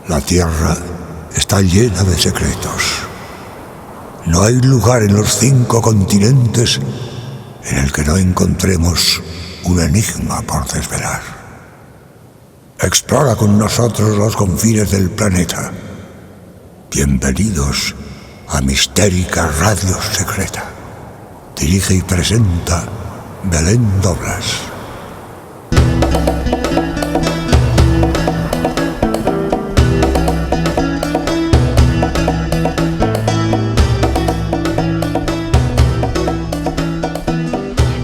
La Tierra está llena de secretos. No hay lugar en los 5 continentes en el que no encontremos un enigma por desvelar. Explora con nosotros los confines del planeta. Bienvenidos a Mistérica Radio Secreta. Dirige y presenta Belén Doblas.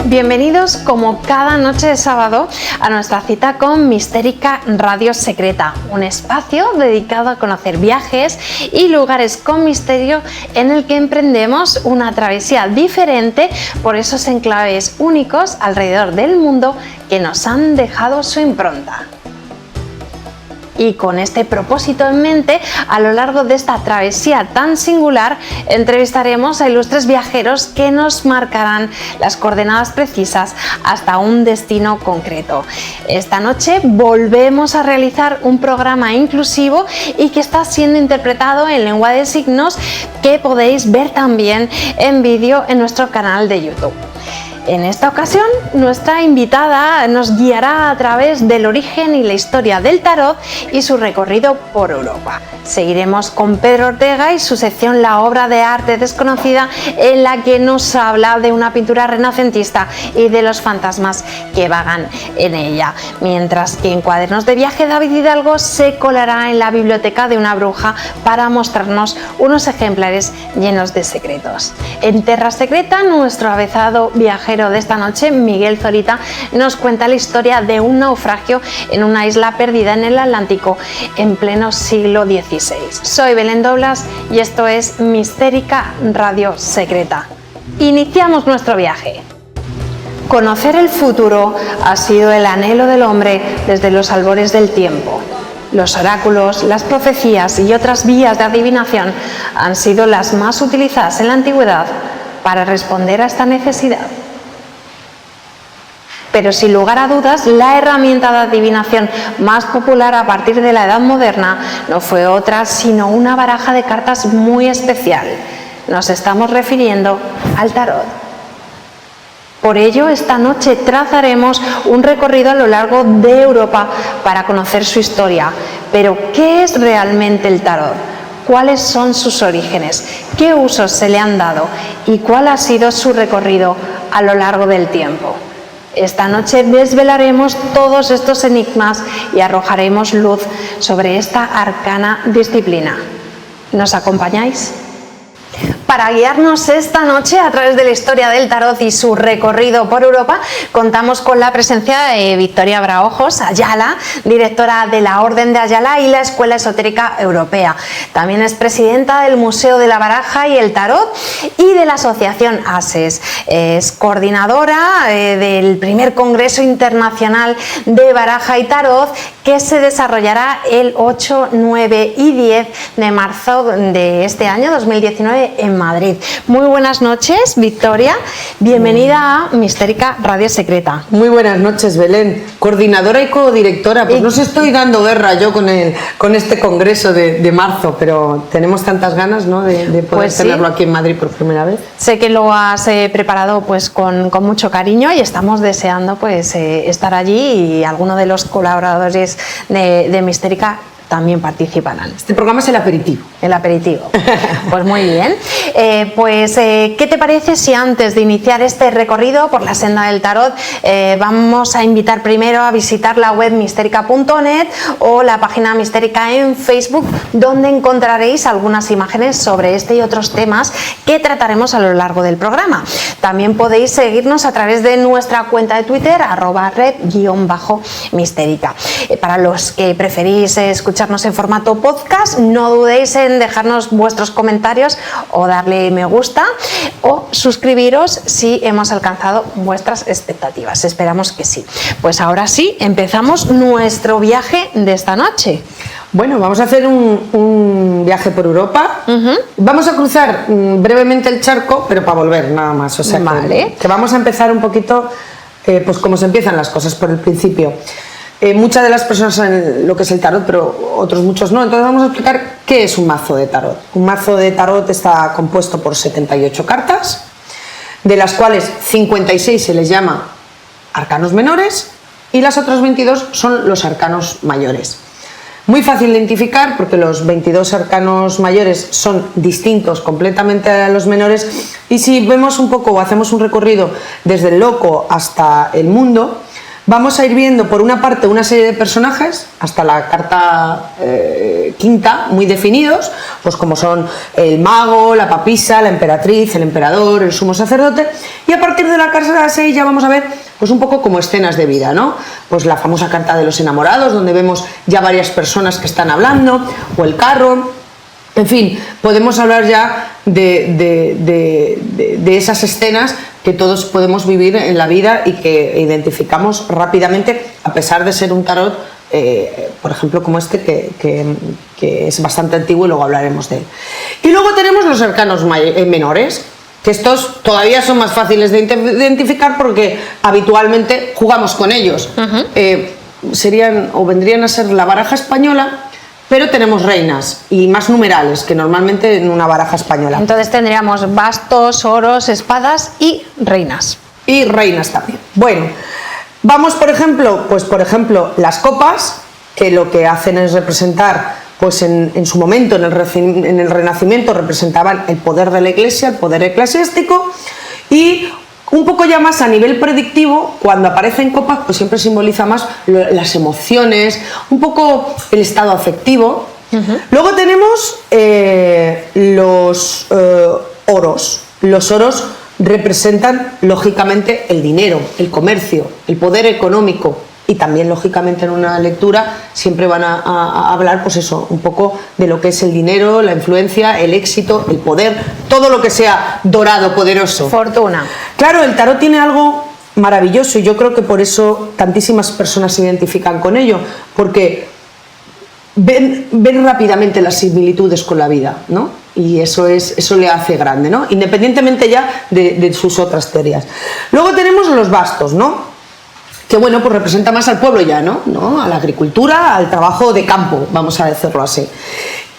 Bienvenidos como cada noche de sábado a nuestra cita con Mistérica Radio Secreta, un espacio dedicado a conocer viajes y lugares con misterio en el que emprendemos una travesía diferente por esos enclaves únicos alrededor del mundo que nos han dejado su impronta. Y con este propósito en mente, a lo largo de esta travesía tan singular, entrevistaremos a ilustres viajeros que nos marcarán las coordenadas precisas hasta un destino concreto. Esta noche volvemos a realizar un programa inclusivo y que está siendo interpretado en lengua de signos, que podéis ver también en vídeo en nuestro canal de YouTube. En esta ocasión, nuestra invitada nos guiará a través del origen y la historia del tarot y su recorrido por Europa. Seguiremos con Pedro Ortega y su sección La obra de arte desconocida, en la que nos habla de una pintura renacentista y de los fantasmas que vagan en ella. Mientras que en Cuadernos de Viaje, David Hidalgo se colará en la biblioteca de una bruja para mostrarnos unos ejemplares llenos de secretos. En Terra Secreta, nuestro avezado viajero de esta noche, Miguel Zorita, nos cuenta la historia de un naufragio en una isla perdida en el Atlántico en pleno siglo XVI. Soy Belén Doblas y esto es Mistérica Radio Secreta. Iniciamos nuestro viaje. Conocer el futuro ha sido el anhelo del hombre desde los albores del tiempo. Los oráculos, las profecías y otras vías de adivinación han sido las más utilizadas en la antigüedad para responder a esta necesidad. Pero sin lugar a dudas, la herramienta de adivinación más popular a partir de la Edad Moderna no fue otra sino una baraja de cartas muy especial. Nos estamos refiriendo al tarot. Por ello, esta noche trazaremos un recorrido a lo largo de Europa para conocer su historia. Pero, ¿qué es realmente el tarot? ¿Cuáles son sus orígenes? ¿Qué usos se le han dado? ¿Y cuál ha sido su recorrido a lo largo del tiempo? Esta noche desvelaremos todos estos enigmas y arrojaremos luz sobre esta arcana disciplina. ¿Nos acompañáis? Para guiarnos esta noche a través de la historia del tarot y su recorrido por Europa, contamos con la presencia de Victoria Braojos Ayala, directora de la Orden de Ayala y la Escuela Esotérica Europea. También es presidenta del Museo de la Baraja y el Tarot y de la Asociación ASES. Es coordinadora del primer Congreso Internacional de Baraja y Tarot, que se desarrollará el 8, 9 y 10 de marzo de este año 2019 en Madrid. Muy buenas noches, Victoria. Bienvenida a Mistérica Radio Secreta. Muy buenas noches, Belén. Coordinadora y codirectora. Pues nos estoy dando guerra yo con este congreso de marzo, pero tenemos tantas ganas, ¿no?, de poder pues tenerlo aquí en Madrid por primera vez. Sé que lo has preparado pues con mucho cariño y estamos deseando pues estar allí, y algunos de los colaboradores de Mistérica también participarán. Este programa es el aperitivo. El aperitivo. Pues muy bien. ¿Qué te parece si antes de iniciar este recorrido por la senda del tarot vamos a invitar primero a visitar la web mistérica.net o la página Mistérica en Facebook, donde encontraréis algunas imágenes sobre este y otros temas que trataremos a lo largo del programa. También podéis seguirnos a través de nuestra cuenta de Twitter, @red_mistérica. Para los que preferís escucharnos en formato podcast, no dudéis en dejarnos vuestros comentarios o darle me gusta o suscribiros si hemos alcanzado vuestras expectativas. Esperamos que sí. Pues ahora sí, empezamos nuestro viaje de esta noche. Bueno, vamos a hacer un viaje por Europa. Vamos a cruzar brevemente el charco, pero para volver nada más. O sea, vale. que vamos a empezar un poquito, pues como se empiezan las cosas, por el principio. muchas de las personas saben lo que es el tarot, pero otros muchos no. Entonces vamos a explicar qué es un mazo de tarot. Un mazo de tarot está compuesto por 78 cartas, de las cuales 56 se les llama arcanos menores y las otras 22 son los arcanos mayores. Muy fácil de identificar porque los 22 arcanos mayores son distintos completamente a los menores, y si vemos un poco o hacemos un recorrido desde el loco hasta el mundo, vamos a ir viendo por una parte una serie de personajes hasta la carta quinta muy definidos, pues como son el mago, la papisa, la emperatriz, el emperador, el sumo sacerdote, y a partir de la carta 6 ya vamos a ver pues un poco como escenas de vida, ¿no? Pues la famosa carta de los enamorados, donde vemos ya varias personas que están hablando, o el carro. En fin, podemos hablar ya de esas escenas que todos podemos vivir en la vida y que identificamos rápidamente, a pesar de ser un tarot, por ejemplo, como este, que es bastante antiguo y luego hablaremos de él. Y luego tenemos los arcanos menores, que estos todavía son más fáciles de identificar porque habitualmente jugamos con ellos. Serían o vendrían a ser la baraja española, pero tenemos reinas y más numerales que normalmente en una baraja española. Entonces tendríamos bastos, oros, espadas y reinas. Y reinas también. Bueno, vamos por ejemplo, las copas, que lo que hacen es representar, pues en su momento, en el Renacimiento, representaban el poder de la Iglesia, el poder eclesiástico, y un poco ya más a nivel predictivo, cuando aparecen copas, pues siempre simboliza más las emociones, un poco el estado afectivo. Luego tenemos los oros. Los oros representan lógicamente el dinero, el comercio, el poder económico, y también lógicamente en una lectura siempre van a hablar, pues eso, un poco de lo que es el dinero, la influencia, el éxito, el poder, todo lo que sea dorado, poderoso. Fortuna. Claro, el tarot tiene algo maravilloso y yo creo que por eso tantísimas personas se identifican con ello, porque ven rápidamente las similitudes con la vida, ¿no? Y eso le hace grande, ¿no? Independientemente ya de sus otras teorías. Luego tenemos los bastos, ¿no? Que bueno, pues representa más al pueblo ya, ¿no? A la agricultura, al trabajo de campo, vamos a decirlo así.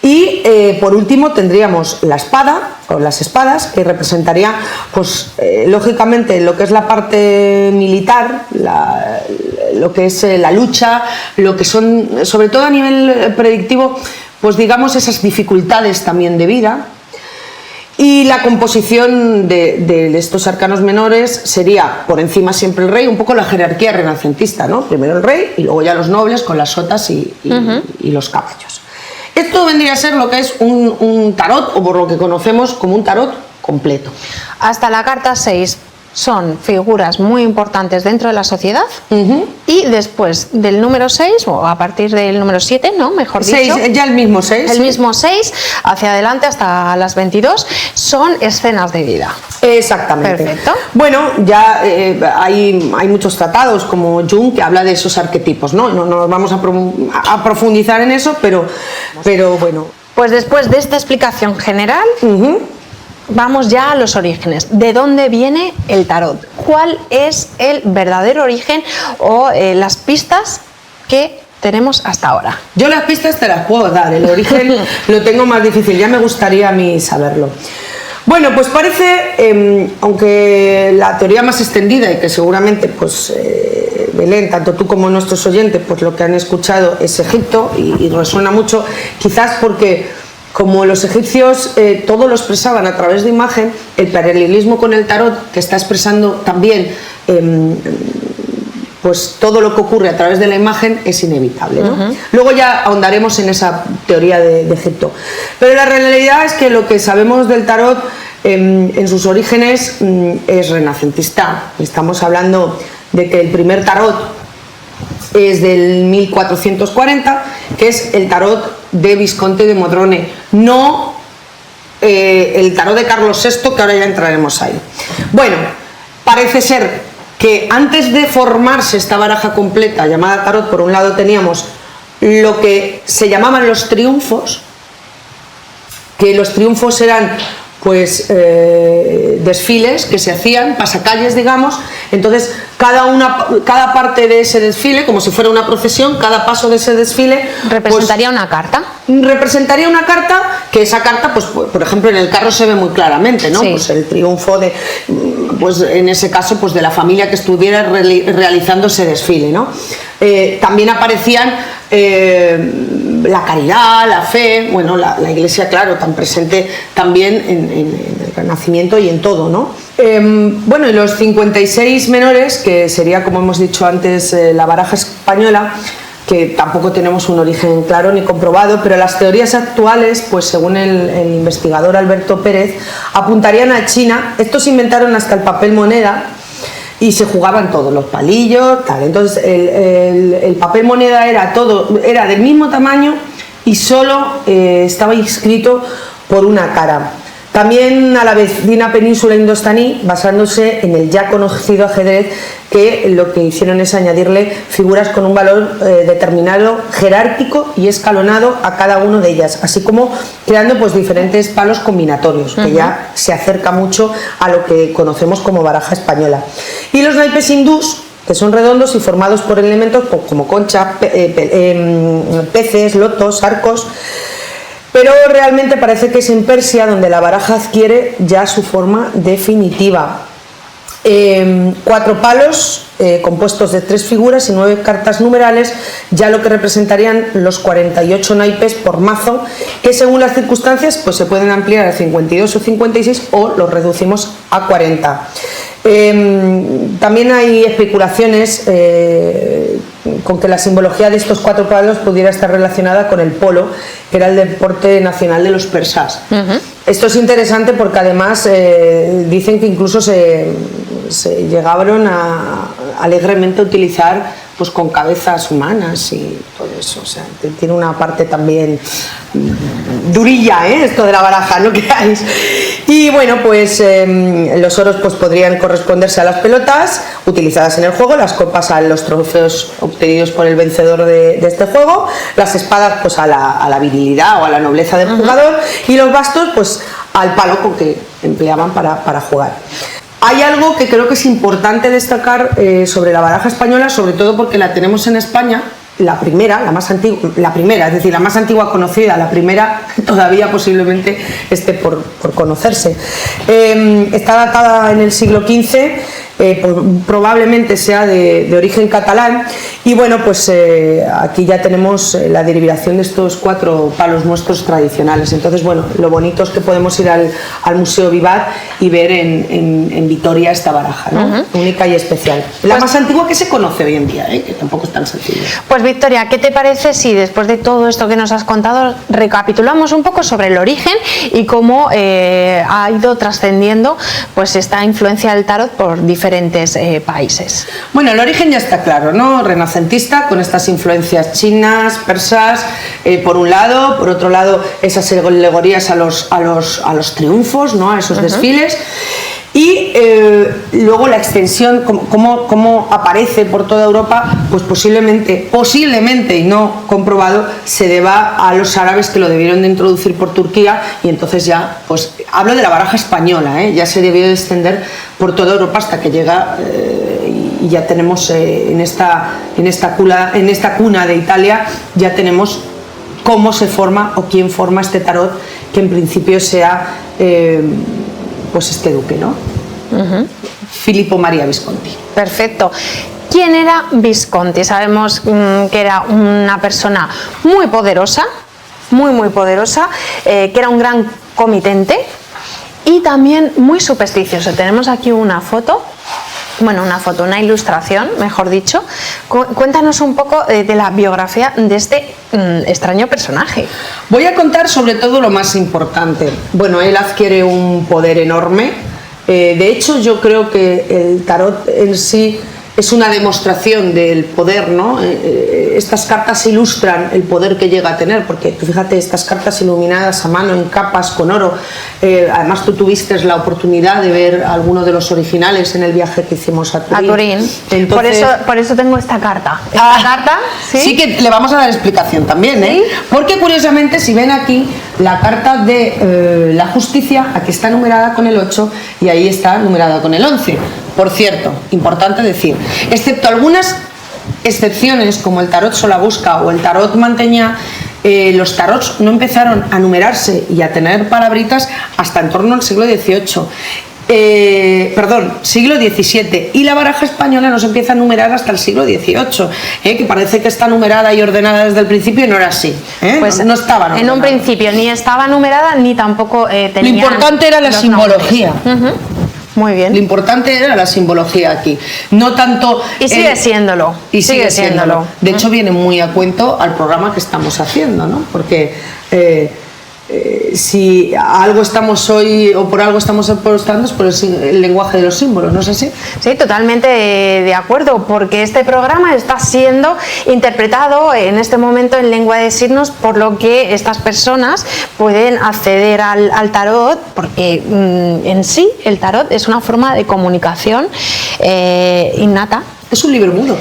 Y por último tendríamos la espada, o las espadas, que representaría, pues lógicamente, lo que es la parte militar, lo que es la lucha, lo que son, sobre todo a nivel predictivo, pues digamos esas dificultades también de vida. Y la composición de estos arcanos menores sería, por encima siempre el rey, un poco la jerarquía renacentista, ¿no? Primero el rey y luego ya los nobles con las sotas y los caballos. Esto vendría a ser lo que es un tarot, o por lo que conocemos como un tarot completo. Hasta la carta 6 son figuras muy importantes dentro de la sociedad, y después del número 6, o a partir del número 7, ¿no? Mejor dicho. Ya el mismo 6. El mismo 6, hacia adelante hasta las 22, son escenas de vida. Exactamente. Perfecto. Bueno, ya hay muchos tratados como Jung que habla de esos arquetipos, ¿no? No nos vamos a profundizar en eso, pero bueno. Pues después de esta explicación general, vamos ya a los orígenes. ¿De dónde viene el tarot? ¿Cuál es el verdadero origen o las pistas que tenemos hasta ahora? Yo las pistas te las puedo dar, el origen lo tengo más difícil, ya me gustaría a mí saberlo. Bueno, pues parece, aunque la teoría más extendida y que seguramente pues Belén, tanto tú como nuestros oyentes, pues lo que han escuchado es Egipto y resuena mucho, quizás porque como los egipcios todo lo expresaban a través de imagen, el paralelismo con el tarot, que está expresando también pues todo lo que ocurre a través de la imagen, es inevitable, ¿no? Luego ya ahondaremos en esa teoría de Egipto. Pero la realidad es que lo que sabemos del tarot en sus orígenes es renacentista. Estamos hablando de que el primer tarot es del 1440, que es el tarot de Visconti de Modrone, no el tarot de Carlos VI, que ahora ya entraremos ahí. Bueno, parece ser que antes de formarse esta baraja completa llamada tarot, por un lado teníamos lo que se llamaban los triunfos, que los triunfos eran pues desfiles que se hacían, pasacalles, digamos. Entonces cada parte de ese desfile, como si fuera una procesión, cada paso de ese desfile representaría una carta. Representaría una carta, que esa carta, pues por ejemplo en el carro se ve muy claramente, ¿no? Sí. Pues el triunfo de, pues en ese caso, pues de la familia que estuviera realizando ese desfile, ¿no? También aparecían la caridad, la fe, bueno, la Iglesia, claro, tan presente también en el Renacimiento y en todo, ¿no? Bueno, y los 56 menores, que sería, como hemos dicho antes, la baraja española, que tampoco tenemos un origen claro ni comprobado, pero las teorías actuales, pues según el investigador Alberto Pérez, apuntarían a China. Estos inventaron hasta el papel moneda y se jugaban todos los palillos, tal. Entonces el papel moneda era del mismo tamaño y solo estaba inscrito por una cara. También a la vecina península indostaní, basándose en el ya conocido ajedrez, que lo que hicieron es añadirle figuras con un valor determinado, jerárquico y escalonado a cada una de ellas, así como creando pues diferentes palos combinatorios, que ya se acerca mucho a lo que conocemos como baraja española. Y los naipes hindús, que son redondos y formados por elementos como concha, peces, lotos, arcos. Pero realmente parece que es en Persia donde la baraja adquiere ya su forma definitiva. 4 palos compuestos de 3 figuras y 9 cartas numerales, ya lo que representarían los 48 naipes por mazo, que según las circunstancias pues se pueden ampliar a 52 o 56 o los reducimos a 40. También hay especulaciones con que la simbología de estos 4 palos pudiera estar relacionada con el polo, que era el deporte nacional de los persas. Esto es interesante porque además dicen que incluso se llegaron a alegremente utilizar pues con cabezas humanas y todo eso, o sea, tiene una parte también durilla, esto de la baraja, no creáis. Y bueno, pues los oros pues podrían corresponderse a las pelotas utilizadas en el juego, las copas a los trofeos obtenidos por el vencedor de este juego, las espadas pues a la virilidad o a la nobleza del jugador, y los bastos pues al palo con que empleaban para jugar. Hay algo que creo que es importante destacar sobre la baraja española, sobre todo porque la tenemos en España, la primera, es decir, la más antigua conocida, la primera todavía posiblemente esté por conocerse. Está datada en el siglo XV, probablemente sea de origen catalán, y bueno, pues aquí ya tenemos la derivación de estos 4 palos nuestros tradicionales. Entonces, bueno, lo bonito es que podemos ir al Museo Vivar y ver en Vitoria esta baraja, ¿no? Única y especial. La más antigua que se conoce hoy en día, que tampoco es tan sencillo. Pues Victoria, ¿qué te parece si después de todo esto que nos has contado recapitulamos un poco sobre el origen y cómo ha ido trascendiendo pues esta influencia del tarot por diferentes países? Bueno, el origen ya está claro, ¿no? Renacentista, con estas influencias chinas, persas, por un lado, por otro lado esas alegorías a los triunfos, ¿no? A esos desfiles. Y luego la extensión, cómo aparece por toda Europa, pues posiblemente y no comprobado, se deba a los árabes que lo debieron de introducir por Turquía, y entonces ya, pues hablo de la baraja española, ya se debió de extender por toda Europa hasta que llega y ya tenemos en esta cuna de Italia, ya tenemos cómo se forma o quién forma este tarot, que en principio sea pues este duque, ¿no? Filippo Maria Visconti. Perfecto. ¿Quién era Visconti? Sabemos que era una persona muy poderosa, muy poderosa, que era un gran comitente y también muy supersticioso. Tenemos aquí una ilustración, mejor dicho. Cuéntanos un poco de la biografía de este extraño personaje. Voy a contar sobre todo lo más importante. Bueno, él adquiere un poder enorme. De hecho, yo creo que el tarot en sí es una demostración del poder, ¿no? Estas cartas ilustran el poder que llega a tener, porque tú fíjate, estas cartas iluminadas a mano, en capas, con oro, además tú tuviste la oportunidad de ver alguno de los originales en el viaje que hicimos a Turín. Entonces, por eso tengo esta carta. Sí que le vamos a dar explicación también, ¿eh? Porque curiosamente, si ven aquí, la carta de la justicia, aquí está numerada con el 8 y ahí está numerada con el 11. Por cierto, importante decir, excepto algunas excepciones como el tarot Solabusca o el tarot Mantegna, los tarots no empezaron a numerarse y a tener palabritas hasta en torno al siglo XVIII. Siglo XVII, y la baraja española no se empieza a numerar hasta el siglo XVIII, que parece que está numerada y ordenada desde el principio y no era así, pues no estaba numerada. En un principio ni estaba numerada ni tampoco tenía. Lo importante era la simbología. Muy bien. Lo importante era la simbología aquí, no tanto. Y sigue siéndolo. Y sigue siéndolo. De hecho, viene muy a cuento al programa que estamos haciendo, ¿no? Porque si algo estamos hoy o por algo estamos apostando es por el lenguaje de los símbolos, ¿no es así? Sí, totalmente de acuerdo, porque este programa está siendo interpretado en este momento en lengua de signos, por lo que estas personas pueden acceder al tarot, porque en sí el tarot es una forma de comunicación innata. Es un libro mudo.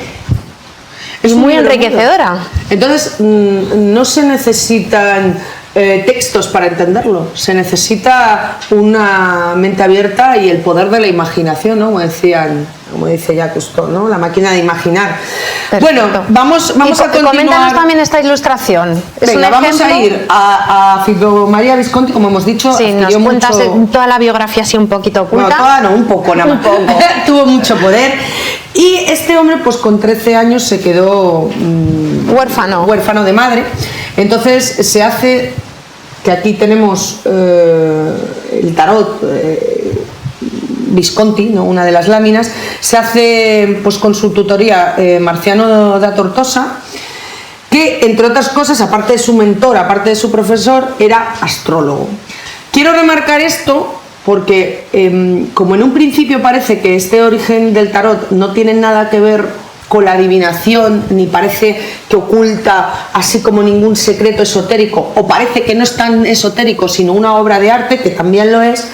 Es muy enriquecedora. Entonces, no se necesitan textos para entenderlo, se necesita una mente abierta y el poder de la imaginación, ¿no? Como dice Jacques Cousteau, ¿no? La máquina de imaginar. Perfecto. Bueno, vamos a continuar. Coméntanos también esta ilustración. Venga, vamos a ir a Filippo Maria Visconti, como hemos dicho. Sí, nos cuentas toda la biografía así un poquito oculta. No, toda no, un poco nada más. Un poco. Tuvo mucho poder. Y este hombre, pues con 13 años se quedó huérfano de madre. Entonces se hace, que aquí tenemos el tarot Visconti, ¿no? Una de las láminas, se hace pues con su tutoría Marciano da Tortosa, que entre otras cosas, aparte de su mentor, aparte de su profesor, era astrólogo. Quiero remarcar esto porque como en un principio parece que este origen del tarot no tiene nada que ver con la adivinación, ni parece que oculta así como ningún secreto esotérico, o parece que no es tan esotérico sino una obra de arte, que también lo es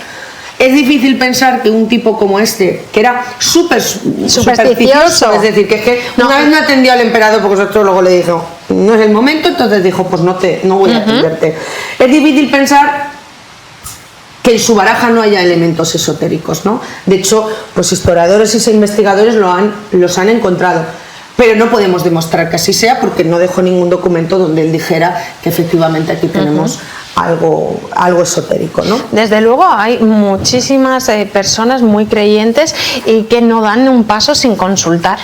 difícil pensar que un tipo como este, que era súper supersticioso, es decir, que una vez no atendió al emperador porque su astrólogo le dijo no es el momento, entonces dijo pues no voy a atenderte. Es difícil pensar que en su baraja no haya elementos esotéricos, ¿no? De hecho, pues historiadores y investigadores los han encontrado, pero no podemos demostrar que así sea porque no dejó ningún documento donde él dijera que efectivamente aquí tenemos algo esotérico, ¿no? Desde luego hay muchísimas personas muy creyentes y que no dan un paso sin consultar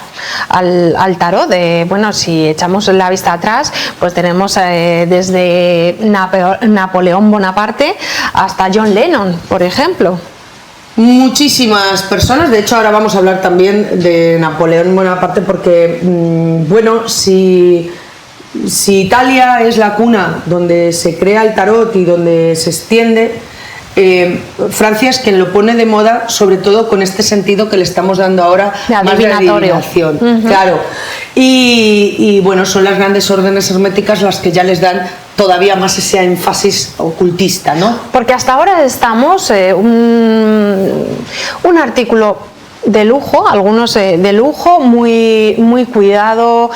al tarot. Bueno, si echamos la vista atrás, pues tenemos desde Napoleón Bonaparte hasta John Lennon, por ejemplo. Muchísimas personas, de hecho ahora vamos a hablar también de Napoleón Bonaparte porque, bueno, si Italia es la cuna donde se crea el tarot y donde se extiende, Francia es quien lo pone de moda, sobre todo con este sentido que le estamos dando ahora, más de adivinación. Claro. Y bueno, son las grandes órdenes herméticas las que ya les dan todavía más ese énfasis ocultista, ¿no? Porque hasta ahora estamos un artículo de lujo, algunos de lujo, muy cuidado,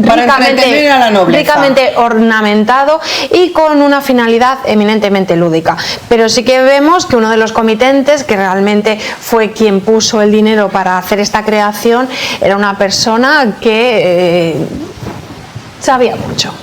para entretener a la nobleza, ricamente ornamentado y con una finalidad eminentemente lúdica. Pero sí que vemos que uno de los comitentes, que realmente fue quien puso el dinero para hacer esta creación, era una persona que sabía mucho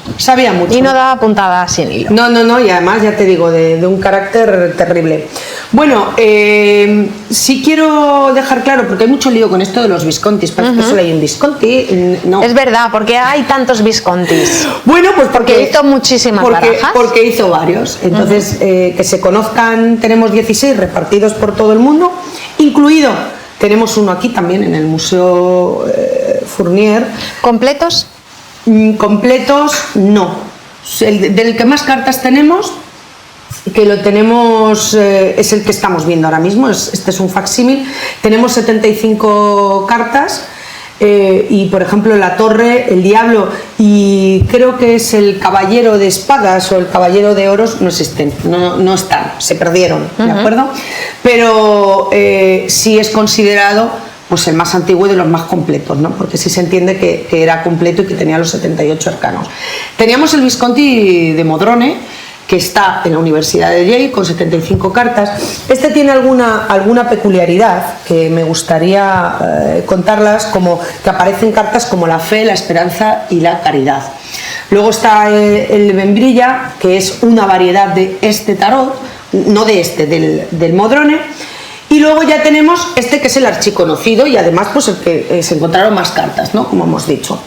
y no daba puntadas sin hilo. No, y además ya te digo, de un carácter terrible. Bueno, sí quiero dejar claro, porque hay mucho lío con esto de los Viscontis, parece que solo hay un Visconti. No. Es verdad, porque hay tantos Viscontis. Bueno, pues porque hizo muchísimas barajas. Porque hizo varios. Entonces, que se conozcan, tenemos 16 repartidos por todo el mundo, incluido, tenemos uno aquí también en el Museo Fournier. ¿Completos? Completos no. Del que más cartas tenemos, que lo tenemos, es el que estamos viendo ahora mismo, este es un facsímil. Tenemos 75 cartas. Y por ejemplo la torre, el diablo y creo que es el caballero de espadas o el caballero de oros no existen, no están, se perdieron, ¿de acuerdo? Pero sí es considerado pues el más antiguo y de los más completos, ¿no? Porque sí se entiende que era completo y que tenía los 78 arcanos. Teníamos el Visconti de Modrone, que está en la Universidad de Yale con 75 cartas. Este tiene alguna peculiaridad que me gustaría contarlas, como que aparecen cartas como la fe, la esperanza y la caridad. Luego está el Membrilla, que es una variedad de este tarot, no de este, del Modrone. Y luego ya tenemos este que es el archiconocido y además pues el que se encontraron más cartas, ¿no? Como hemos dicho.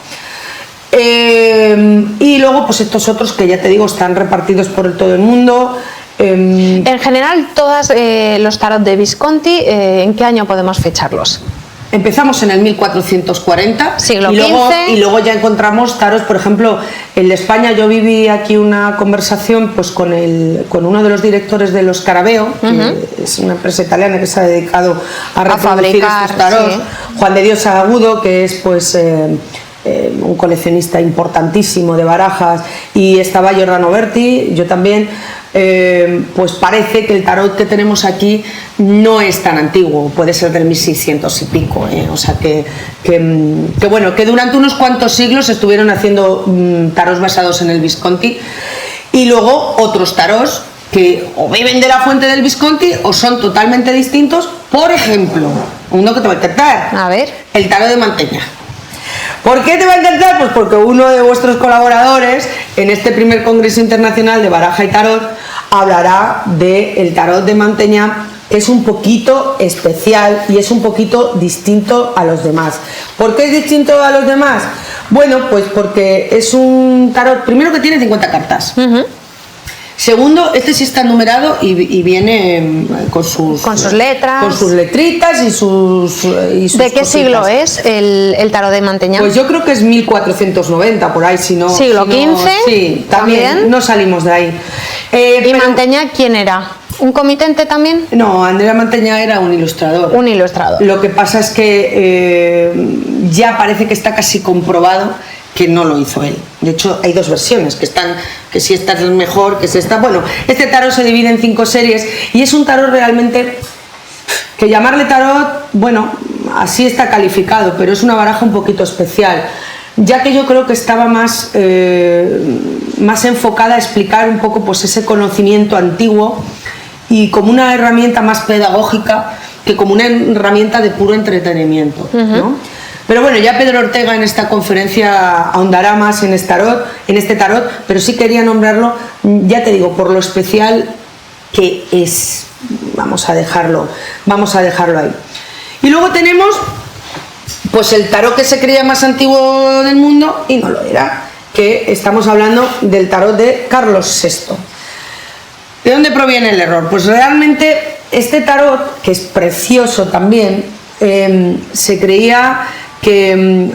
Y luego pues estos otros que ya te digo están repartidos por todo el mundo. En general todos los tarot de Visconti, ¿en qué año podemos ficharlos? Empezamos en el 1440 siglo XV y luego ya encontramos tarots, por ejemplo, el de España. Yo viví aquí una conversación pues con uno de los directores de los Scarabeo, que es una empresa italiana que se ha dedicado a reproducir estos tarots, sí. Juan de Dios Agudo, que es pues un coleccionista importantísimo de barajas, y estaba Giordano Berti, yo también. Pues parece que el tarot que tenemos aquí no es tan antiguo, puede ser del 1600 y pico, o sea que bueno, que durante unos cuantos siglos estuvieron haciendo tarots basados en el Visconti, y luego otros tarots que o viven de la fuente del Visconti o son totalmente distintos. Por ejemplo, uno que te va a encantar, a ver, el tarot de Mantegna. ¿Por qué te va a encantar? Pues porque uno de vuestros colaboradores en este primer Congreso Internacional de Baraja y Tarot hablará del tarot de Mantegna, que es un poquito especial y es un poquito distinto a los demás. ¿Por qué es distinto a los demás? Bueno, pues porque es un tarot, primero, que tiene 50 cartas. Segundo, este sí está numerado y viene con sus letras, con sus letritas y sus ¿De qué siglo es el tarot de Mantegna? Pues yo creo que es 1490, por ahí, si no... ¿Siglo XV? Sí, también no salimos de ahí. ¿Y pero Mantegna quién era? ¿Un comitente también? No, Andrea Mantegna era un ilustrador. Un ilustrador. Lo que pasa es que ya parece que está casi comprobado que no lo hizo él. De hecho, hay dos versiones, que si esta es mejor, que si esta... Bueno, este tarot se divide en 5 series y es un tarot realmente que llamarle tarot, bueno, así está calificado, pero es una baraja un poquito especial, ya que yo creo que estaba más enfocada a explicar un poco pues ese conocimiento antiguo y como una herramienta más pedagógica que como una herramienta de puro entretenimiento, ¿no? Pero bueno, ya Pedro Ortega en esta conferencia ahondará más en este tarot, pero sí quería nombrarlo, ya te digo, por lo especial que es. Vamos a dejarlo ahí. Y luego tenemos pues el tarot que se creía más antiguo del mundo y no lo era, que estamos hablando del tarot de Carlos VI. ¿De dónde proviene el error? Pues realmente este tarot, que es precioso también, se creía que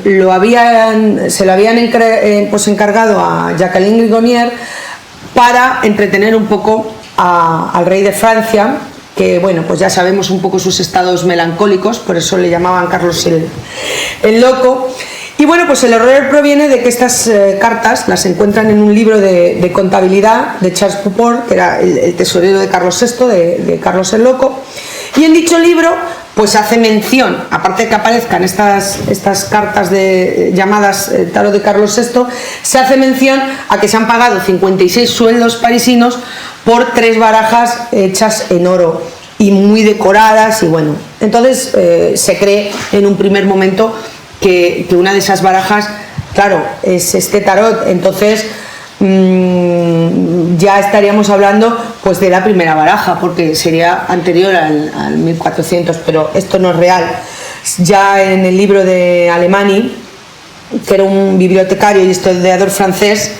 se lo habían encargado a Jacqueline Grigonier para entretener un poco al rey de Francia, que bueno, pues ya sabemos un poco sus estados melancólicos, por eso le llamaban Carlos el Loco. Y bueno, pues el error proviene de que estas cartas las encuentran en un libro de contabilidad de Charles Puport, que era el tesorero de Carlos VI, de Carlos el Loco, y en dicho libro pues hace mención, aparte de que aparezcan estas cartas llamadas tarot de Carlos VI, se hace mención a que se han pagado 56 sueldos parisinos por 3 barajas hechas en oro y muy decoradas, y bueno, entonces se cree en un primer momento que una de esas barajas, claro, es este tarot. Entonces ya estaríamos hablando pues de la primera baraja, porque sería anterior al 1400, pero esto no es real. Ya en el libro de Alemany, que era un bibliotecario y historiador francés,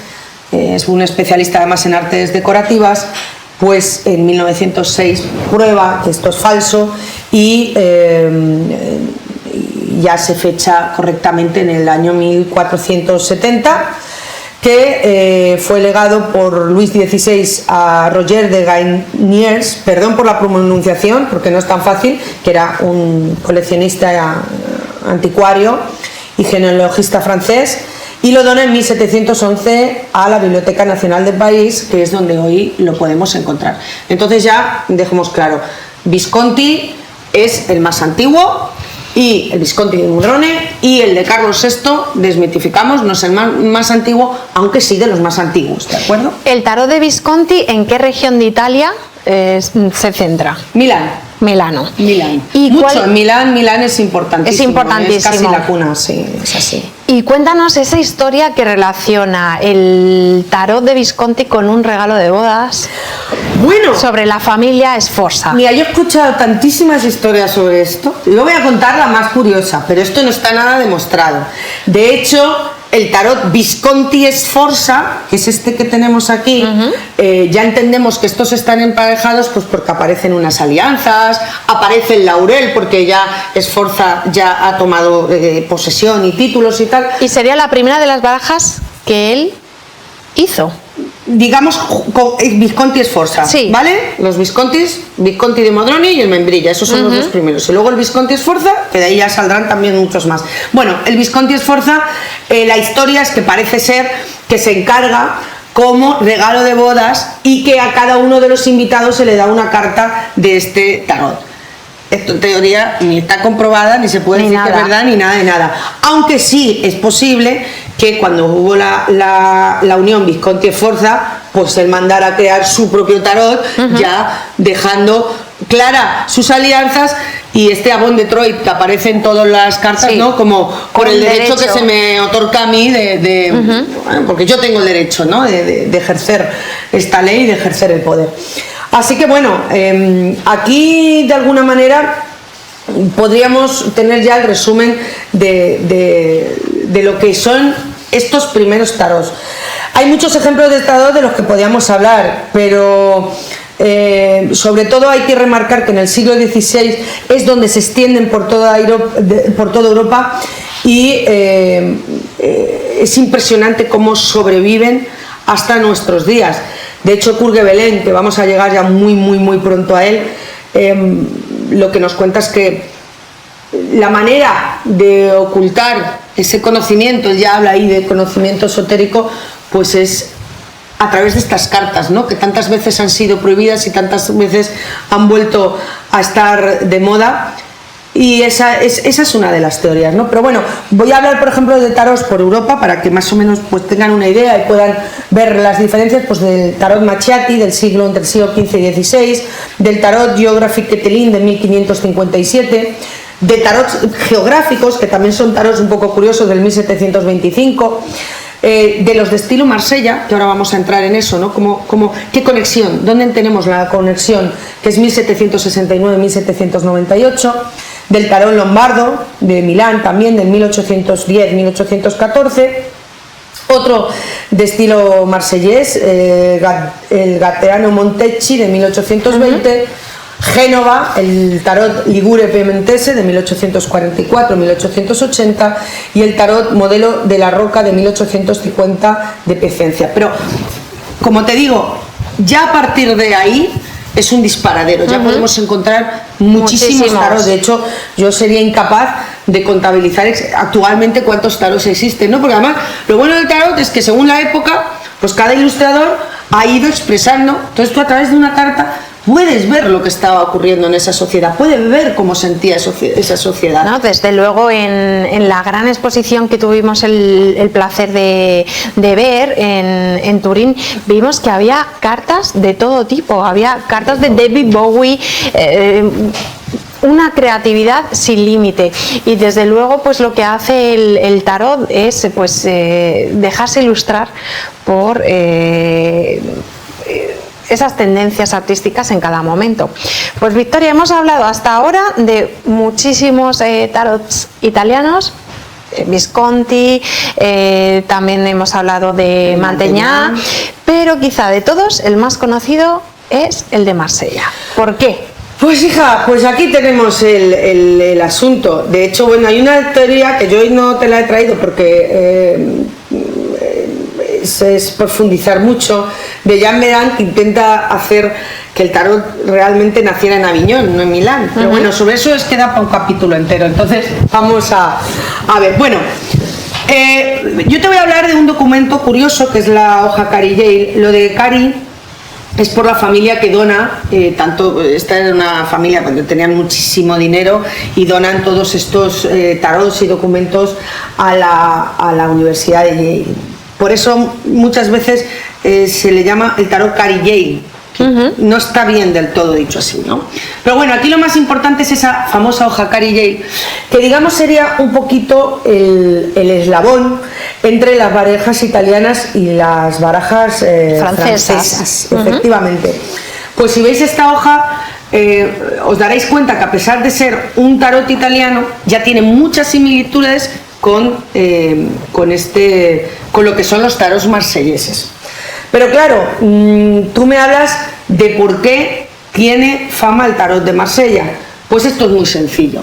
es un especialista además en artes decorativas, pues en 1906 prueba que esto es falso y ya se fecha correctamente en el año 1470. que fue legado por Luis XVI a Roger de Gainiers, perdón por la pronunciación porque no es tan fácil, que era un coleccionista anticuario y genealogista francés, y lo dona en 1711 a la Biblioteca Nacional del país, que es donde hoy lo podemos encontrar. Entonces ya dejemos claro, Visconti es el más antiguo, y el Visconti di Modrone, y el de Carlos VI, desmitificamos, no es el más antiguo, aunque sí de los más antiguos, ¿de acuerdo? ¿El tarot de Visconti en qué región de Italia se centra? Milano. ¿Y mucho? Milán es importantísimo. Es importantísimo. Es casi la cuna, sí, es así. Y cuéntanos esa historia que relaciona el tarot de Visconti con un regalo de bodas. Bueno, sobre la familia Sforza. Mira, yo he escuchado tantísimas historias sobre esto. Yo voy a contar la más curiosa, pero esto no está nada demostrado. De hecho, el tarot Visconti Sforza, que es este que tenemos aquí, ya entendemos que estos están emparejados pues porque aparecen unas alianzas, aparece el laurel porque ya Sforza ya ha tomado posesión y títulos y tal. Y sería la primera de las barajas que él hizo. Digamos, Visconti Sforza, sí. ¿Vale? Los Viscontis, Visconti di Modrone y el Membrilla, esos son los dos primeros. Y luego el Visconti Sforza, que de ahí ya saldrán también muchos más. Bueno, el Visconti Sforza, la historia es que parece ser que se encarga como regalo de bodas y que a cada uno de los invitados se le da una carta de este tarot. Esto en teoría ni está comprobada, ni se puede decir que es verdad, ni nada de nada. Aunque sí es posible que cuando hubo la unión Visconti-Sforza, pues él mandara a crear su propio tarot, ya dejando clara sus alianzas, y este Avon de Troyes que aparece en todas las cartas, sí, ¿no? Como por el derecho que se me otorga a mí bueno, porque yo tengo el derecho, ¿no? de ejercer esta ley y de ejercer el poder. Así que bueno, aquí de alguna manera podríamos tener ya el resumen de lo que son estos primeros tarots. Hay muchos ejemplos de tarot de los que podríamos hablar, pero sobre todo hay que remarcar que en el siglo XVI es donde se extienden por toda Europa y es impresionante cómo sobreviven hasta nuestros días. De hecho, Kurt Gebelen, que vamos a llegar ya muy pronto a él, lo que nos cuenta es que la manera de ocultar ese conocimiento, él ya habla ahí de conocimiento esotérico, pues es a través de estas cartas, ¿no? Que tantas veces han sido prohibidas y tantas veces han vuelto a estar de moda. Y esa es una de las teorías, ¿no? Pero bueno, voy a hablar, por ejemplo, de tarots por Europa para que más o menos pues tengan una idea y puedan ver las diferencias, pues del tarot Machiati del siglo entre el siglo XV y XVI, del tarot Geographic Ketelin de 1557, de tarots geográficos, que también son tarots un poco curiosos, del 1725, de los de estilo Marsella, que ahora vamos a entrar en eso, ¿no? ¿Qué conexión? ¿Dónde tenemos la conexión? Que es 1769-1798, del tarot lombardo, de Milán también, del 1810-1814, otro de estilo marsellés, el Gatteano Montecchi de 1820, Génova, el tarot Ligure Piemontese de 1844-1880 y el tarot modelo de la Roca de 1850 de Pecencia. Pero, como te digo, ya a partir de ahí es un disparadero, ya podemos encontrar muchísimos tarots. De hecho, yo sería incapaz de contabilizar actualmente cuántos tarots existen, ¿no? Porque además, lo bueno del tarot es que según la época, pues cada ilustrador ha ido expresando. Entonces tú a través de una carta puedes ver lo que estaba ocurriendo en esa sociedad, puedes ver cómo sentía esa sociedad. No, desde luego, en la gran exposición que tuvimos el placer de ver en Turín, vimos que había cartas de todo tipo, había cartas de David Bowie, una creatividad sin límite, y desde luego pues lo que hace el tarot es pues dejarse ilustrar por esas tendencias artísticas en cada momento. Pues Victoria, hemos hablado hasta ahora de muchísimos tarots italianos, Visconti, también hemos hablado de Mantegna, pero quizá de todos el más conocido es el de Marsella. ¿Por qué? Pues hija, pues aquí tenemos el asunto. De hecho, bueno, hay una teoría que yo hoy no te la he traído porque es profundizar mucho, de Jean Meran, que intenta hacer que el tarot realmente naciera en Aviñón, no en Milán. Pero bueno, sobre eso es que da para un capítulo entero, entonces vamos a ver. Bueno, yo te voy a hablar de un documento curioso que es la hoja Cary Yale. Lo de Cary es por la familia que dona, esta era una familia cuando tenían muchísimo dinero y donan todos estos tarots y documentos a la Universidad de Yale. Por eso muchas veces se le llama el tarot Cary Yale. No está bien del todo dicho así, ¿no? Pero bueno, aquí lo más importante es esa famosa hoja Cary Yale, que digamos sería un poquito el eslabón entre las barajas italianas y las barajas francesas. Efectivamente. Pues si veis esta hoja, os daréis cuenta que a pesar de ser un tarot italiano, ya tiene muchas similitudes con lo que son los tarots marselleses. Pero claro, tú me hablas de por qué tiene fama el tarot de Marsella. Pues esto es muy sencillo.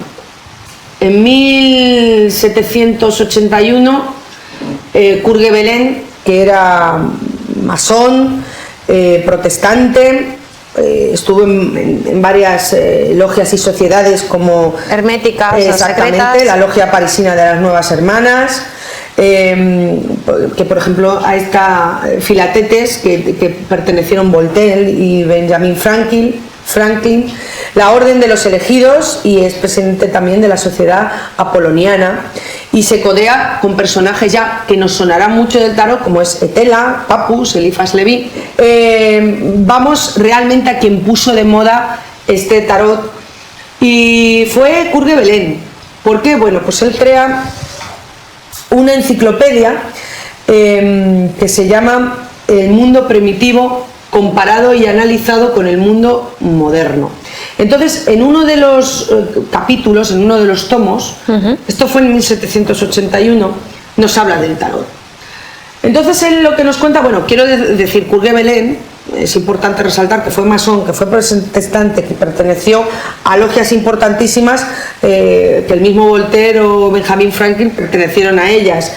En 1781, Coeur Gobelin, que era masón, protestante, estuvo en varias logias y sociedades como herméticas, exactamente, secretas. La logia parisina de las Nuevas Hermanas, que por ejemplo a esta Filatetes que pertenecieron Voltaire y Benjamin Franklin, la Orden de los Elegidos, y es presidente también de la Sociedad Apoloniana, y se codea con personajes ya que nos sonarán mucho del tarot, como es Etela, Papus, Eliphas Levi. Vamos realmente a quien puso de moda este tarot, y fue Coeur Gobelin. ¿Por qué? Bueno, pues él crea una enciclopedia que se llama El mundo primitivo comparado y analizado con el mundo moderno. Entonces, en uno de los capítulos, en uno de los tomos, esto fue en 1781, nos habla del tarot. Entonces él lo que nos cuenta, bueno, quiero decir, Coeur Gobelin, es importante resaltar que fue masón, que fue protestante, que perteneció a logias importantísimas, que el mismo Voltaire o Benjamin Franklin pertenecieron a ellas,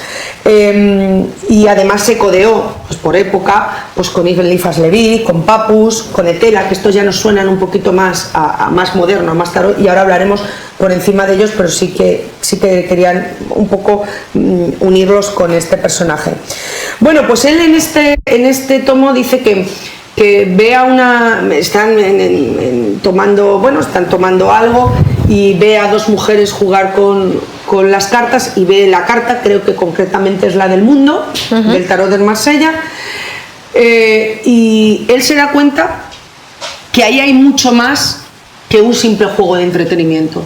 y además se codeó, pues por época, pues con Eliphas Levi, con Papus, con Etela, que estos ya nos suenan un poquito más a más moderno, a más tarot, y ahora hablaremos por encima de ellos, pero sí que querían un poco unirlos con este personaje. Bueno, pues él en este tomo dice que ve a están tomando algo y ve a dos mujeres jugar con las cartas, y ve la carta, creo que concretamente es la del mundo, del tarot de Marsella, y él se da cuenta que ahí hay mucho más que un simple juego de entretenimiento.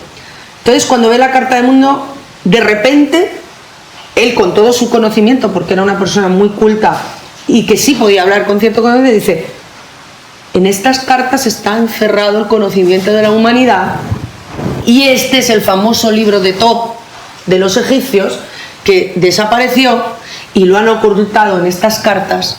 Entonces, cuando ve la carta del mundo, de repente, él, con todo su conocimiento, porque era una persona muy culta y que sí podía hablar con cierto conocimiento, dice: en estas cartas está encerrado el conocimiento de la humanidad, y este es el famoso libro de Thoth de los egipcios, que desapareció y lo han ocultado en estas cartas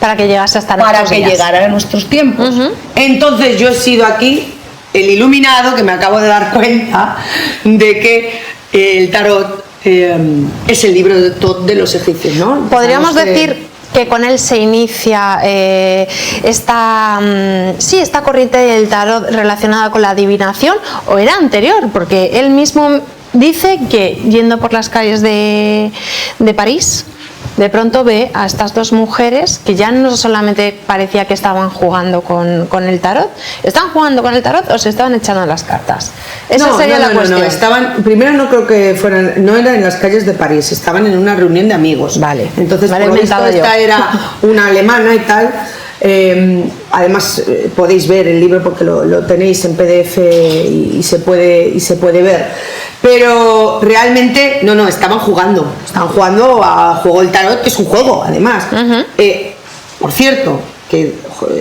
para que llegase hasta llegara a nuestros tiempos. Entonces yo he sido aquí el iluminado, que me acabo de dar cuenta de que el tarot es el libro de Thoth de los egipcios, ¿no? Podríamos decir que con él se inicia esta corriente del tarot relacionada con la adivinación, o era anterior, porque él mismo dice que yendo por las calles de París, de pronto ve a estas dos mujeres que ya no solamente parecía que estaban jugando con el tarot. ¿Estaban jugando con el tarot o se estaban echando las cartas? Esa sería la cuestión. No, primero no creo que fueran, no eran en las calles de París, estaban en una reunión de amigos. Vale. Entonces, por lo visto, esta era una alemana y tal. Además podéis ver el libro porque lo tenéis en PDF y se puede ver. Pero realmente no, estaban jugando a juego del tarot, que es un juego además. Por cierto, que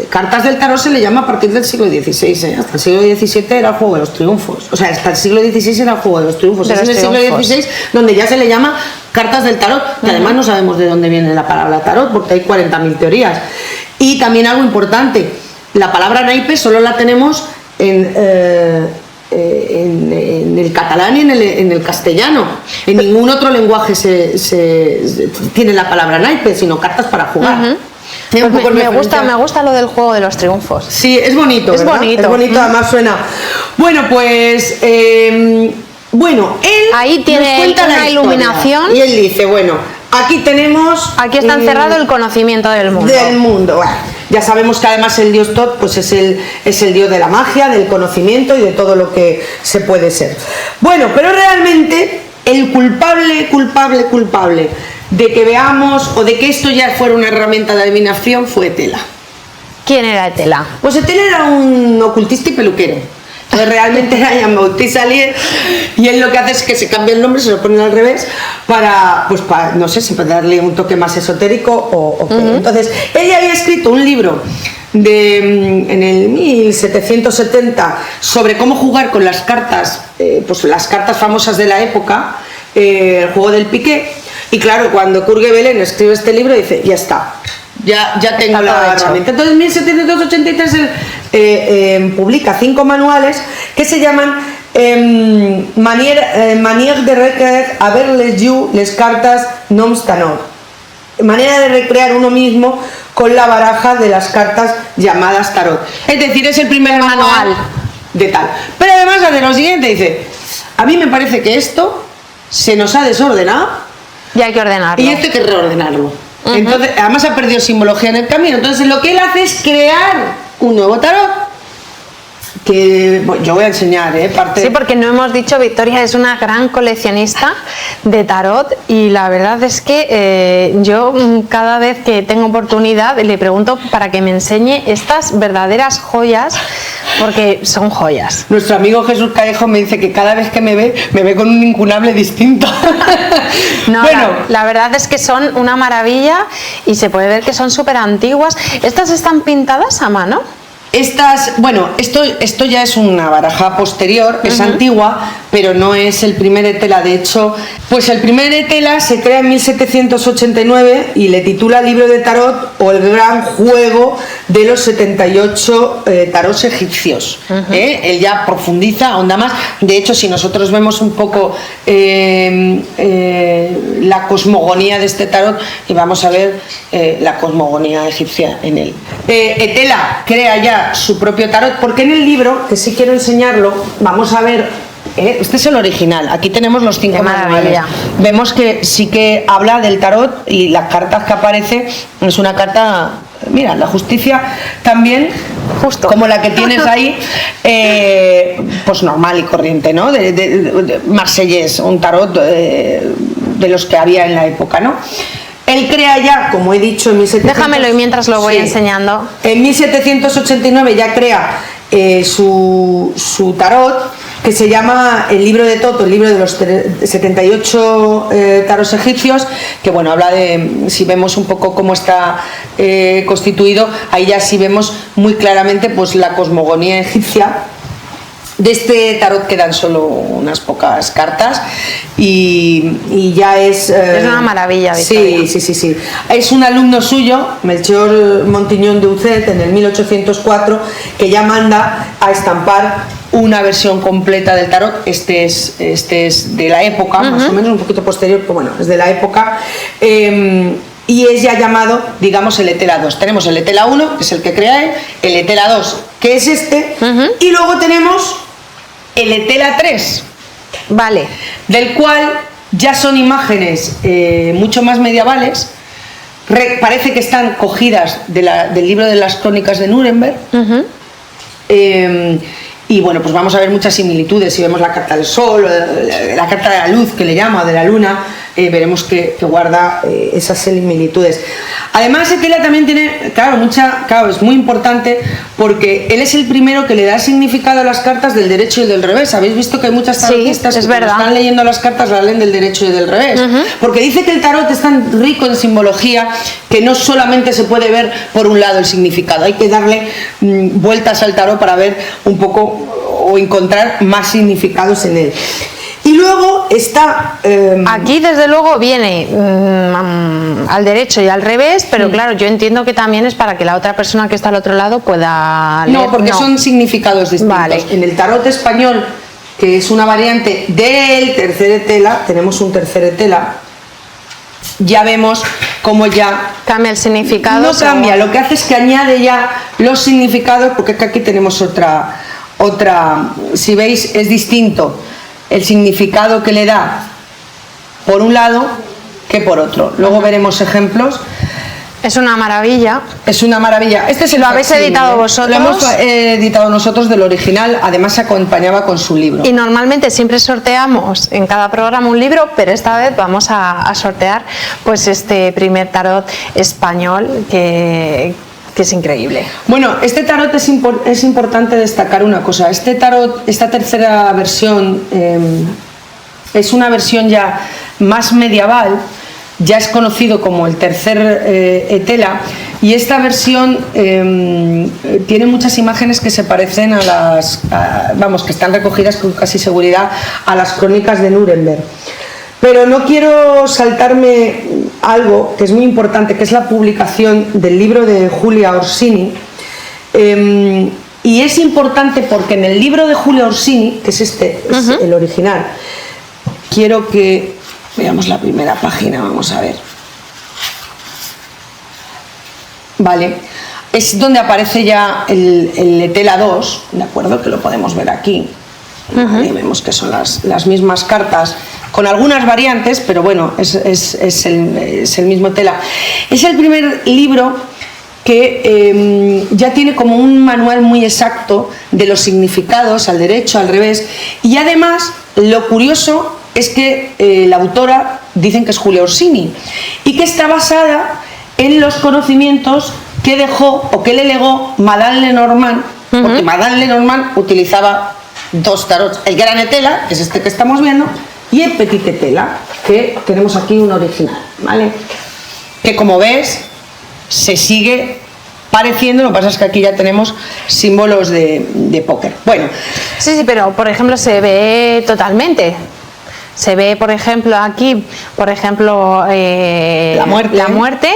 cartas del tarot se le llama a partir del siglo XVI, hasta el siglo XVII era el juego de los triunfos, o sea, hasta el siglo XVI era el juego de los triunfos, es en el siglo XVI donde ya se le llama cartas del tarot, que además no sabemos de dónde viene la palabra tarot porque hay 40.000 teorías. Y también algo importante, la palabra naipe solo la tenemos en en el catalán y en el castellano. En ningún otro lenguaje se tiene la palabra naipe, sino cartas para jugar. Pues me gusta lo del juego de los triunfos. Sí, es bonito, ¿verdad? Es bonito, además suena. Bueno, pues él ahí tiene una iluminación y él dice, bueno, aquí está encerrado el conocimiento del mundo. Bueno, ya sabemos que además el dios Thoth pues es el dios de la magia, del conocimiento y de todo lo que se puede ser. Bueno, pero realmente el culpable de que veamos o de que esto ya fuera una herramienta de adivinación fue Etela. ¿Quién era Etela? Pues Etela era un ocultista y peluquero. Entonces realmente era Jean-Baptiste Sallier, y él lo que hace es que se cambia el nombre, se lo pone al revés para no sé, si para darle un toque más esotérico o qué. Entonces él ya había escrito un libro en el 1770 sobre cómo jugar con las cartas, pues las cartas famosas de la época, el juego del piqué. Y claro, cuando Kurt Gebelen escribe este libro dice, ya está, ya tengo la herramienta. Entonces en 1783 él publica 5 manuales que se llaman Manière de recreer avec les jeux les cartas noms tarot. Manera de recrear uno mismo con la baraja de las cartas llamadas tarot. Es decir, es el primer manual de tal. Pero además hace lo siguiente, dice, a mí me parece que esto se nos ha desordenado y hay que ordenarlo. Y esto hay que reordenarlo. Entonces, además ha perdido simbología en el camino. Entonces lo que él hace es crear un nuevo tarot que yo voy a enseñar, parte. Sí, porque no hemos dicho, Victoria es una gran coleccionista de tarot y la verdad es que yo cada vez que tengo oportunidad le pregunto para que me enseñe estas verdaderas joyas, porque son joyas. Nuestro amigo Jesús Callejo me dice que cada vez que me ve con un incunable distinto. No, bueno, la verdad es que son una maravilla y se puede ver que son súper antiguas. ¿Estas están pintadas a mano? Esto ya es una baraja posterior, es antigua, pero no es el primer Etela. De hecho, pues el primer Etela se crea en 1789 y le titula Libro de Tarot o el gran juego de los 78 tarots egipcios. Él ya profundiza, ahonda más. De hecho, si nosotros vemos un poco la cosmogonía de este tarot, y vamos a ver la cosmogonía egipcia en él. Etela crea ya su propio tarot, porque en el libro, que sí quiero enseñarlo, vamos a ver, este es el original, aquí tenemos los 5 manuales. Vemos que sí que habla del tarot y las cartas que aparece es una carta, mira, la justicia también, justo como la que tienes ahí, pues normal y corriente, ¿no? De Marsellés, un tarot de los que había en la época, ¿no? Él crea ya, como he dicho, en 1700... Déjamelo y mientras lo voy enseñando. En 1789 ya crea su tarot, que se llama el Libro de Thoth, el libro de los 78 tarots egipcios, que bueno, habla de, si vemos un poco cómo está constituido, ahí ya sí vemos muy claramente pues la cosmogonía egipcia. De este tarot quedan solo unas pocas cartas y ya es una maravilla, Victoria. Sí. Es un alumno suyo, Melchior Montignon de Ucet, en el 1804, que ya manda a estampar una versión completa del tarot. Este es de la época, más o menos, un poquito posterior, pero bueno, es de la época. Y es ya llamado, digamos, el Etela 2. Tenemos el Etela 1, que es el que crea él, el Etela 2, que es este, y luego tenemos el Etela 3, vale, del cual ya son imágenes mucho más medievales. Parece que están cogidas del libro de las crónicas de Nuremberg. Y bueno, pues vamos a ver muchas similitudes. Si vemos la carta del sol, la carta de la luz, que le llama, o de la luna, veremos que guarda esas similitudes. Además, Etela también tiene, claro, es muy importante porque él es el primero que le da significado a las cartas del derecho y del revés. Habéis visto que hay muchas tarotistas que cuando están leyendo las cartas las leen del derecho y del revés. Porque dice que el tarot es tan rico en simbología que no solamente se puede ver por un lado el significado, hay que darle vueltas al tarot para ver un poco o encontrar más significados en él. Y luego está... Aquí desde luego viene al derecho y al revés, pero claro, yo entiendo que también es para que la otra persona que está al otro lado pueda leer. No, porque son significados distintos. Vale. En el tarot español que es una variante del tercer etela, tenemos un tercer etela, ya vemos cómo ya cambia el significado. No cambia, lo que hace es que añade ya los significados, porque aquí tenemos otra, si veis es distinto el significado que le da por un lado que por otro. Luego veremos ejemplos. Es una maravilla. Es una maravilla. Este es el ¿Lo habéis editado vosotros? Lo hemos editado nosotros del original, además se acompañaba con su libro. Y normalmente siempre sorteamos en cada programa un libro, pero esta vez vamos a sortear pues este primer tarot español que es increíble. Bueno, este tarot es importante destacar una cosa. Este tarot, esta tercera versión, es una versión ya más medieval. Ya es conocido como el tercer etela, y esta versión tiene muchas imágenes que se parecen a las, que están recogidas con casi seguridad a las crónicas de Nuremberg. Pero no quiero saltarme algo que es muy importante, que es la publicación del libro de Julia Orsini. Y es importante porque en el libro de Julia Orsini, que es este, es el original, quiero que veamos la primera página, vamos a ver. Vale, es donde aparece ya el etela 2, ¿de acuerdo? Que lo podemos ver aquí. Vale, vemos que son las mismas cartas, con algunas variantes, pero bueno, es el mismo etela. Es el primer libro que ya tiene como un manual muy exacto de los significados, al derecho, al revés, y además, lo curioso es que la autora dicen que es Julia Orsini y que está basada en los conocimientos que dejó o que le legó Madame Lenormand, porque Madame Lenormand utilizaba dos tarots, el gran etela, que es este que estamos viendo, y el petit etela, que tenemos aquí un original, ¿vale? Que como ves se sigue pareciendo, lo que pasa es que aquí ya tenemos símbolos de póker. Bueno, sí, pero por ejemplo se ve totalmente. Se ve, por ejemplo, aquí, la muerte,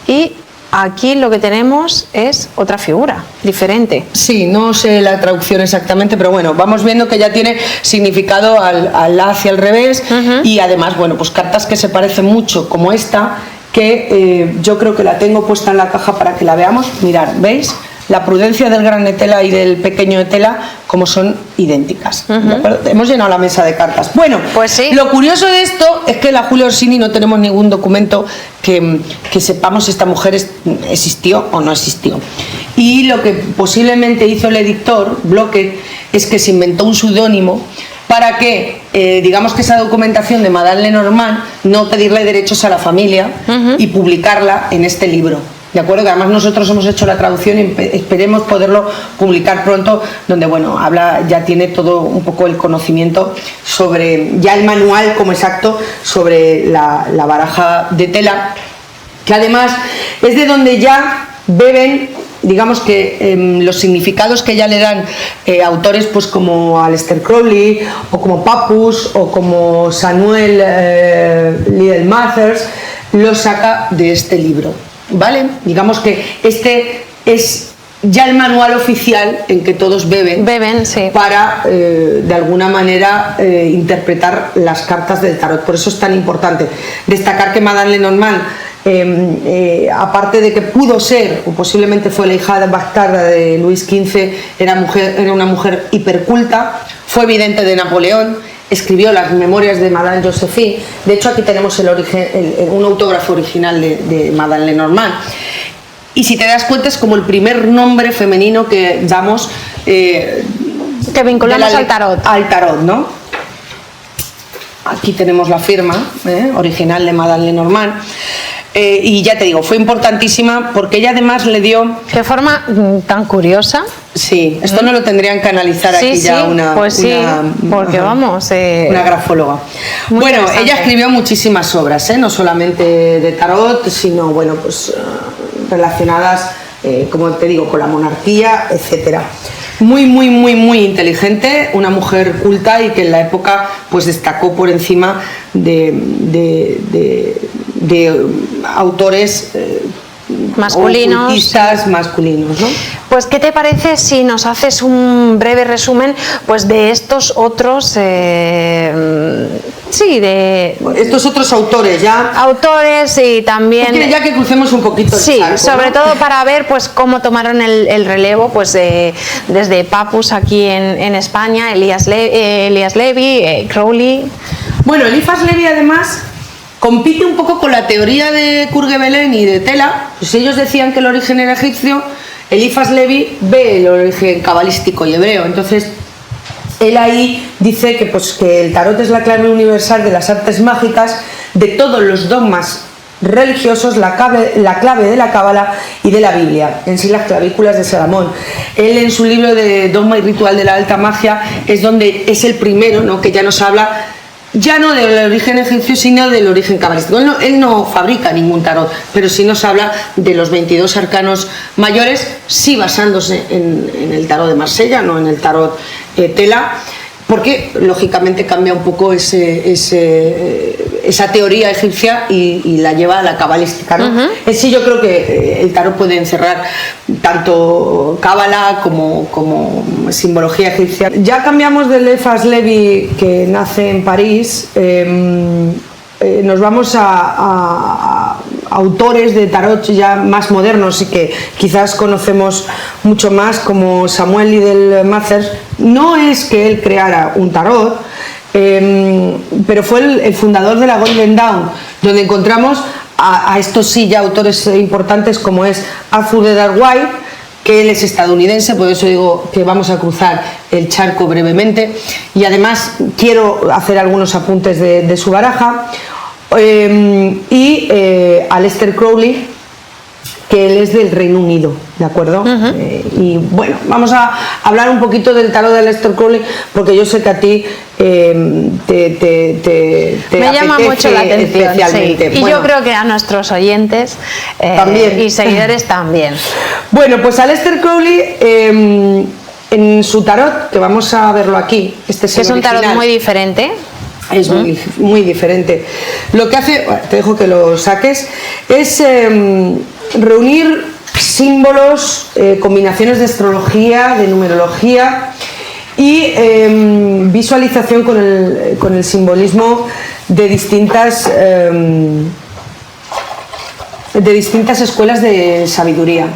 y aquí lo que tenemos es otra figura, diferente. Sí, no sé la traducción exactamente, pero bueno, vamos viendo que ya tiene significado al hacia el revés, y además, bueno, pues cartas que se parecen mucho, como esta, que yo creo que la tengo puesta en la caja para que la veamos. Mirad, ¿veis? La prudencia del gran etela y del pequeño etela, como son idénticas. Hemos llenado la mesa de cartas. Bueno, pues sí. Lo curioso de esto es que la Julia Orsini no tenemos ningún documento que sepamos si esta mujer existió o no existió. Y lo que posiblemente hizo el editor, Blocket, es que se inventó un seudónimo para que, digamos que esa documentación de Madame Lenormand, no pedirle derechos a la familia y publicarla en este libro. De acuerdo, que además nosotros hemos hecho la traducción y esperemos poderlo publicar pronto, donde bueno, ya tiene todo un poco el conocimiento sobre, ya el manual como exacto sobre la baraja de tela, que además es de donde ya beben, digamos que los significados que ya le dan autores pues como Aleister Crowley o como Papus o como Samuel Liddell Mathers, lo saca de este libro. ¿Vale? Digamos que este es ya el manual oficial en que todos beben sí. Para, de alguna manera, interpretar las cartas del tarot. Por eso es tan importante destacar que Madame Lenormand, aparte de que pudo ser, o posiblemente fue la hija bastarda de Luis XV, era una mujer hiperculta, fue vidente de Napoleón, escribió las memorias de Madame Josephine. De hecho, aquí tenemos un autógrafo original de Madame Lenormand. Y si te das cuenta, es como el primer nombre femenino que damos, que vinculamos al tarot. Al tarot, ¿no? Aquí tenemos la firma original de Madame Lenormand. Y ya te digo, fue importantísima porque ella además le dio... ¿Qué forma tan curiosa? Sí, esto no lo tendrían que analizar aquí ya una... Pues sí, porque vamos... una grafóloga. Bueno, ella escribió muchísimas obras, no solamente de tarot, sino, bueno, pues relacionadas, como te digo, con la monarquía, etcétera. Muy, muy, muy, muy inteligente, una mujer culta y que en la época pues destacó por encima de autores masculinos. Ocultistas masculinos, ¿no? Pues, ¿qué te parece si nos haces un breve resumen pues de estos otros estos otros autores ya? Autores y también... Ya que crucemos un poquito el charco, sobre ¿no? todo para ver pues cómo tomaron el relevo pues desde Papus aquí en España, Elias Levi, Crowley. Bueno, Eliphas Levi además compite un poco con la teoría de Kerguelen y de Tela. Pues ellos decían que el origen era egipcio, Eliphas Levi ve el origen cabalístico y hebreo. Entonces él ahí dice que el tarot es la clave universal de las artes mágicas, de todos los dogmas religiosos, la clave de la cábala y de la Biblia, en sí las clavículas de Salomón. Él en su libro de Dogma y Ritual de la Alta Magia es donde es el primero, ¿no?, que ya nos habla ya no del origen egipcio, sino del origen cabalístico. Él no fabrica ningún tarot, pero sí nos habla de los 22 arcanos mayores, sí basándose en el tarot de Marsella, no en el tarot Tela, porque lógicamente cambia un poco esa teoría egipcia y la lleva a la cabalística, ¿no? En sí yo creo que el tarot puede encerrar tanto cábala como simbología egipcia. Ya cambiamos de Eliphas Levi, que nace en París, nos vamos a autores de tarot ya más modernos y que quizás conocemos mucho más, como Samuel Liddell Mazers. No es que él creara un tarot, pero fue el fundador de la Golden Dawn, donde encontramos a estos sí ya autores importantes, como es Arthur de Dark White, que él es estadounidense, por eso digo que vamos a cruzar el charco brevemente, y además quiero hacer algunos apuntes de su baraja, y Aleister Crowley, que él es del Reino Unido, ¿de acuerdo? Y bueno, vamos a hablar un poquito del tarot de Aleister Crowley, porque yo sé que a ti te me llama mucho la atención, especialmente. Sí. Y bueno, yo creo que a nuestros oyentes también. Y seguidores también. Bueno, pues Aleister Crowley, en su tarot, que vamos a verlo aquí, este es un tarot muy diferente. Es muy diferente. Lo que hace, te dejo que lo saques, es reunir símbolos, combinaciones de astrología, de numerología y visualización con el simbolismo de distintas escuelas de sabiduría.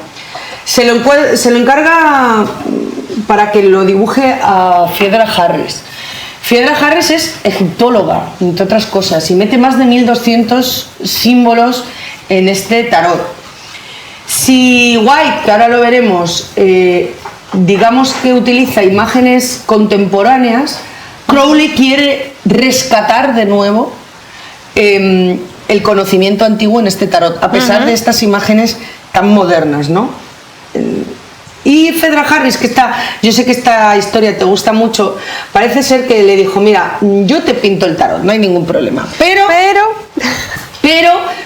Se lo encarga para que lo dibuje a Phaedra Harris. Phaedra Harris es egiptóloga, entre otras cosas, y mete más de 1200 símbolos en este tarot. Si White, que ahora lo veremos, digamos que utiliza imágenes contemporáneas, Crowley quiere rescatar de nuevo el conocimiento antiguo en este tarot, a pesar de estas imágenes tan modernas, ¿no? Y Phaedra Harris, yo sé que esta historia te gusta mucho, parece ser que le dijo, mira, yo te pinto el tarot, no hay ningún problema, pero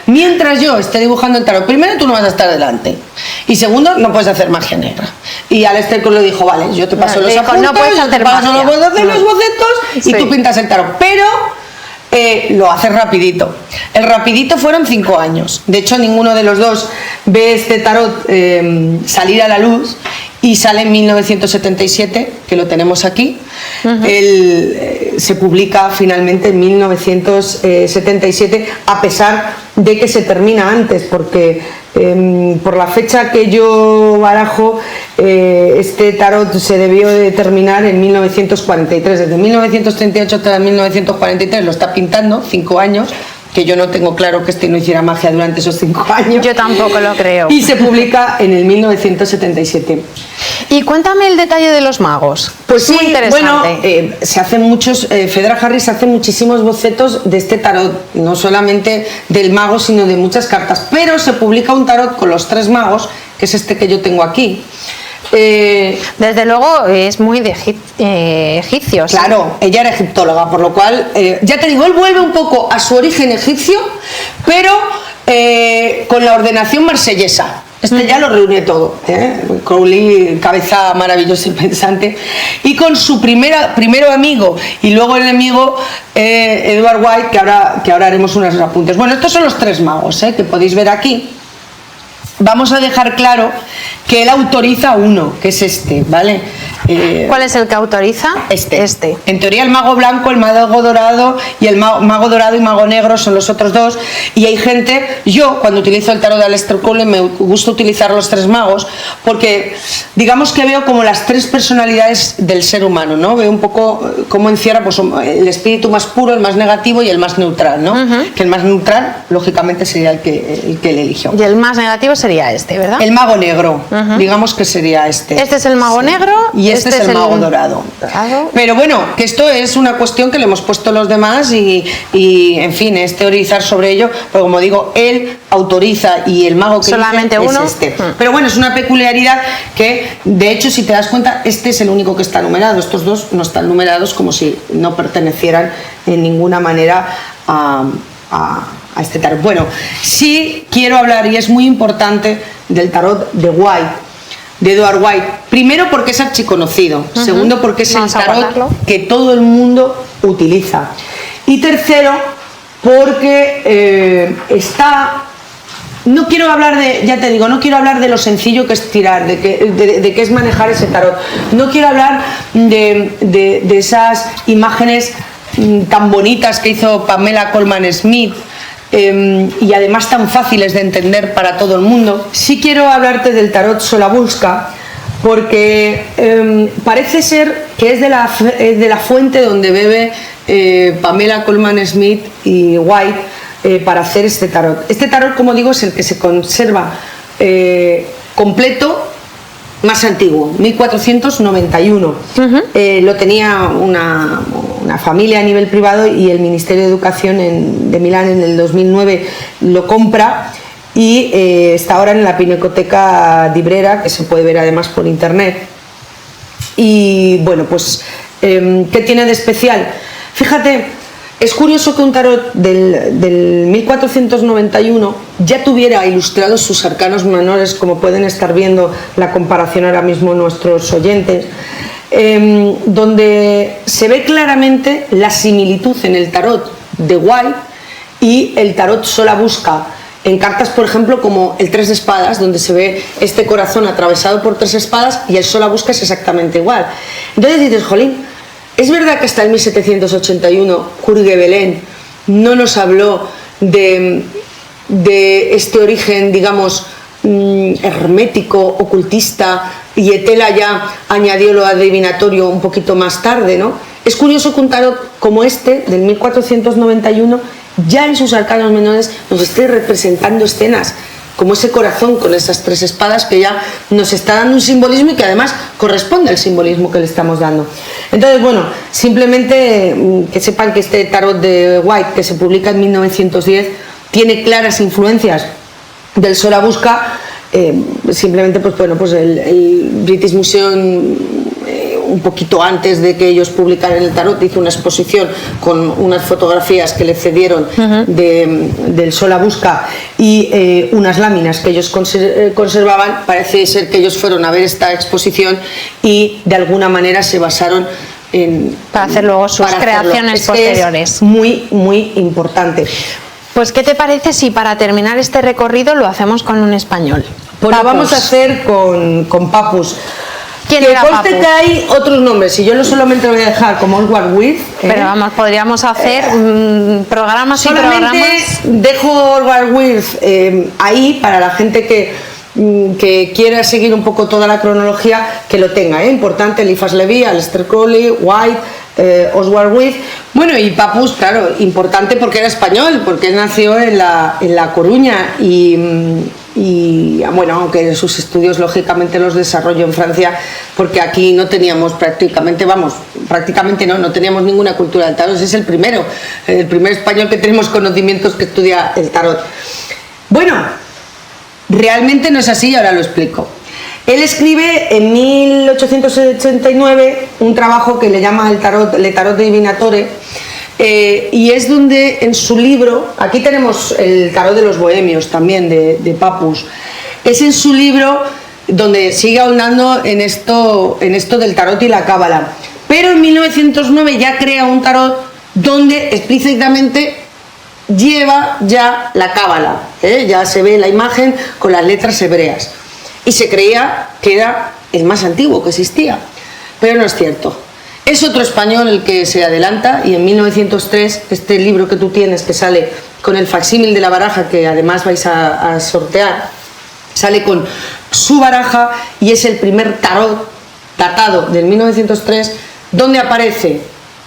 mientras yo esté dibujando el tarot, primero tú no vas a estar delante, y segundo, no puedes hacer magia negra. Y Aleister Crowley le dijo, vale, yo te paso los apuntes, no puedes hacer magia, los bocetos, y tú pintas el tarot, pero lo hace rapidito. El rapidito fueron 5 años. De hecho, ninguno de los dos ve este tarot salir a la luz, y sale en 1977, que lo tenemos aquí. Se publica finalmente en 1977, a pesar de que se termina antes, porque por la fecha que yo barajo, este tarot se debió de terminar en 1943. Desde 1938 hasta 1943 lo está pintando, 5 años, que yo no tengo claro que no hiciera magia durante esos 5 años. Yo tampoco lo creo. Y se publica en el 1977. Y cuéntame el detalle de los magos. Pues sí, muy interesante. Bueno, se hacen muchos, Phaedra Harris hace muchísimos bocetos de este tarot, no solamente del mago, sino de muchas cartas, pero se publica un tarot con los 3 magos, que es este que yo tengo aquí. Desde luego es muy de egipcios. Claro, ella era egiptóloga, por lo cual, ya te digo, él vuelve un poco a su origen egipcio, pero con la ordenación marsellesa. Ya lo reúne todo, Crowley, cabeza maravillosa y pensante, y con su primero amigo y luego enemigo, Edward White, que ahora haremos unos apuntes. Bueno, estos son los 3 magos, que podéis ver aquí. vamos a dejar claro que él autoriza uno, que es este, ¿vale? ¿Cuál es el que autoriza? Este. En teoría el mago blanco, el mago dorado y el mago dorado y mago negro son los otros dos. Y hay gente, yo cuando utilizo el tarot de Aleister Crowley me gusta utilizar los tres magos porque digamos que veo como las tres personalidades del ser humano, ¿no? Veo un poco cómo encierra pues, el espíritu más puro, el más negativo y el más neutral, ¿no? Que el más neutral, lógicamente, sería el que él eligió. Y el más negativo sería este, ¿verdad? El mago negro, digamos que sería este. Este es el mago negro y este es el mago dorado. Pero bueno, que esto es una cuestión que le hemos puesto los demás y en fin, es teorizar sobre ello, pero como digo, él autoriza y el mago que solamente dice uno es este. Pero bueno, es una peculiaridad que, de hecho, si te das cuenta, este es el único que está numerado. Estos dos no están numerados como si no pertenecieran en ninguna manera a este tarot. Bueno, sí quiero hablar, y es muy importante, del tarot de White, de Edward White. Primero porque es archiconocido, segundo porque es el tarot que todo el mundo utiliza, y tercero porque no quiero hablar de, ya te digo, no quiero hablar de lo sencillo que es tirar, de qué es manejar ese tarot, no quiero hablar de esas imágenes tan bonitas que hizo Pamela Colman Smith, y además tan fáciles de entender para todo el mundo. Sí quiero hablarte del tarot Solabulska porque parece ser que es de la fuente donde bebe Pamela Colman Smith y White para hacer este tarot. Este tarot, como digo, es el que se conserva completo, más antiguo, 1491. Lo tenía una familia a nivel privado y el Ministerio de Educación de Milán en el 2009 lo compra y está ahora en la Pinacoteca di Brera, que se puede ver además por internet. Y bueno, pues ¿qué tiene de especial? Fíjate, es curioso que un tarot del 1491 ya tuviera ilustrados sus arcanos menores, como pueden estar viendo la comparación ahora mismo nuestros oyentes, donde se ve claramente la similitud en el tarot de White y el tarot Solabulska, en cartas, por ejemplo, como el 3 de espadas, donde se ve este corazón atravesado por 3 espadas, y el Solabulska es exactamente igual. Entonces dices, jolín, es verdad que hasta el 1781 Curgue no nos habló de este origen, digamos, hermético, ocultista, y Etela ya añadió lo adivinatorio un poquito más tarde, ¿no? Es curioso que un tarot como este, del 1491, ya en sus arcanos menores nos esté representando escenas como ese corazón con esas 3 espadas, que ya nos está dando un simbolismo y que además corresponde al simbolismo que le estamos dando. Entonces, bueno, simplemente que sepan que este tarot de White, que se publica en 1910, tiene claras influencias del Solabulska. Simplemente, pues bueno, pues el British Museum, un poquito antes de que ellos publicaran el tarot, hizo una exposición con unas fotografías que le cedieron del Solabulska y unas láminas que ellos conservaban. Parece ser que ellos fueron a ver esta exposición y de alguna manera se basaron para hacer luego sus creaciones posteriores. Es muy, muy importante. Pues, ¿qué te parece si para terminar este recorrido lo hacemos con un español? Pues lo vamos a hacer con Papus. ¿Quién era Papus? Que hay otros nombres, y yo no solamente lo voy a dejar como Oswald Wirth. Pero vamos, podríamos hacer programas solamente y programas. Dejo Oswald Wirth ahí para la gente que quiera seguir un poco toda la cronología, que lo tenga, importante: Eliphas Levi, Aleister Crowley, White, Oswald Wirth. Bueno, y Papus, claro, importante porque era español, porque nació en La Coruña y bueno, aunque sus estudios lógicamente los desarrolló en Francia, porque aquí no teníamos prácticamente no teníamos ninguna cultura del tarot. Es el primer español que tenemos conocimientos que estudia el tarot. Bueno, realmente no es así y ahora lo explico. Él escribe en 1889 un trabajo que le llama Le Tarot Divinatore, y es donde en su libro, aquí tenemos el tarot de los bohemios también de Papus, es en su libro donde sigue ahondando en esto del tarot y la cábala, pero en 1909 ya crea un tarot donde explícitamente lleva ya la cábala, ya se ve la imagen con las letras hebreas. Y se creía que era el más antiguo que existía, pero no es cierto. Es otro español el que se adelanta, y en 1903, este libro que tú tienes, que sale con el facsímil de la baraja, que además vais a sortear, sale con su baraja, y es el primer tarot datado del 1903, donde aparece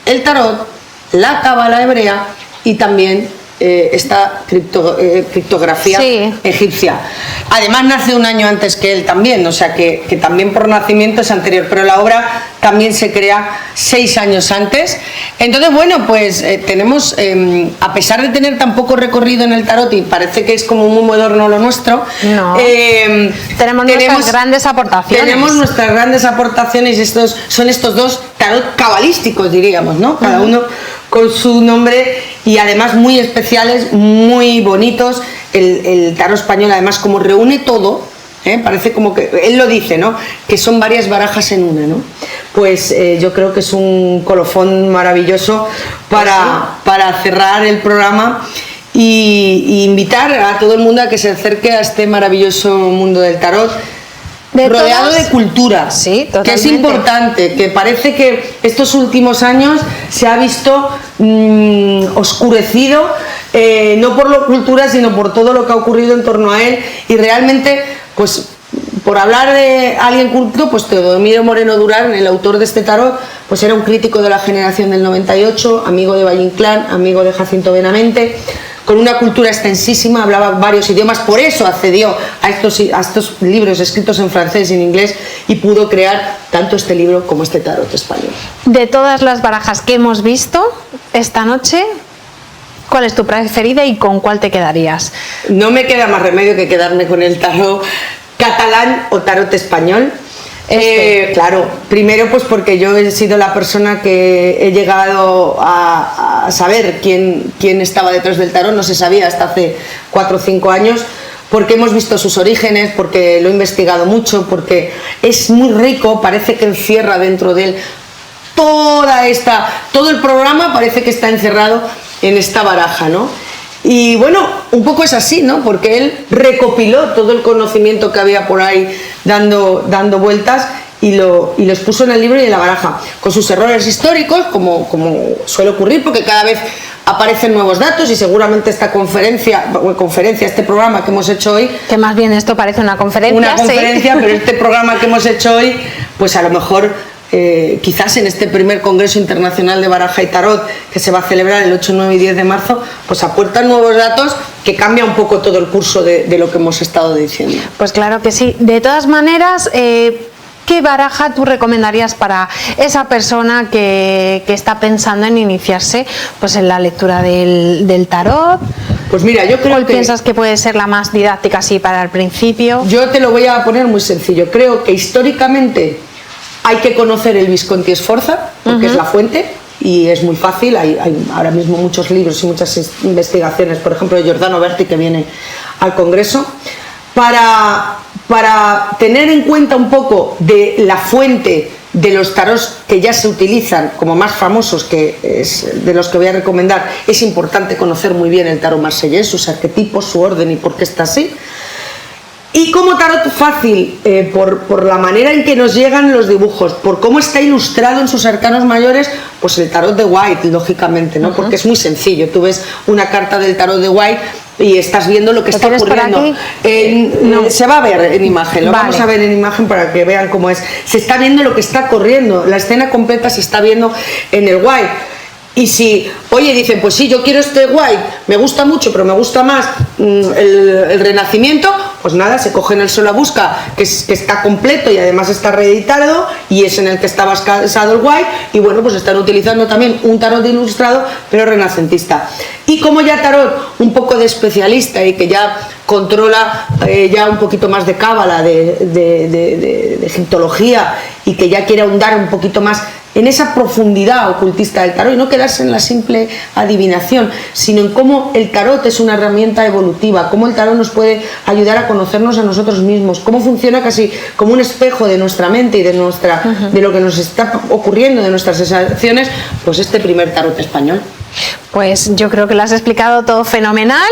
el tarot, la cábala hebrea y también esta criptografía egipcia. Además nace un año antes que él también, o sea que también por nacimiento es anterior, pero la obra también se crea 6 años antes. Entonces, bueno, pues tenemos, a pesar de tener tan poco recorrido en el tarot, y parece que es como muy moderno lo nuestro, tenemos nuestras grandes aportaciones. Tenemos nuestras grandes aportaciones, son estos dos tarot cabalísticos, diríamos, ¿no? Cada uno con su nombre, y además muy especiales, muy bonitos. El tarot español además como reúne todo, parece como que, él lo dice, ¿no?, que son varias barajas en una, ¿no? Pues yo creo que es un colofón maravilloso para cerrar el programa y invitar a todo el mundo a que se acerque a este maravilloso mundo del tarot, rodeado de cultura, sí, que es importante, que parece que estos últimos años se ha visto oscurecido, no por la cultura, sino por todo lo que ha ocurrido en torno a él, y realmente, pues por hablar de alguien culto, pues Teodomiro Moreno Durán, el autor de este tarot, pues era un crítico de la generación del 98, amigo de Valle Inclán, amigo de Jacinto Benavente, con una cultura extensísima, hablaba varios idiomas, por eso accedió a estos libros escritos en francés y en inglés, y pudo crear tanto este libro como este tarot español. De todas las barajas que hemos visto esta noche, ¿cuál es tu preferida y con cuál te quedarías? No me queda más remedio que quedarme con el tarot catalán o tarot español. Claro, primero pues porque yo he sido la persona que he llegado a saber quién estaba detrás del tarot, no se sabía hasta hace 4 o 5 años, porque hemos visto sus orígenes, porque lo he investigado mucho, porque es muy rico, parece que encierra dentro de él todo el programa, parece que está encerrado en esta baraja, ¿no? Y bueno, un poco es así, ¿no? Porque él recopiló todo el conocimiento que había por ahí dando vueltas y los puso en el libro y en la baraja, con sus errores históricos, como suele ocurrir, porque cada vez aparecen nuevos datos, y seguramente esta este programa que hemos hecho hoy, que más bien esto parece una conferencia, pero este programa que hemos hecho hoy, pues a lo mejor quizás en este primer Congreso Internacional de Baraja y Tarot, que se va a celebrar el 8, 9 y 10 de marzo, pues aportan nuevos datos que cambia un poco todo el curso de lo que hemos estado diciendo. Pues claro que sí. De todas maneras, ¿qué baraja tú recomendarías para esa persona que está pensando en iniciarse pues en la lectura del tarot? Pues mira, yo creo ¿Cuál piensas que puede ser la más didáctica así para el principio? Yo te lo voy a poner muy sencillo. Creo que históricamente hay que conocer el Visconti Sforza, porque es la fuente, y es muy fácil. Hay ahora mismo muchos libros y muchas investigaciones, por ejemplo de Giordano Berti, que viene al Congreso, para tener en cuenta un poco de la fuente de los tarots que ya se utilizan como más famosos, que es de los que voy a recomendar. Es importante conocer muy bien el tarot marsellés, sus arquetipos, su orden y por qué está así. Y como tarot fácil, por la manera en que nos llegan los dibujos, por cómo está ilustrado en sus arcanos mayores, pues el tarot de White, lógicamente, ¿no? Porque es muy sencillo. Tú ves una carta del tarot de White y estás viendo lo que está ocurriendo. No. Se va a ver en imagen, vamos a ver en imagen para que vean cómo es. Se está viendo lo que está corriendo, la escena completa se está viendo en el White. Y si, oye, dicen, pues sí, yo quiero este White, me gusta mucho, pero me gusta más el Renacimiento, pues nada, se cogen el Sol a Busca, que está completo y además está reeditado, y es en el que está basado el White, y bueno, pues están utilizando también un tarot ilustrado, pero renacentista. Y como ya tarot un poco de especialista y que ya controla ya un poquito más de cábala, de egiptología, y que ya quiere ahondar un poquito más en esa profundidad ocultista del tarot y no quedarse en la simple adivinación, sino en cómo el tarot es una herramienta evolutiva, cómo el tarot nos puede ayudar a conocernos a nosotros mismos, cómo funciona casi como un espejo de nuestra mente y de lo que nos está ocurriendo, de nuestras sensaciones, pues este primer tarot español. Pues yo creo que lo has explicado todo fenomenal.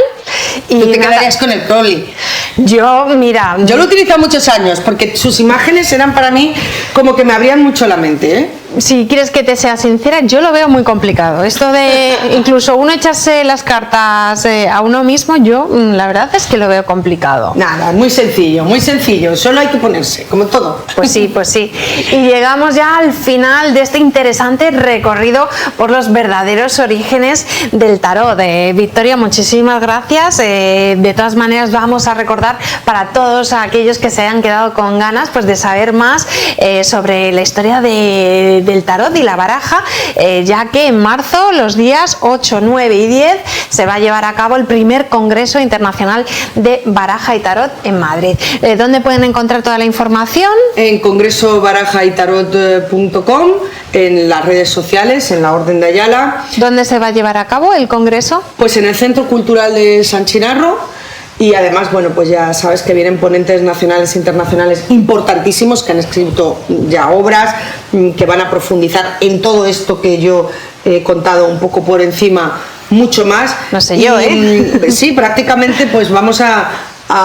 Y tú te quedarías con el Crowley. Yo, mira... Yo lo he utilizado muchos años porque sus imágenes eran para mí como que me abrían mucho la mente, ¿eh? Si quieres que te sea sincera, yo lo veo muy complicado. Esto de incluso uno echarse las cartas a uno mismo, yo la verdad es que lo veo complicado. Nada, muy sencillo, solo hay que ponerse, como todo. Pues sí, pues sí. Y llegamos ya al final de este interesante recorrido por los verdaderos orígenes del tarot. Victoria, muchísimas gracias. De todas maneras, vamos a recordar para todos aquellos que se hayan quedado con ganas pues de saber más sobre la historia del tarot y la baraja, ya que en marzo, los días 8, 9 y 10, se va a llevar a cabo el primer Congreso Internacional de Baraja y Tarot en Madrid. ¿Dónde pueden encontrar toda la información? En congresobarajaytarot.com, en las redes sociales, en la Orden de Ayala. ¿Dónde se va a llevar a cabo el Congreso? Pues en el Centro Cultural de San Chinarro. Y además, bueno, pues ya sabes que vienen ponentes nacionales e internacionales importantísimos que han escrito ya obras, que van a profundizar en todo esto que yo he contado un poco por encima, mucho más. No sé yo, ¿eh? Sí, prácticamente pues vamos a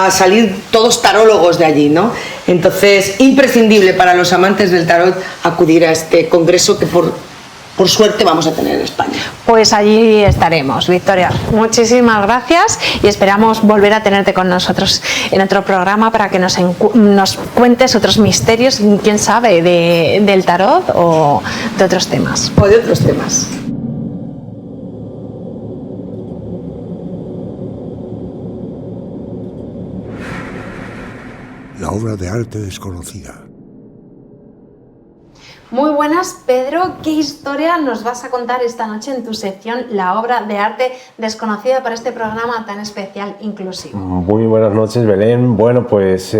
salir todos tarólogos de allí, ¿no? Entonces, imprescindible para los amantes del tarot acudir a este congreso que por suerte vamos a tener en España. Pues allí estaremos, Victoria. Muchísimas gracias y esperamos volver a tenerte con nosotros en otro programa para que nos cuentes otros misterios, quién sabe, del tarot o de otros temas. O de otros temas. La obra de arte desconocida. Muy buenas, Pedro. ¿Qué historia nos vas a contar esta noche en tu sección La obra de arte desconocida para este programa tan especial inclusivo? Muy buenas noches, Belén. Bueno, pues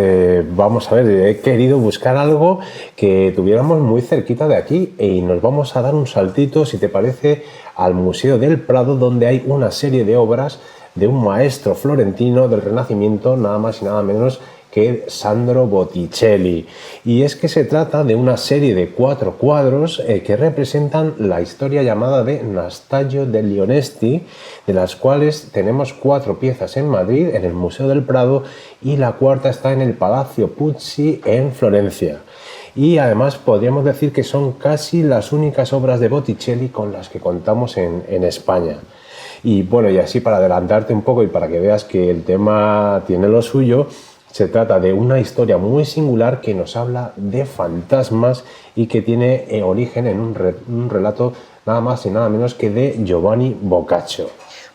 vamos a ver, he querido buscar algo que tuviéramos muy cerquita de aquí y nos vamos a dar un saltito, si te parece, al Museo del Prado, donde hay una serie de obras de un maestro florentino del Renacimiento, nada más y nada menos que Sandro Botticelli. Y es que se trata de una serie de 4 cuadros que representan la historia llamada de Nastallo degli Onesti, de las cuales tenemos 4 piezas en Madrid, en el Museo del Prado, y la cuarta está en el Palacio Pucci en Florencia. Y además podríamos decir que son casi las únicas obras de Botticelli con las que contamos en España. Y bueno, y así para adelantarte un poco y para que veas que el tema tiene lo suyo, se trata de una historia muy singular que nos habla de fantasmas y que tiene origen en un relato nada más y nada menos que de Giovanni Boccaccio.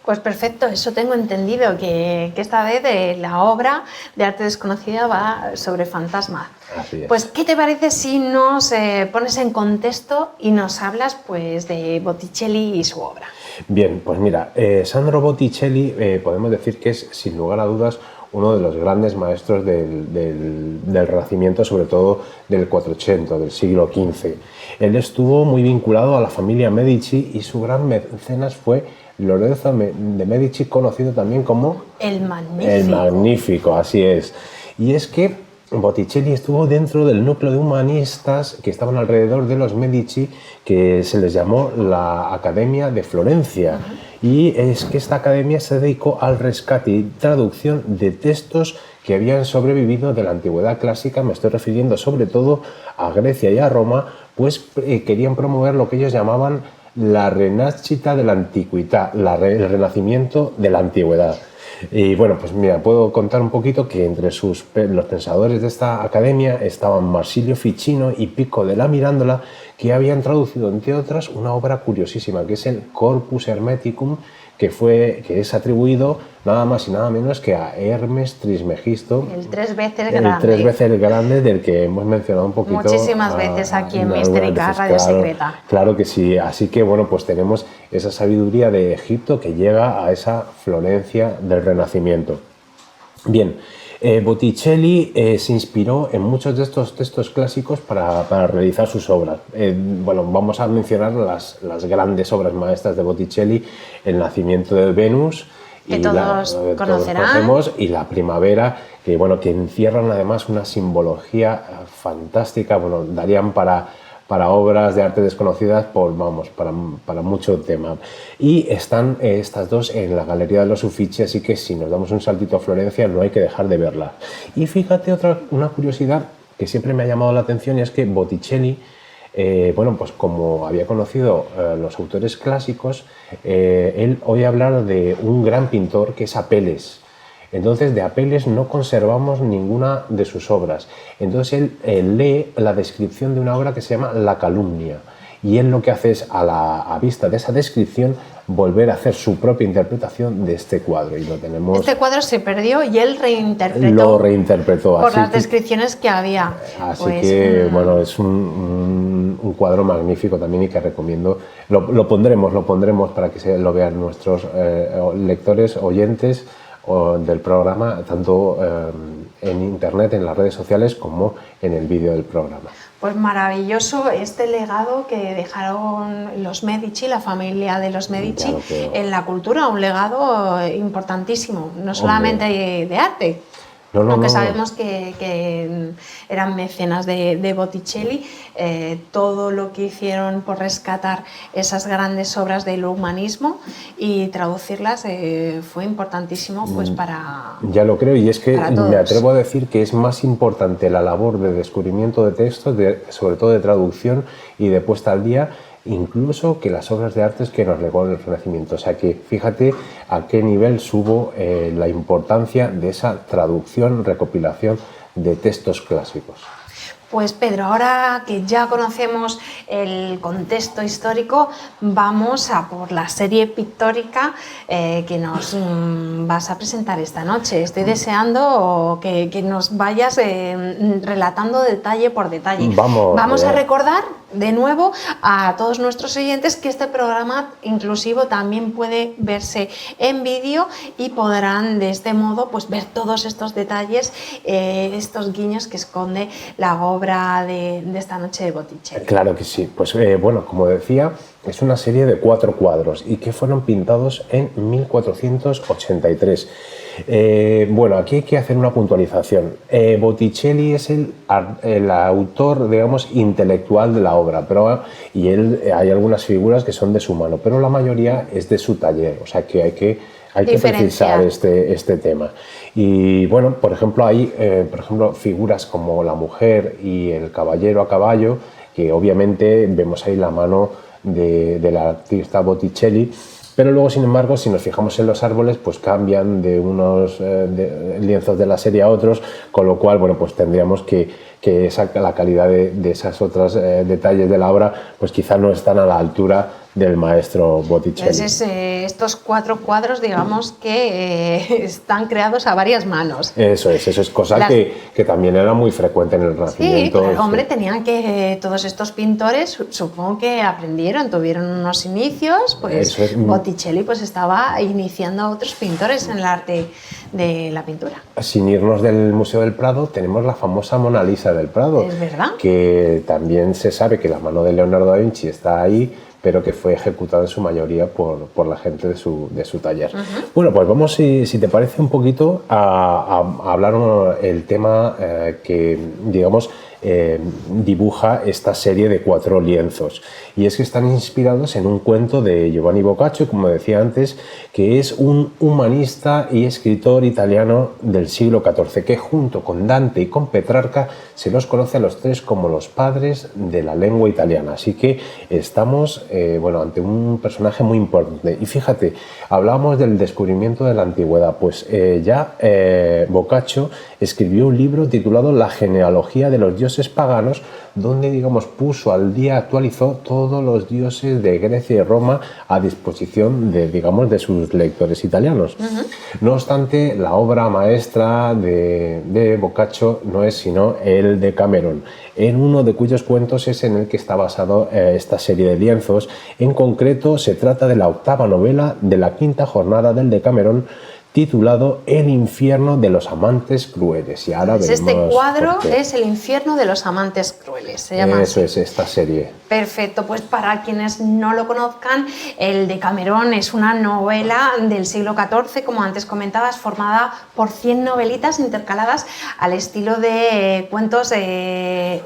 Pues perfecto, eso tengo entendido, que esta vez la obra de arte desconocida va sobre fantasmas. Así es. Pues, ¿qué te parece si nos pones en contexto y nos hablas pues de Botticelli y su obra? Bien, pues mira, Sandro Botticelli podemos decir que es sin lugar a dudas uno de los grandes maestros del Renacimiento, sobre todo del 480, del siglo XV. Él estuvo muy vinculado a la familia Medici y su gran mecenas fue Lorenzo de Medici, conocido también como El Magnífico. El Magnífico, así es. Y es que Botticelli estuvo dentro del núcleo de humanistas que estaban alrededor de los Medici, que se les llamó la Academia de Florencia. Y es que esta academia se dedicó al rescate y traducción de textos que habían sobrevivido de la antigüedad clásica. Me estoy refiriendo sobre todo a Grecia y a Roma, pues querían promover lo que ellos llamaban la Renascita de la Antiquità, el renacimiento de la antigüedad. Y bueno, pues mira, puedo contar un poquito que entre los pensadores de esta academia estaban Marsilio Ficino y Pico della Mirandola, que habían traducido, entre otras, una obra curiosísima, que es el Corpus Hermeticum, que es atribuido nada más y nada menos que a Hermes Trismegisto, el 3 veces grande. El 3 veces grande, del que hemos mencionado un poquito. Muchísimas veces aquí en Mistérica Radio Secreta. Claro que sí, así que bueno, pues tenemos esa sabiduría de Egipto que llega a esa Florencia del Renacimiento. Bien, Botticelli se inspiró en muchos de estos textos clásicos para realizar sus obras. Bueno, vamos a mencionar las grandes obras maestras de Botticelli: El nacimiento de Venus, que todos conocerán, conocemos, y La primavera, que encierran además una simbología fantástica. Bueno, darían para para obras de arte desconocidas para mucho tema. Y están estas dos en la Galería de los Uffizi, así que si nos damos un saltito a Florencia no hay que dejar de verlas. Y fíjate una curiosidad que siempre me ha llamado la atención, y es que Botticelli, bueno, pues como había conocido los autores clásicos, él oye hablar de un gran pintor que es Apelles. Entonces, de Apelles no conservamos ninguna de sus obras. Entonces, él lee la descripción de una obra que se llama La Calumnia. Y él lo que hace es, a vista de esa descripción, volver a hacer su propia interpretación de este cuadro. Y lo tenemos... Este cuadro se perdió y él lo reinterpretó. Por las descripciones que había. Así que, bueno, es un cuadro magnífico también y que recomiendo. Lo pondremos para que lo vean nuestros lectores, oyentes del programa, tanto en internet, en las redes sociales, como en el vídeo del programa. Pues maravilloso este legado que dejaron los Medici, la familia de los Medici, en la cultura, un legado importantísimo, no solamente de arte. Aunque sabemos que eran mecenas de Botticelli, todo lo que hicieron por rescatar esas grandes obras del humanismo y traducirlas fue importantísimo pues para... Ya lo creo, y es que me atrevo a decir que es más importante la labor de descubrimiento de textos, sobre todo de traducción y de puesta al día, incluso que las obras de arte que nos legó el Renacimiento. O sea que fíjate a qué nivel subo la importancia de esa traducción, recopilación de textos clásicos. Pues Pedro, ahora que ya conocemos el contexto histórico, vamos a por la serie pictórica que nos vas a presentar esta noche. Estoy deseando que nos vayas relatando detalle por detalle. Vamos a recordar de nuevo a todos nuestros oyentes que este programa inclusivo también puede verse en vídeo y podrán de este modo pues ver todos estos detalles, estos guiños que esconde la obra de esta noche de Botticelli. Claro que sí. Pues bueno, como decía, es una serie de 4 cuadros y que fueron pintados en 1483. Bueno, aquí hay que hacer una puntualización. Botticelli es el autor, digamos, intelectual de la obra, y hay algunas figuras que son de su mano, pero la mayoría es de su taller, o sea que hay que precisar este tema. Y bueno, por ejemplo, hay figuras como la mujer y el caballero a caballo, que obviamente vemos ahí la mano del artista Botticelli. Pero luego, sin embargo, si nos fijamos en los árboles, pues cambian de unos lienzos de la serie a otros, con lo cual, bueno, pues tendríamos que la calidad de esas otras detalles de la obra, pues quizá no están a la altura del maestro Botticelli. Entonces, estos 4 cuadros, digamos que están creados a varias manos. Eso es cosa que también era muy frecuente en el Renacimiento. Sí, claro, hombre, tenían que, todos estos pintores, supongo que aprendieron, tuvieron unos inicios, pues Botticelli pues estaba iniciando a otros pintores en el arte de la pintura. Sin irnos del Museo del Prado, tenemos la famosa Mona Lisa del Prado. Es verdad. Que también se sabe que la mano de Leonardo da Vinci está ahí, pero que fue ejecutada en su mayoría por la gente de su taller. Bueno, pues vamos, si te parece, un poquito a hablar el tema que, digamos, dibuja esta serie de 4 lienzos. Y es que están inspirados en un cuento de Giovanni Boccaccio, como decía antes, que es un humanista y escritor italiano del siglo XIV, que junto con Dante y con Petrarca se los conoce a los 3 como los padres de la lengua italiana. Así que estamos ante un personaje muy importante. Y fíjate, hablábamos del descubrimiento de la antigüedad, pues Boccaccio escribió un libro titulado La genealogía de los dioses paganos, donde, digamos, puso al día, actualizó todos los dioses de Grecia y Roma a disposición de sus lectores italianos. No obstante, la obra maestra de Boccaccio no es sino el Decamerón, en uno de cuyos cuentos es en el que está basado esta serie de lienzos. En concreto, se trata de la 8ª novela de la 5ª jornada del Decamerón, titulado El infierno de los amantes crueles. Y ahora veremos este cuadro es El infierno de los amantes crueles, se llama Eso así. Es esta serie. Perfecto, pues para quienes no lo conozcan, el Decamerón es una novela del siglo XIV, como antes comentabas, formada por 100 novelitas intercaladas al estilo de cuentos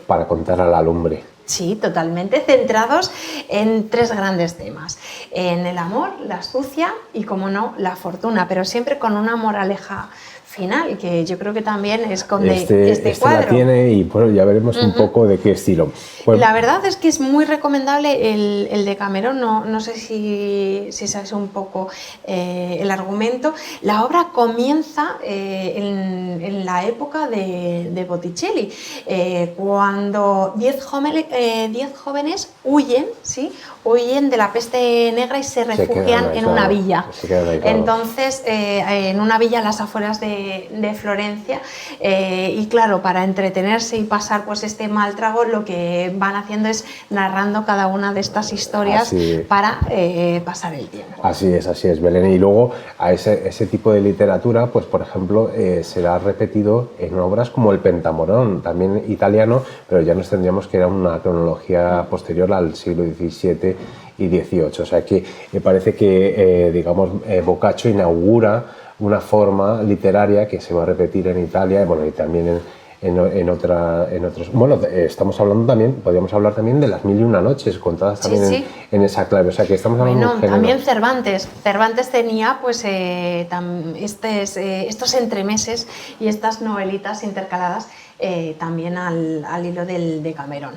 para contar a la lumbre. Sí, totalmente centrados en 3 grandes temas: en el amor, la astucia y, como no, la fortuna, pero siempre con una moraleja final, que yo creo que también esconde este cuadro. La tiene, y bueno, ya veremos un poco de qué estilo. Pues, la verdad es que es muy recomendable el Decamerón. No sé si sabes un poco el argumento. La obra comienza en la época de Botticelli, cuando 10 jóvenes huyen, ¿sí? Huyen de la peste negra y se refugian en una villa. Entonces, en una villa a las afueras de Florencia, y claro, para entretenerse y pasar pues este mal trago, lo que van haciendo es narrando cada una de estas historias para pasar el tiempo. Así es, Belén. Y luego a ese tipo de literatura, pues por ejemplo, se la ha repetido en obras como el Pentamorón, también italiano, pero ya nos tendríamos que ir a una cronología posterior al siglo XVII y XVIII. O sea que me parece que, Boccaccio inaugura una forma literaria que se va a repetir en Italia, bueno, y también en otros. Bueno, estamos hablando también, podríamos hablar también de las 1001 noches, contadas también en esa clave. O sea que estamos hablando de también Cervantes tenía pues estos entremeses y estas novelitas intercaladas también al hilo del Decamerón.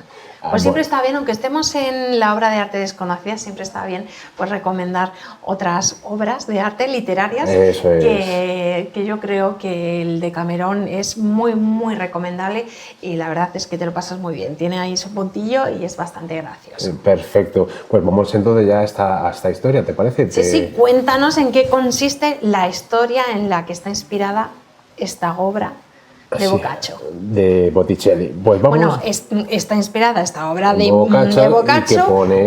Pues siempre está bien, aunque estemos en la obra de arte desconocida, siempre está bien pues recomendar otras obras de arte literarias. Que yo creo que el Decamerón es muy, muy recomendable, y la verdad es que te lo pasas muy bien. Tiene ahí su puntillo y es bastante gracioso. Perfecto. Pues vamos entonces ya a esta historia, ¿te parece? Sí, cuéntanos en qué consiste la historia en la que está inspirada esta obra de Boccaccio. De Botticelli. Pues vamos. Bueno, está inspirada esta obra de Boccaccio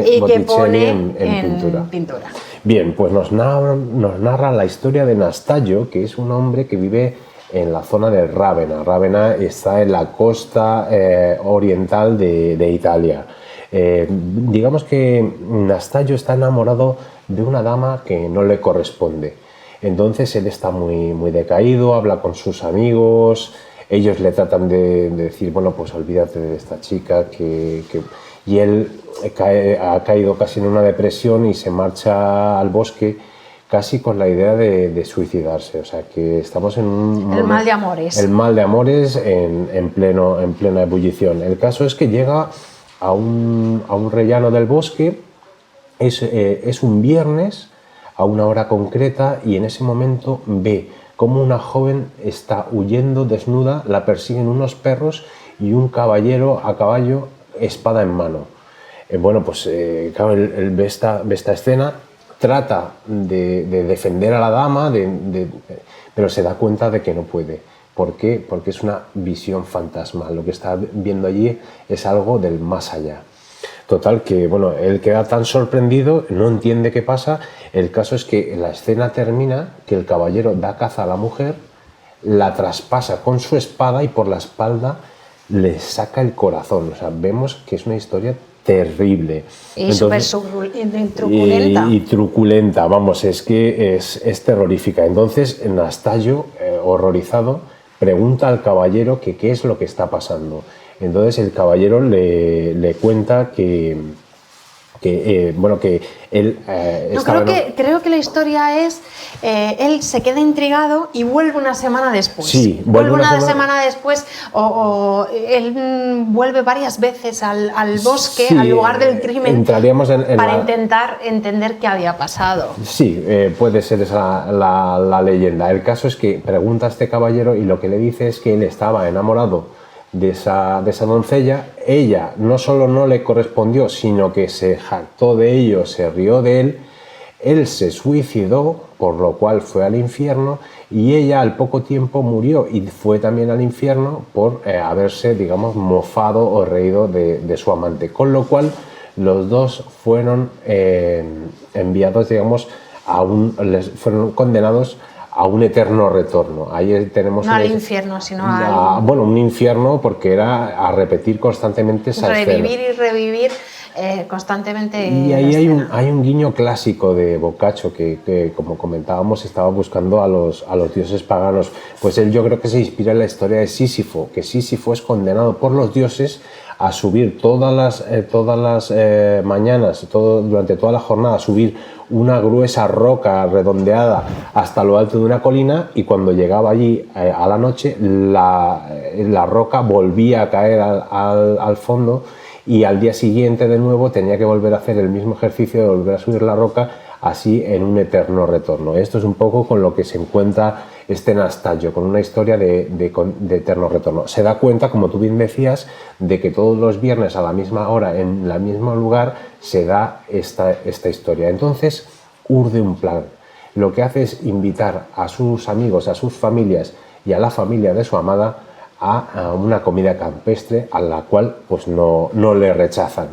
y que pone en pintura. Bien, pues nos narra la historia de Nastallo, que es un hombre que vive en la zona de Rávena. Rávena está en la costa oriental de Italia. Digamos que Nastallo está enamorado de una dama que no le corresponde. Entonces él está muy decaído, habla con sus amigos. Ellos le tratan de decir, bueno, pues olvídate de esta chica, y él ha caído casi en una depresión y se marcha al bosque casi con la idea de suicidarse. O sea que estamos en el mal de amores. El mal de amores en plena ebullición. El caso es que llega a un rellano del bosque, es un viernes, a una hora concreta, y en ese momento ve cómo una joven está huyendo desnuda, la persiguen unos perros y un caballero a caballo, espada en mano. Claro, él ve esta escena, trata de defender a la dama, pero se da cuenta de que no puede. ¿Por qué? Porque es una visión fantasmal. Lo que está viendo allí es algo del más allá. Total, que bueno, él queda tan sorprendido, no entiende qué pasa. El caso es que la escena termina que el caballero da caza a la mujer, la traspasa con su espada y por la espalda le saca el corazón. O sea, vemos que es una historia terrible. Y súper truculenta. Y truculenta, vamos, es que es terrorífica. Entonces Nastallo, horrorizado, pregunta al caballero que qué es lo que está pasando. Entonces el caballero le cuenta que él creo que la historia es él se queda intrigado y vuelve una semana después. Sí, vuelve una semana después, o él vuelve varias veces al bosque, al lugar del crimen, entraríamos para intentar entender qué había pasado. Sí, puede ser esa la leyenda. El caso es que pregunta a este caballero y lo que le dice es que él estaba enamorado de esa doncella. Ella no solo no le correspondió, sino que se jactó de ello, se rió de él. Él se suicidó, por lo cual fue al infierno, y ella al poco tiempo murió y fue también al infierno por haberse, digamos, mofado o reído de su amante. Con lo cual los dos fueron enviados, digamos, fueron condenados a un eterno retorno. Ahí tenemos no al infierno, sino un infierno, porque era a repetir constantemente esa revivir escena. Y revivir constantemente. Y ahí hay un guiño clásico de Boccaccio que, como comentábamos, estaba buscando a los dioses paganos. Pues él, yo creo que se inspira en la historia de Sísifo, que Sísifo es condenado por los dioses a subir todas las mañanas, durante toda la jornada, a subir una gruesa roca redondeada hasta lo alto de una colina, y cuando llegaba allí a la noche la roca volvía a caer al fondo, y al día siguiente de nuevo tenía que volver a hacer el mismo ejercicio de volver a subir la roca, así en un eterno retorno. Esto es un poco con lo que se encuentra este Nastallo, con una historia de eterno retorno. Se da cuenta, como tú bien decías, de que todos los viernes a la misma hora, en el mismo lugar, se da esta historia. Entonces urde un plan. Lo que hace es invitar a sus amigos, a sus familias y a la familia de su amada a una comida campestre a la cual pues no le rechazan.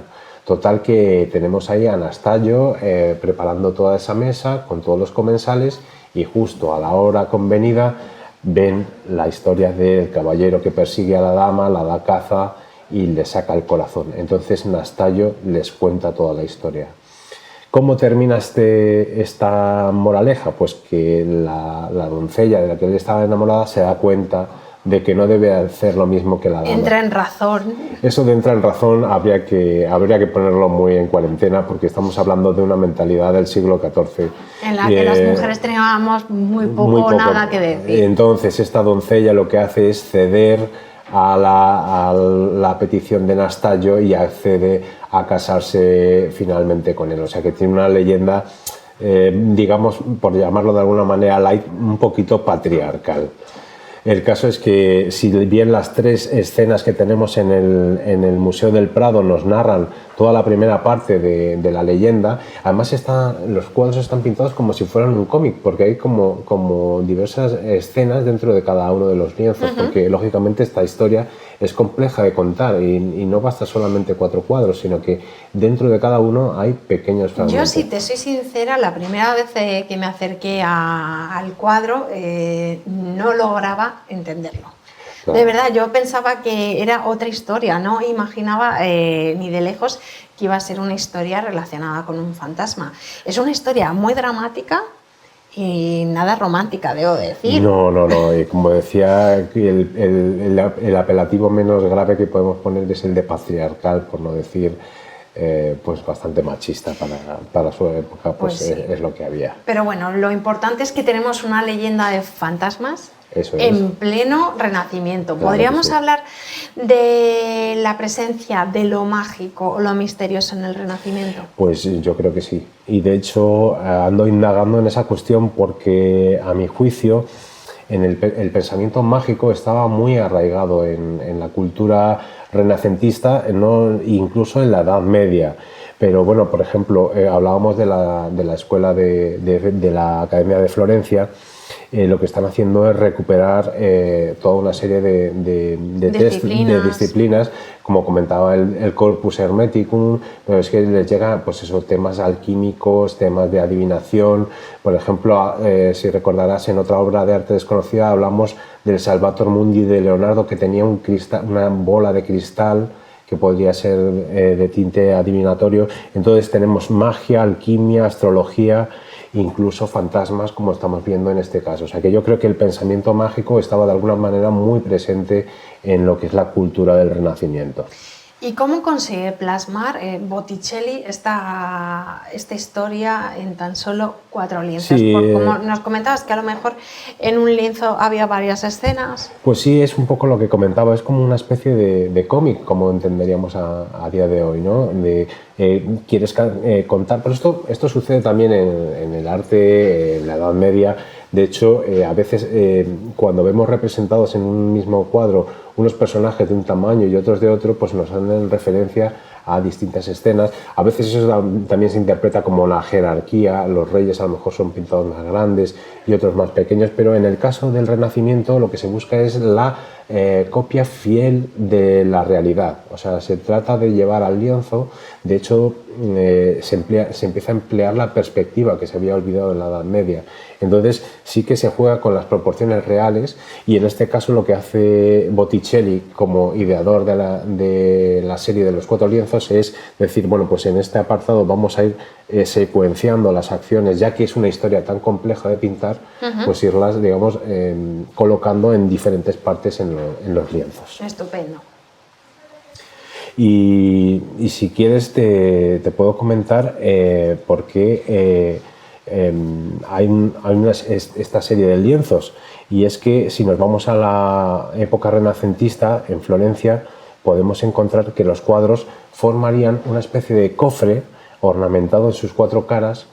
Total, que tenemos ahí a Nastallo preparando toda esa mesa con todos los comensales, y justo a la hora convenida ven la historia del caballero que persigue a la dama, la da caza y le saca el corazón. Entonces Nastallo les cuenta toda la historia. ¿Cómo termina esta moraleja? Pues que la doncella de la que él estaba enamorada se da cuenta de que no debe hacer lo mismo que la dama. Entra en razón. Eso de entrar en razón habría que ponerlo muy en cuarentena, porque estamos hablando de una mentalidad del siglo XIV. En la que las mujeres teníamos muy poco o nada que decir. Entonces esta doncella lo que hace es ceder a la petición de Nastallo y accede a casarse finalmente con él. O sea que tiene una leyenda, digamos, por llamarlo de alguna manera, light, un poquito patriarcal. El caso es que, si bien las tres escenas que tenemos en el Museo del Prado nos narran toda la primera parte de la leyenda, además los cuadros están pintados como si fueran un cómic, porque hay como diversas escenas dentro de cada uno de los lienzos, porque lógicamente esta historia es compleja de contar y no basta solamente 4 cuadros, sino que dentro de cada uno hay pequeños fragmentos. Yo, si te soy sincera, la primera vez que me acerqué al cuadro no lograba entenderlo. Claro. De verdad, yo pensaba que era otra historia, no imaginaba ni de lejos que iba a ser una historia relacionada con un fantasma. Es una historia muy dramática y nada romántica, debo decir. No, y como decía, el apelativo menos grave que podemos poner es el de patriarcal, por no decir pues bastante machista para su época, pues sí. Es lo que había. Pero bueno, lo importante es que tenemos una leyenda de fantasmas. Eso es. En pleno Renacimiento. Claro. ¿Podríamos hablar de la presencia de lo mágico o lo misterioso en el Renacimiento? Pues yo creo que sí. Y de hecho ando indagando en esa cuestión porque, a mi juicio, el pensamiento mágico estaba muy arraigado en la cultura renacentista, incluso en la Edad Media. Pero bueno, por ejemplo, hablábamos de la escuela de la Academia de Florencia. Lo que están haciendo es recuperar toda una serie de disciplinas, como comentaba el Corpus Hermeticum, pero es que les llegan pues eso, temas alquímicos, temas de adivinación. Por ejemplo, si recordarás, en otra obra de arte desconocida hablamos del Salvator Mundi de Leonardo, que tenía una bola de cristal que podría ser de tinte adivinatorio. Entonces tenemos magia, alquimia, astrología, incluso fantasmas, como estamos viendo en este caso. O sea que yo creo que el pensamiento mágico estaba de alguna manera muy presente en lo que es la cultura del Renacimiento. ¿Y cómo consigue plasmar Botticelli esta historia en tan solo 4 lienzos? Sí, como nos comentabas que a lo mejor en un lienzo había varias escenas. Pues sí, es un poco lo que comentaba, es como una especie de cómic, como entenderíamos a día de hoy, ¿no? Quieres contar, pero esto sucede también en el arte, en la Edad Media. De hecho, a veces cuando vemos representados en un mismo cuadro unos personajes de un tamaño y otros de otro, pues nos hacen referencia a distintas escenas. A veces eso también se interpreta como la jerarquía, los reyes a lo mejor son pintados más grandes y otros más pequeños, pero en el caso del Renacimiento lo que se busca es la copia fiel de la realidad. O sea, se trata de llevar al lienzo, de hecho se empieza a emplear la perspectiva que se había olvidado en la Edad Media. Entonces sí que se juega con las proporciones reales, y en este caso lo que hace Botticelli como ideador de la serie de los 4 lienzos es decir, bueno, pues en este apartado vamos a ir secuenciando las acciones, ya que es una historia tan compleja de pintar, pues irlas, digamos, colocando en diferentes partes en los lienzos. Estupendo. Y si quieres te puedo comentar por qué hay esta serie de lienzos. Y es que si nos vamos a la época renacentista, en Florencia, podemos encontrar que los cuadros formarían una especie de cofre ornamentado en sus 4 caras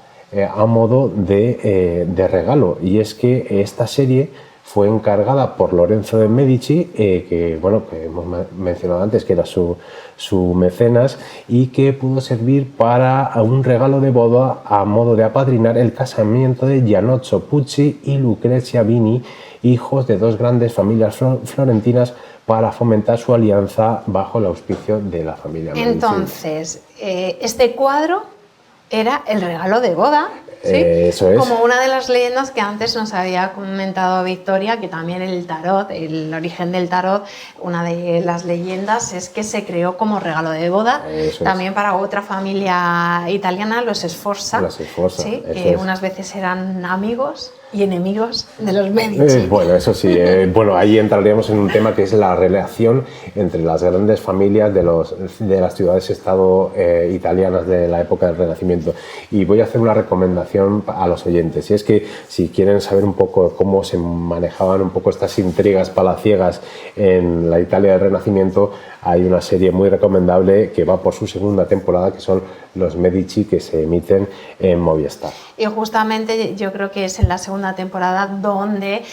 a modo de regalo. Y es que esta serie fue encargada por Lorenzo de Medici, que hemos mencionado antes que era su mecenas, y que pudo servir para un regalo de boda a modo de apadrinar el casamiento de Giannozzo Pucci y Lucrezia Vini, hijos de 2 grandes familias florentinas, para fomentar su alianza bajo el auspicio de la familia Medici. Entonces, este cuadro era el regalo de boda. ¿Sí? Eso es. Como una de las leyendas que antes nos había comentado Victoria, que también el tarot, el origen del tarot, una de las leyendas es que se creó como regalo de boda, también para otra familia italiana, los Sforza, ¿sí? Que unas veces eran amigos y enemigos de los Medici. Bueno, eso sí. Ahí entraríamos en un tema que es la relación entre las grandes familias de las ciudades-estado italianas de la época del Renacimiento. Y voy a hacer una recomendación a los oyentes. Y es que si quieren saber un poco cómo se manejaban un poco estas intrigas palaciegas en la Italia del Renacimiento, hay una serie muy recomendable que va por su 2ª temporada, que son Los Medici, que se emiten en Movistar. Y justamente yo creo que es en la 2ª temporada donde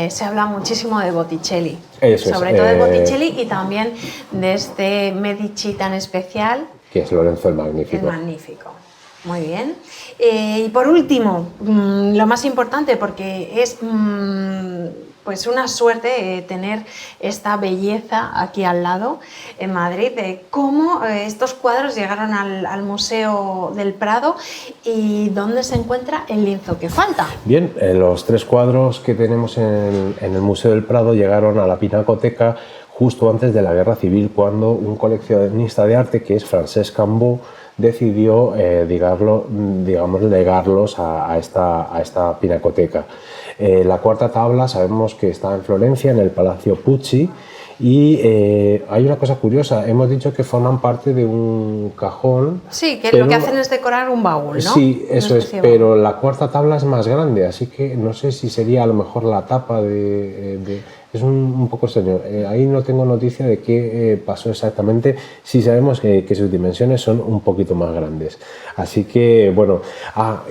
se habla muchísimo de Botticelli. Sobre todo de Botticelli y también de este Medici tan especial, que es Lorenzo el Magnífico. El Magnífico. Muy bien. Y por último, lo más importante, porque es pues una suerte tener esta belleza aquí al lado, en Madrid, de cómo estos cuadros llegaron al Museo del Prado y dónde se encuentra el lienzo que falta. Bien, los 3 cuadros que tenemos en el Museo del Prado llegaron a la Pinacoteca justo antes de la Guerra Civil, cuando un coleccionista de arte, que es Francesc Cambó, decidió legarlos a esta pinacoteca. La 4ª tabla sabemos que está en Florencia, en el Palacio Pucci, y hay una cosa curiosa, hemos dicho que forman parte de un cajón. Sí, que lo que hacen es decorar un baúl, ¿no? Sí, eso es, pero la 4ª tabla es más grande, así que no sé si sería a lo mejor la tapa es un poco extraño. Ahí no tengo noticia de qué pasó exactamente. Sí sabemos que sus dimensiones son un poquito más grandes. Así que, bueno,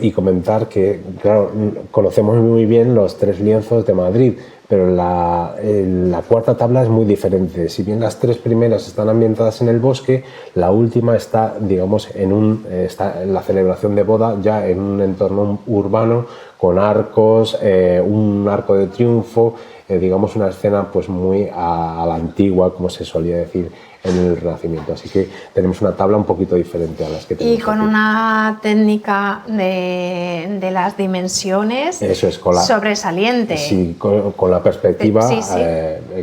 y comentar que, claro, conocemos muy bien los 3 lienzos de Madrid, pero la 4ª tabla es muy diferente. Si bien las 3 primeras están ambientadas en el bosque, la última está, digamos, está en la celebración de boda, ya en un entorno urbano, con arcos, un arco de triunfo, digamos una escena pues muy a la antigua, como se solía decir en el Renacimiento. Así que tenemos una tabla un poquito diferente a las que tenemos. Y con aquí una técnica de las dimensiones. Eso es, sobresaliente. Sí, con la perspectiva, sí.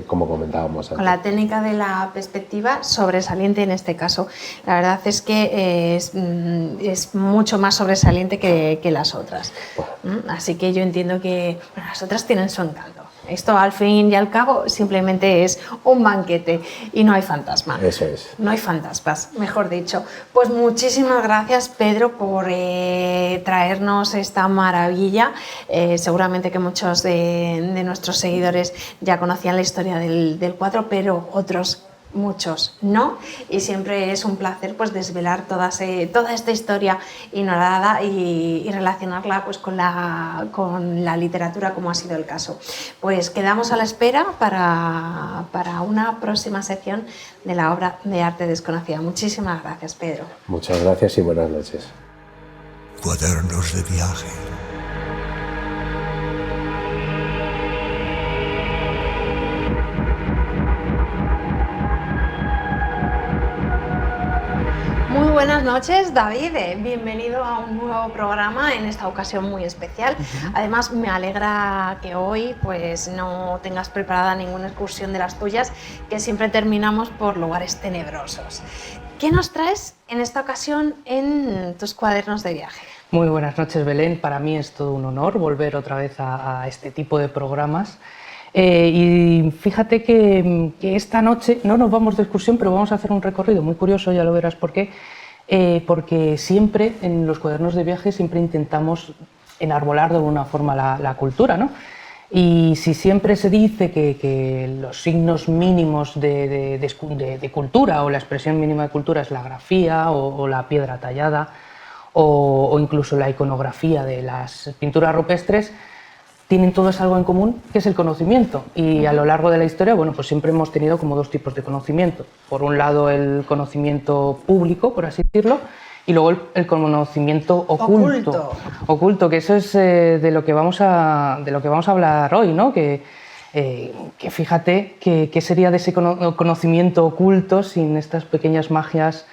como comentábamos antes. Con la técnica de la perspectiva sobresaliente en este caso. La verdad es que es mucho más sobresaliente que las otras. Bueno. Así que yo entiendo que las otras tienen su encanto. Esto, al fin y al cabo, simplemente es un banquete y no hay fantasma. Eso es. No hay fantasmas, mejor dicho. Pues muchísimas gracias, Pedro, por traernos esta maravilla. Seguramente que muchos de nuestros seguidores ya conocían la historia del cuadro, pero otros muchos no, y siempre es un placer pues desvelar toda esta historia ignorada y relacionarla pues con la literatura, como ha sido el caso. Pues quedamos a la espera para una próxima sección de la obra de arte desconocida. Muchísimas gracias, Pedro. Muchas gracias y buenas noches. Cuadernos de viaje. Muy buenas noches, David. Bienvenido a un nuevo programa, en esta ocasión muy especial. Además, me alegra que hoy pues no tengas preparada ninguna excursión de las tuyas, que siempre terminamos por lugares tenebrosos. ¿Qué nos traes en esta ocasión en tus cuadernos de viaje? Muy buenas noches, Belén. Para mí es todo un honor volver otra vez a este tipo de programas. Y fíjate que esta noche no nos vamos de excursión, pero vamos a hacer un recorrido muy curioso, ya lo verás por qué, porque siempre en los cuadernos de viaje siempre intentamos enarbolar de alguna forma la cultura, ¿no? Y si siempre se dice que los signos mínimos de cultura o la expresión mínima de cultura es la grafía o la piedra tallada o incluso la iconografía de las pinturas rupestres, tienen todos algo en común, que es el conocimiento. Y a lo largo de la historia, bueno, pues siempre hemos tenido como dos tipos de conocimiento. Por un lado, el conocimiento público, por así decirlo, y luego el conocimiento oculto, que eso es de lo que vamos a hablar hoy, ¿no? Que fíjate qué sería de ese conocimiento oculto sin estas pequeñas magias,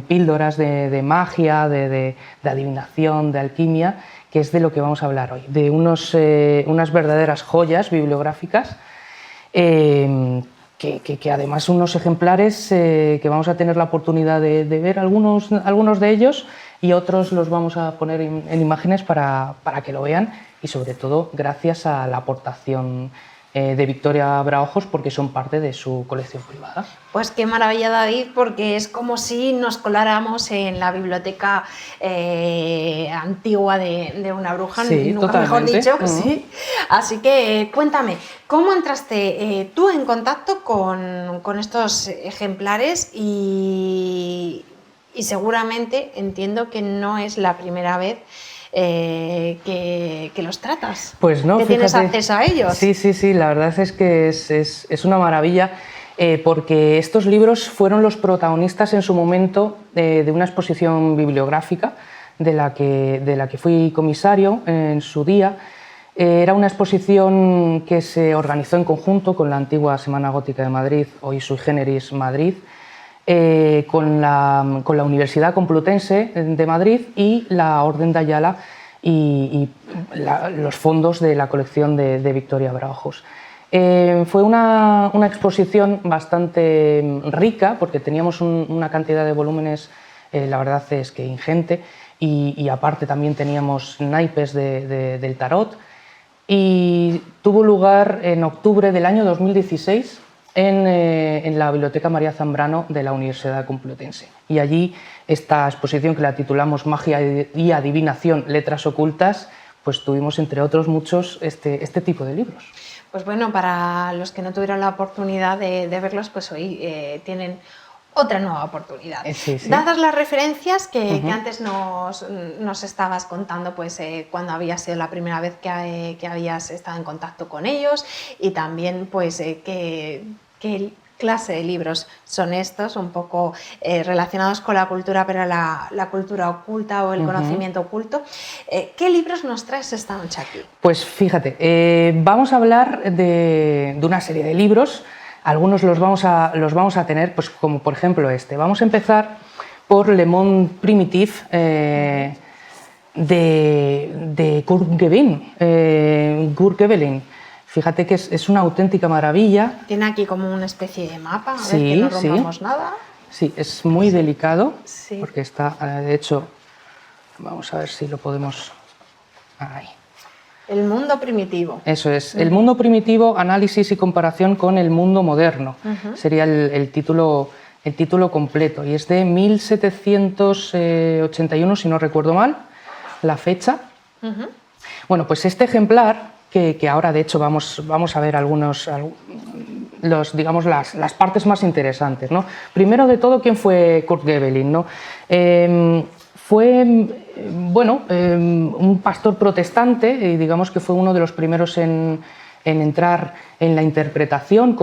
píldoras de magia, de adivinación, de alquimia, que es de lo que vamos a hablar hoy, de unas verdaderas joyas bibliográficas, que además son unos ejemplares que vamos a tener la oportunidad de ver algunos de ellos, y otros los vamos a poner en imágenes para que lo vean, y sobre todo gracias a la aportación de Victoria Braojos, porque son parte de su colección privada. Pues qué maravilla, David, porque es como si nos coláramos en la biblioteca antigua de una bruja, sí, nunca mejor dicho. Sí. Así que cuéntame, ¿cómo entraste tú en contacto con estos ejemplares? Y seguramente entiendo que no es la primera vez que los tratas, pues no, que fíjate, tienes acceso a ellos. Sí, la verdad es que es una maravilla, porque estos libros fueron los protagonistas en su momento de una exposición bibliográfica de la que fui comisario en su día. Era una exposición que se organizó en conjunto con la antigua Semana Gótica de Madrid, hoy Sui Generis Madrid, con la Universidad Complutense de Madrid y la Orden de Ayala y los fondos de la colección de Victoria Braojos. Fue una exposición bastante rica, porque teníamos una cantidad de volúmenes, la verdad es que ingente, y aparte también teníamos naipes del tarot, y tuvo lugar en octubre del año 2016 en la Biblioteca María Zambrano de la Universidad Complutense. Y allí esta exposición, que la titulamos Magia y Adivinación, Letras Ocultas, pues tuvimos entre otros muchos este tipo de libros. Pues bueno, para los que no tuvieron la oportunidad de verlos, pues hoy tienen otra nueva oportunidad. Sí. Dadas las referencias que antes nos estabas contando, pues cuando había sido la primera vez que habías estado en contacto con ellos, y también pues qué clase de libros son estos, un poco relacionados con la cultura, pero la cultura oculta o el conocimiento oculto. ¿Qué libros nos traes esta noche aquí? Pues fíjate, vamos a hablar de una serie de libros. Algunos los vamos a tener, pues como por ejemplo este. Vamos a empezar por Le Monde Primitif de Kurt Göbelin. Fíjate que es una auténtica maravilla. Tiene aquí como una especie de mapa, a ver que no rompamos nada. Sí, es muy delicado, sí, porque está, de hecho, vamos a ver si lo podemos... Ahí. El mundo primitivo. Eso es, El mundo primitivo, análisis y comparación con el mundo moderno. Sería el título completo, y es de 1781, si no recuerdo mal, la fecha. Bueno, pues este ejemplar, que ahora de hecho vamos a ver digamos las partes más interesantes, ¿no? Primero de todo, ¿quién fue Kurt Göbelin, ¿no? Fue un pastor protestante, y digamos que fue uno de los primeros en entrar en la interpretación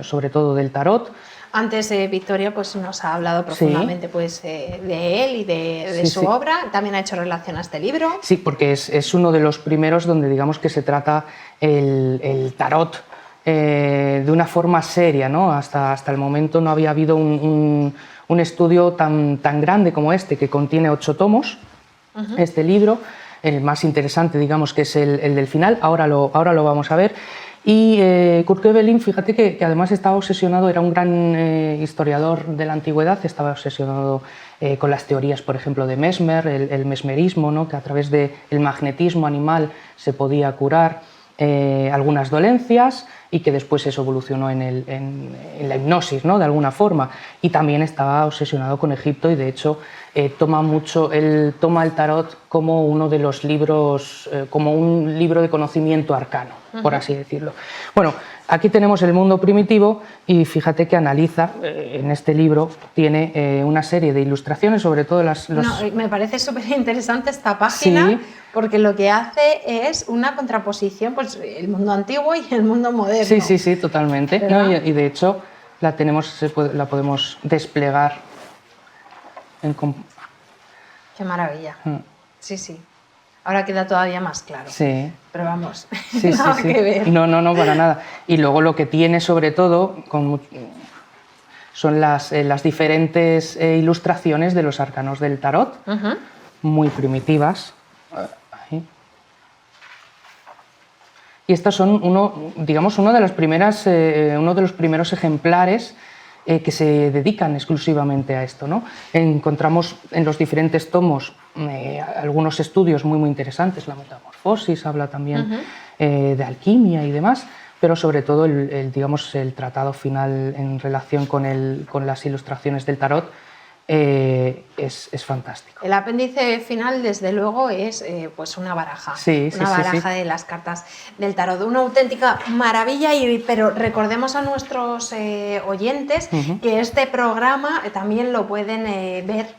sobre todo del tarot. Antes Victoria pues nos ha hablado profundamente pues, de él y de su obra. También ha hecho relación a este libro. Sí, porque es uno de los primeros donde digamos que se trata el tarot de una forma seria, ¿no? Hasta el momento no había habido un estudio tan grande como este, que contiene 8 tomos, este libro. El más interesante, digamos, que es el del final. Ahora lo vamos a ver. Y Kurt Göbelin, fíjate que además estaba obsesionado, era un gran historiador de la antigüedad, estaba obsesionado con las teorías, por ejemplo, de Mesmer, el mesmerismo, ¿no? Que a través del magnetismo animal se podía curar. algunas dolencias y que después eso evolucionó en la hipnosis, ¿no? De alguna forma. Y también estaba obsesionado con Egipto y de hecho él toma el tarot como uno de los libros, como un libro de conocimiento arcano, por así decirlo. Bueno, aquí tenemos el mundo primitivo y fíjate que analiza, en este libro tiene una serie de ilustraciones, sobre todo me parece súper interesante esta página, sí, porque lo que hace es una contraposición, pues el mundo antiguo y el mundo moderno. Sí, totalmente. ¿No? Y de hecho la podemos desplegar. Qué maravilla. Sí. Ahora queda todavía más claro. Sí. Pero vamos, Sí, nada que ver. No, para nada. Y luego lo que tiene sobre todo son las diferentes ilustraciones de los arcanos del tarot, muy primitivas. Ahí. Y estas son uno de los primeros ejemplares que se dedican exclusivamente a esto, ¿no? Encontramos en los diferentes tomos algunos estudios muy interesantes, la metamorfosis, habla también de alquimia y demás, pero sobre todo el tratado final en relación con las ilustraciones del tarot es fantástico. El apéndice final, desde luego, es pues una baraja, de las cartas del tarot, una auténtica maravilla. Pero recordemos a nuestros oyentes que este programa también lo pueden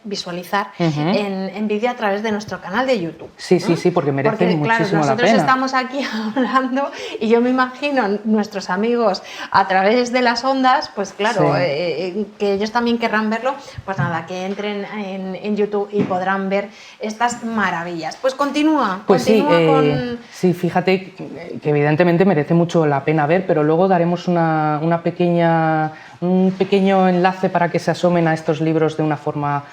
visualizar en vídeo a través de nuestro canal de YouTube. Sí, porque merece muchísimo la pena. Nosotros estamos aquí hablando y yo me imagino nuestros amigos a través de las ondas, pues claro, que ellos también querrán verlo, pues nada, que entren en YouTube y podrán ver estas maravillas. Pues continúa. Pues sí, fíjate que evidentemente merece mucho la pena ver, pero luego daremos un pequeño enlace para que se asomen a estos libros de una forma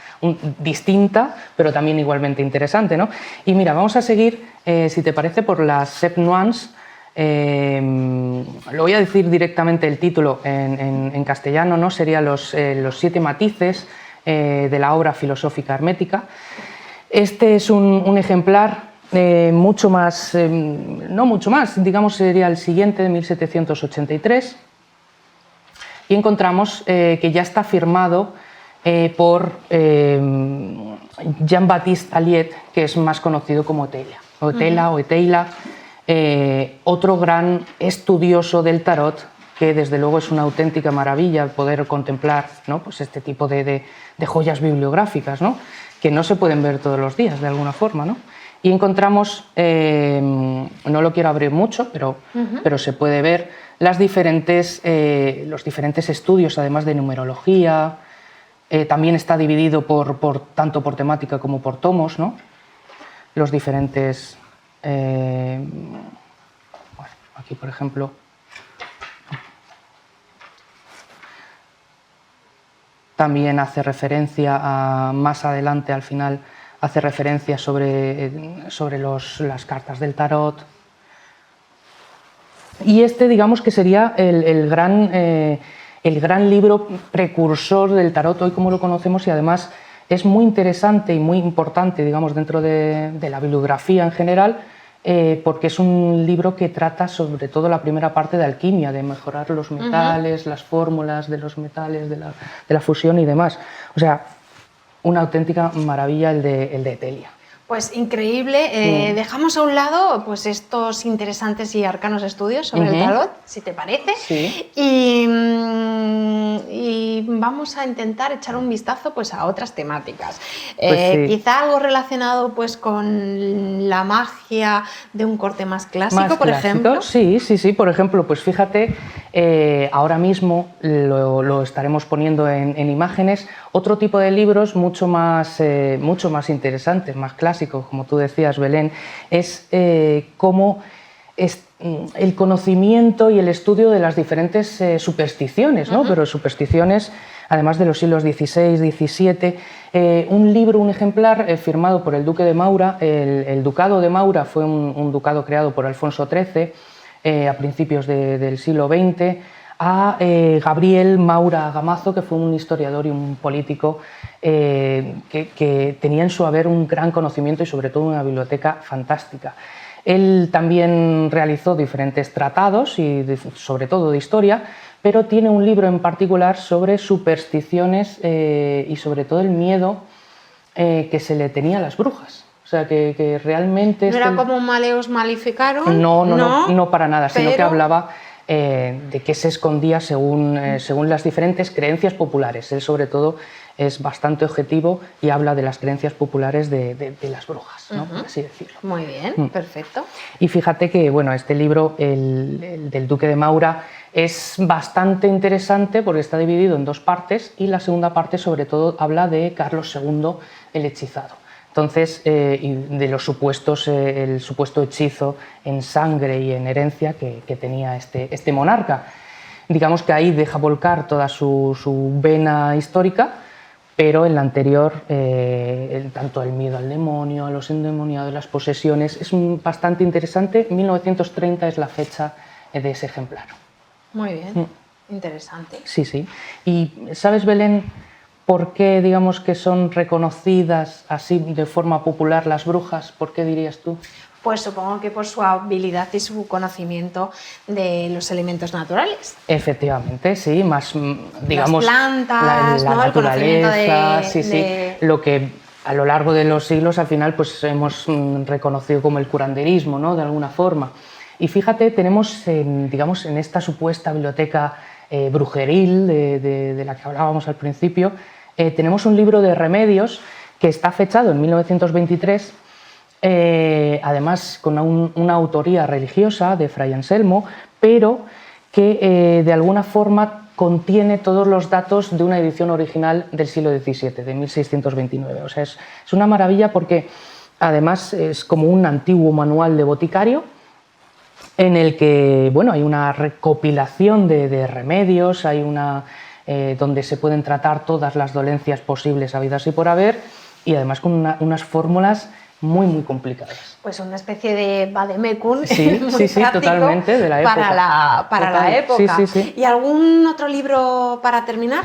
distinta, pero también igualmente interesante, ¿no? Y mira, vamos a seguir, si te parece, por las Sept Nuances. Lo voy a decir directamente el título en castellano, ¿no? Sería los 7 matices de la obra filosófica hermética. Este es un ejemplar mucho más, no mucho más, digamos sería el siguiente, de 1783, y encontramos que ya está firmado por Jean-Baptiste Alliot, que es más conocido como Eteila, otro gran estudioso del tarot, que desde luego es una auténtica maravilla poder contemplar, ¿no? Pues este tipo de joyas bibliográficas, ¿no? Que no se pueden ver todos los días de alguna forma, ¿no? Y encontramos, no lo quiero abrir mucho, pero se puede ver los diferentes estudios, además de numerología. También está dividido tanto por temática como por tomos, ¿no? Los diferentes... aquí, por ejemplo... También hace referencia más adelante, al final, hace referencia sobre las cartas del tarot. Y este, digamos que sería el gran libro precursor del tarot hoy como lo conocemos, y además es muy interesante y muy importante, digamos, dentro de la bibliografía en general, porque es un libro que trata sobre todo la primera parte de alquimia, de mejorar los metales, las fórmulas de los metales, de la fusión y demás. O sea, una auténtica maravilla el de Etelia. Pues increíble. Dejamos a un lado pues estos interesantes y arcanos estudios sobre el tarot, si te parece, y vamos a intentar echar un vistazo pues a otras temáticas. Quizá algo relacionado pues con la magia de un corte más clásico, por ejemplo. Sí. Por ejemplo, pues fíjate, ahora mismo lo estaremos poniendo en imágenes. Otro tipo de libros mucho más interesantes, más clásicos, como tú decías, Belén, es cómo el conocimiento y el estudio de las diferentes supersticiones, ¿no? Pero supersticiones, además de los siglos XVI, XVII. Un ejemplar firmado por el duque de Maura. El ducado de Maura fue un ducado creado por Alfonso XIII a principios del siglo XX, a Gabriel Maura Gamazo, que fue un historiador y un político que tenía en su haber un gran conocimiento y sobre todo una biblioteca fantástica. Él también realizó diferentes tratados, y sobre todo de historia, pero tiene un libro en particular sobre supersticiones y sobre todo el miedo que se le tenía a las brujas. O sea, que realmente... ¿No era como Maleus Maleficarum? No para nada, sino que hablaba de qué se escondía según las diferentes creencias populares. Él, sobre todo, es bastante objetivo y habla de las creencias populares de las brujas, ¿no? Por así decirlo. Muy bien, perfecto. Y fíjate que bueno, este libro, el del Duque de Maura, es bastante interesante porque está dividido en dos partes, y la segunda parte sobre todo habla de Carlos II el hechizado. Entonces, y de los supuestos, el supuesto hechizo en sangre y en herencia que tenía este monarca. Digamos que ahí deja volcar toda su vena histórica, pero en la anterior, tanto el miedo al demonio, a los endemoniados, las posesiones, es bastante interesante. 1930 es la fecha de ese ejemplar. Muy bien, interesante. Sí, sí. Y ¿sabes, Belén, por qué digamos que son reconocidas así de forma popular las brujas? ¿Por qué dirías tú? Pues supongo que por su habilidad y su conocimiento de los elementos naturales. Efectivamente, sí, más, digamos, las plantas, la ¿no? naturaleza, El sí, conocimiento lo que a lo largo de los siglos al final pues hemos reconocido como el curanderismo, ¿no? De alguna forma. Y fíjate, tenemos digamos, en esta supuesta biblioteca brujeril de la que hablábamos al principio, tenemos un libro de remedios que está fechado en 1923, además con una autoría religiosa de Fray Anselmo, pero que de alguna forma contiene todos los datos de una edición original del siglo XVII, de 1629. O sea, es una maravilla porque además es como un antiguo manual de boticario en el que bueno, hay una recopilación de remedios, hay donde se pueden tratar todas las dolencias posibles habidas y por haber, y además con unas fórmulas muy, muy complicadas. Pues una especie de vademecum, sí, muy sí, totalmente, de la época. Para la época. Sí, sí, sí. ¿Y algún otro libro para terminar?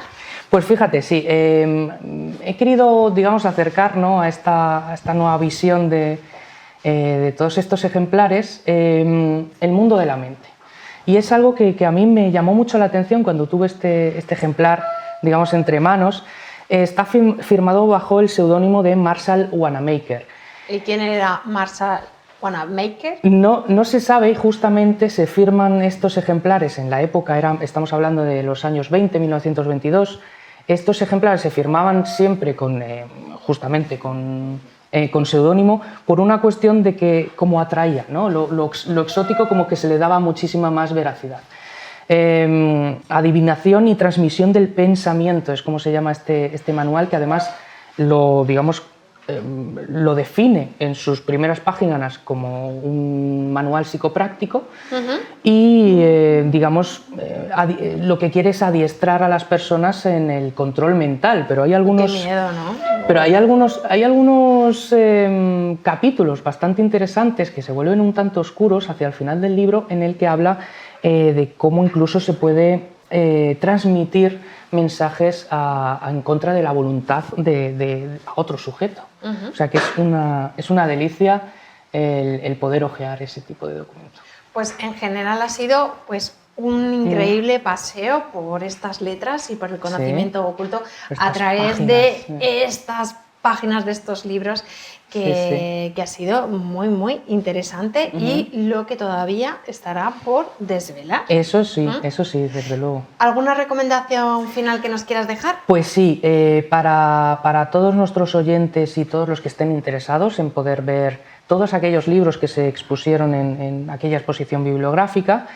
Pues fíjate, sí, he querido, digamos, acercar, ¿no?, a esta nueva visión de todos estos ejemplares, el mundo de la mente. Y es algo que a mí me llamó mucho la atención cuando tuve este ejemplar, digamos, entre manos. Está firmado bajo el seudónimo de Marshall Wanamaker. ¿Y quién era Marshall Wanamaker? No se sabe, y justamente se firman estos ejemplares en la época, estamos hablando de los años 20, 1922. Estos ejemplares se firmaban siempre justamente con seudónimo, por una cuestión de que como atraía, ¿no? Lo exótico, como que se le daba muchísima más veracidad. Adivinación y transmisión del pensamiento es como se llama este manual, que además lo define en sus primeras páginas como un manual psicopráctico. Y digamos lo que quiere es adiestrar a las personas en el control mental, pero hay algunos... Qué miedo, ¿no? Pero hay algunos capítulos bastante interesantes que se vuelven un tanto oscuros hacia el final del libro, en el que habla de cómo incluso se puede transmitir mensajes en contra de la voluntad de otro sujeto. O sea que es una delicia el poder hojear ese tipo de documentos. Pues en general ha sido pues un increíble paseo por estas letras y por el conocimiento oculto a través de estas páginas de estos libros que ha sido muy, muy interesante y lo que todavía estará por desvelar. Eso sí, desde luego. ¿Alguna recomendación final que nos quieras dejar? Pues sí, para todos nuestros oyentes y todos los que estén interesados en poder ver todos aquellos libros que se expusieron en aquella exposición bibliográfica,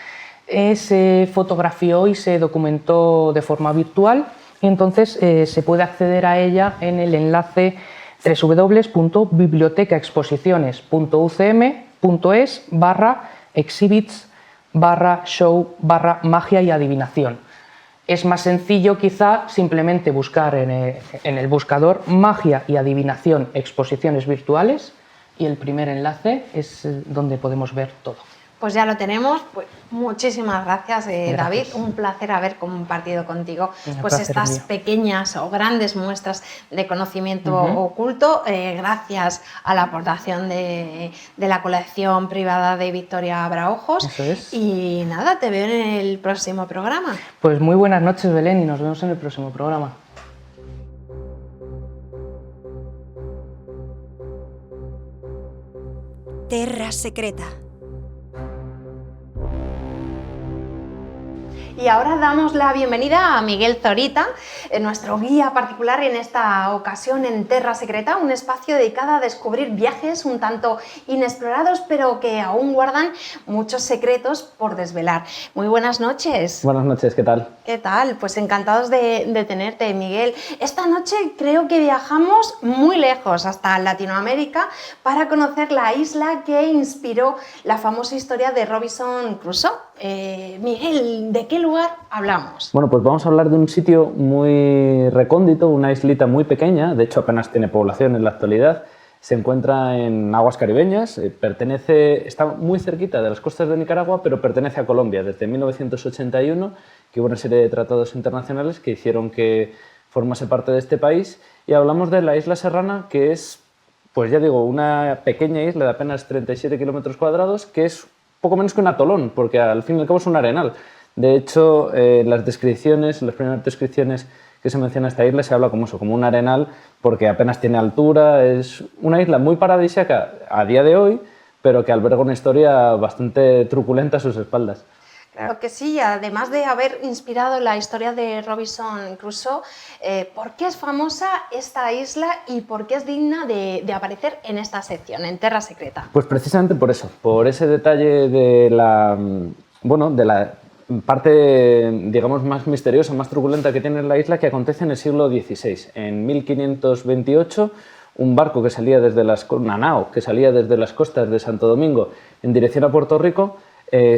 se fotografió y se documentó de forma virtual, y entonces se puede acceder a ella en el enlace www.bibliotecaexposiciones.ucm.es/exhibits/show/magia y adivinación. Es más sencillo quizá simplemente buscar en el buscador magia y adivinación exposiciones virtuales, y el primer enlace es donde podemos ver todo. Pues ya lo tenemos. Pues muchísimas gracias, Gracias. David. Un placer haber compartido contigo pues placer estas mío. pequeñas o grandes muestras de conocimiento oculto, gracias a la aportación de la colección privada de Victoria Braojos. Eso es. Y nada, te veo en el próximo programa. Pues muy buenas noches, Belén, y nos vemos en el próximo programa. Terra Secreta. Y ahora damos la bienvenida a Miguel Zorita, nuestro guía particular en esta ocasión en Terra Secreta, un espacio dedicado a descubrir viajes un tanto inexplorados, pero que aún guardan muchos secretos por desvelar. Muy buenas noches. Buenas noches, ¿qué tal? ¿Qué tal? Pues encantados de tenerte, Miguel. Esta noche creo que viajamos muy lejos, hasta Latinoamérica, para conocer la isla que inspiró la famosa historia de Robinson Crusoe. Miguel, ¿de qué lugar hablamos? Bueno, pues vamos a hablar de un sitio muy recóndito, una islita muy pequeña, de hecho apenas tiene población en la actualidad. Se encuentra en aguas caribeñas, está muy cerquita de las costas de Nicaragua, pero pertenece a Colombia desde 1981, que hubo una serie de tratados internacionales que hicieron que formase parte de este país. Y hablamos de la isla Serrana, que es, pues ya digo, una pequeña isla de apenas 37 kilómetros cuadrados, que es poco menos que un atolón, porque al fin y al cabo es un arenal. De hecho, las primeras descripciones que se menciona esta isla se habla como eso, como un arenal, porque apenas tiene altura. Es una isla muy paradisíaca a día de hoy, pero que alberga una historia bastante truculenta a sus espaldas. Claro que sí, además de haber inspirado la historia de Robinson Crusoe, ¿por qué es famosa esta isla y por qué es digna de aparecer en esta sección, en Terra Secreta? Pues precisamente por eso, por ese detalle de la parte, digamos, más misteriosa, más truculenta que tiene la isla, que acontece en el siglo XVI. En 1528, un barco que salía una nao que salía desde las costas de Santo Domingo en dirección a Puerto Rico,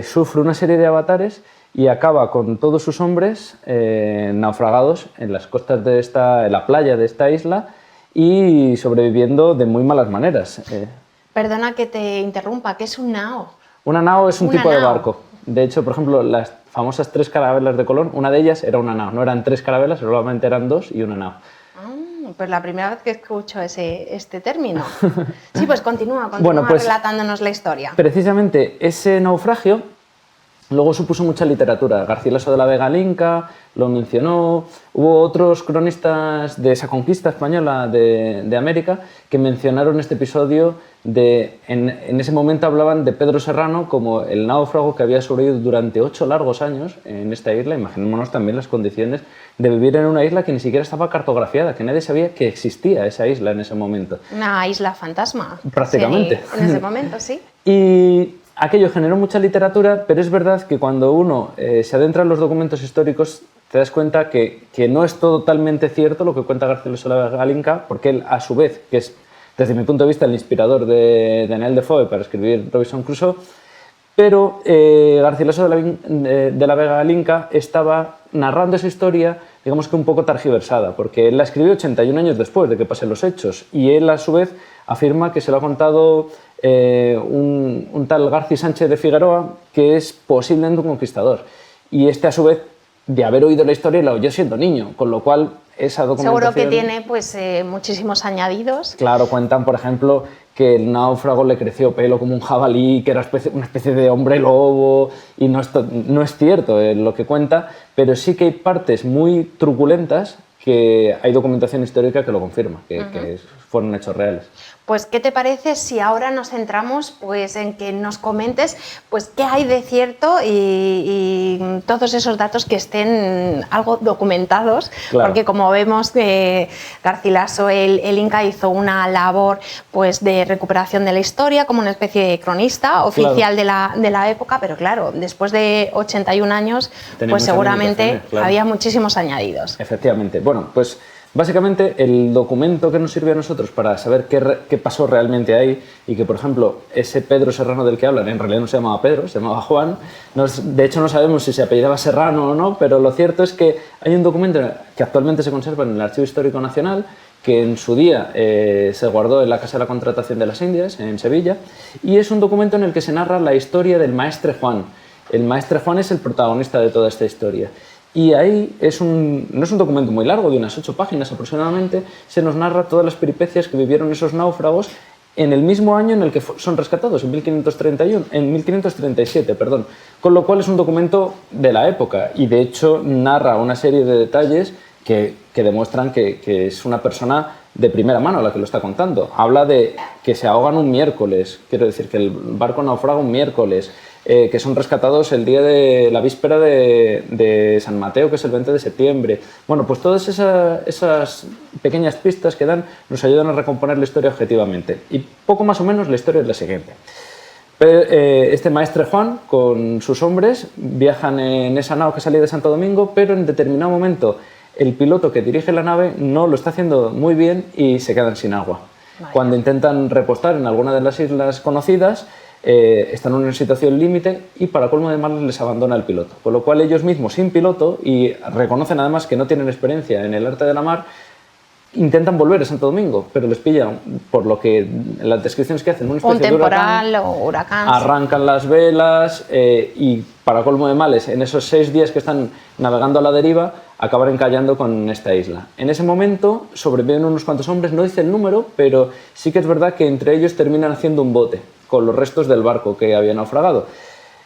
sufre una serie de avatares y acaba con todos sus hombres naufragados en las costas en la playa de esta isla y sobreviviendo de muy malas maneras. Perdona que te interrumpa, ¿qué es un nao? Una nao es un tipo de nao. barco. De hecho, por ejemplo, las famosas 3 carabelas de Colón, una de ellas era una nao. No eran 3 carabelas, solamente eran 2 y una nao. Pues la primera vez que escucho este término. Sí, pues continúa Bueno, pues, relatándonos la historia. Precisamente ese naufragio luego supuso mucha literatura. Garcilaso de la Vega Linca lo mencionó. Hubo otros cronistas de esa conquista española de América que mencionaron este episodio. En ese momento hablaban de Pedro Serrano como el náufrago que había sobrevivido durante 8 largos años en esta isla. Imaginémonos también las condiciones de vivir en una isla que ni siquiera estaba cartografiada, que nadie sabía que existía esa isla en ese momento. Una isla fantasma. Prácticamente. Sí, en ese momento, sí. Y aquello generó mucha literatura, pero es verdad que cuando uno se adentra en los documentos históricos te das cuenta que no es totalmente cierto lo que cuenta Garcilaso de la Vega Linca, porque él, a su vez, que es desde mi punto de vista el inspirador de Daniel Defoe para escribir Robinson Crusoe, pero Garcilaso de la Vega Linca estaba narrando esa historia, digamos que un poco targiversada, porque él la escribió 81 años después de que pasen los hechos, y él, a su vez, afirma que se lo ha contado un tal Garci Sánchez de Figueroa, que es posiblemente un conquistador. Y este, a su vez, de haber oído la historia, la oyó siendo niño, con lo cual esa documentación... Seguro que tiene muchísimos añadidos. Claro, cuentan, por ejemplo, que el náufrago le creció pelo como un jabalí, que era una especie de hombre lobo, y no es cierto lo que cuenta, pero sí que hay partes muy truculentas que hay documentación histórica que lo confirma, que fueron hechos reales. Pues, ¿qué te parece si ahora nos centramos en que nos comentes qué hay de cierto y todos esos datos que estén algo documentados? Claro. Porque, como vemos, Garcilaso el Inca hizo una labor de recuperación de la historia como una especie de cronista oficial, claro, de la época, pero claro, después de 81 años, Tenía seguramente claro, había muchísimos añadidos. Efectivamente. Bueno, pues básicamente el documento que nos sirve a nosotros para saber qué pasó realmente ahí, y que, por ejemplo, ese Pedro Serrano del que hablan en realidad no se llamaba Pedro, se llamaba Juan. De hecho, no sabemos si se apellidaba Serrano o no, pero lo cierto es que hay un documento que actualmente se conserva en el Archivo Histórico Nacional, que en su día se guardó en la Casa de la Contratación de las Indias, en Sevilla, y es un documento en el que se narra la historia del Maestre Juan. El Maestre Juan es el protagonista de toda esta historia. Y ahí no es un documento muy largo, de unas 8 páginas aproximadamente, se nos narra todas las peripecias que vivieron esos náufragos en el mismo año en el que son rescatados, en 1537, perdón. Con lo cual es un documento de la época y de hecho narra una serie de detalles que demuestran que es una persona de primera mano la que lo está contando. Habla de que se ahogan un miércoles, quiero decir que el barco naufraga un miércoles, que son rescatados el día de la víspera de San Mateo, que es el 20 de septiembre. Bueno, pues todas esas pequeñas pistas que dan nos ayudan a recomponer la historia objetivamente. Y poco más o menos la historia es la siguiente. Este Maestre Juan con sus hombres viajan en esa nao que salía de Santo Domingo, pero en determinado momento el piloto que dirige la nave no lo está haciendo muy bien y se quedan sin agua. Vaya. Cuando intentan repostar en alguna de las islas conocidas, están en una situación límite y para colmo de males les abandona el piloto, con lo cual ellos mismos sin piloto, y reconocen además que no tienen experiencia en el arte de la mar, intentan volver a Santo Domingo, pero les pillan, por lo que en las descripciones que hacen, una especie un temporal de huracán, arrancan las velas y para colmo de males, en esos 6 días que están navegando a la deriva, acaban encallando con esta isla. En ese momento sobreviven unos cuantos hombres, no dice el número, pero sí que es verdad que entre ellos terminan haciendo un bote con los restos del barco que había naufragado.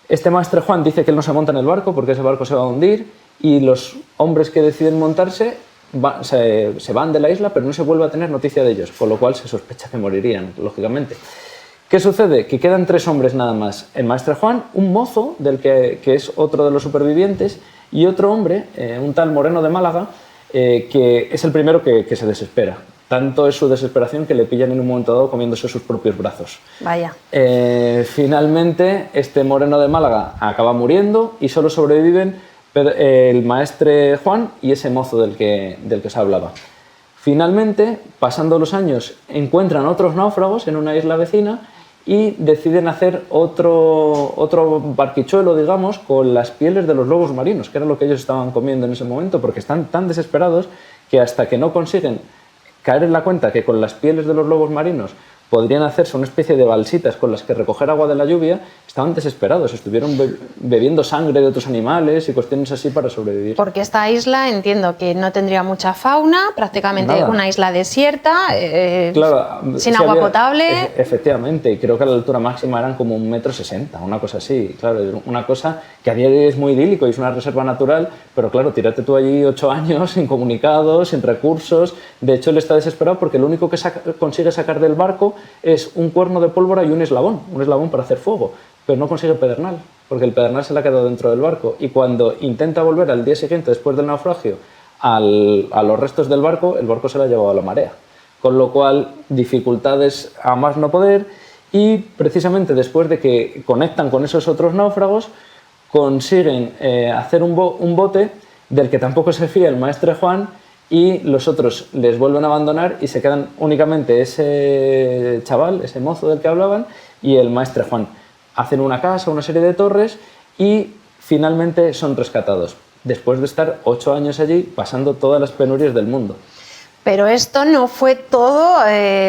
Este Maestre Juan dice que él no se monta en el barco porque ese barco se va a hundir y los hombres que deciden montarse se van de la isla, pero no se vuelve a tener noticia de ellos, con lo cual se sospecha que morirían, lógicamente. ¿Qué sucede? Que quedan 3 hombres nada más. El Maestre Juan, un mozo, del que es otro de los supervivientes, y otro hombre, un tal Moreno de Málaga, que es el primero que se desespera. Tanto es su desesperación que le pillan en un momento dado comiéndose sus propios brazos. Vaya. Finalmente, este Moreno de Málaga acaba muriendo y solo sobreviven el Maestre Juan y ese mozo del que se hablaba. Finalmente, pasando los años, encuentran otros náufragos en una isla vecina y deciden hacer otro barquichuelo, digamos, con las pieles de los lobos marinos, que era lo que ellos estaban comiendo en ese momento, porque están tan desesperados que hasta que no consiguen caer en la cuenta que con las pieles de los lobos marinos podrían hacerse una especie de balsitas con las que recoger agua de la lluvia, estaban desesperados, estuvieron bebiendo sangre de otros animales y cuestiones así para sobrevivir. Porque esta isla entiendo que no tendría mucha fauna, prácticamente Nada. Una isla desierta, claro, sin agua potable. Efectivamente, y creo que la altura máxima eran como 1,60 m, una cosa así. Claro, una cosa que a día de hoy es muy idílico y es una reserva natural, pero claro, tírate tú allí 8 años sin comunicados, sin recursos. De hecho, él está desesperado porque lo único que consigue sacar del barco es un cuerno de pólvora y un eslabón para hacer fuego, pero no consigue pedernal, porque el pedernal se le ha quedado dentro del barco, y cuando intenta volver al día siguiente, después del naufragio, a los restos del barco, el barco se le ha llevado a la marea, con lo cual dificultades a más no poder, y precisamente después de que conectan con esos otros náufragos, consiguen hacer un bote del que tampoco se fía el Maestre Juan, y los otros les vuelven a abandonar y se quedan únicamente ese chaval, ese mozo del que hablaban, y el Maestre Juan. Hacen una casa, una serie de torres y finalmente son rescatados, después de estar 8 años allí pasando todas las penurias del mundo. Pero esto no fue todo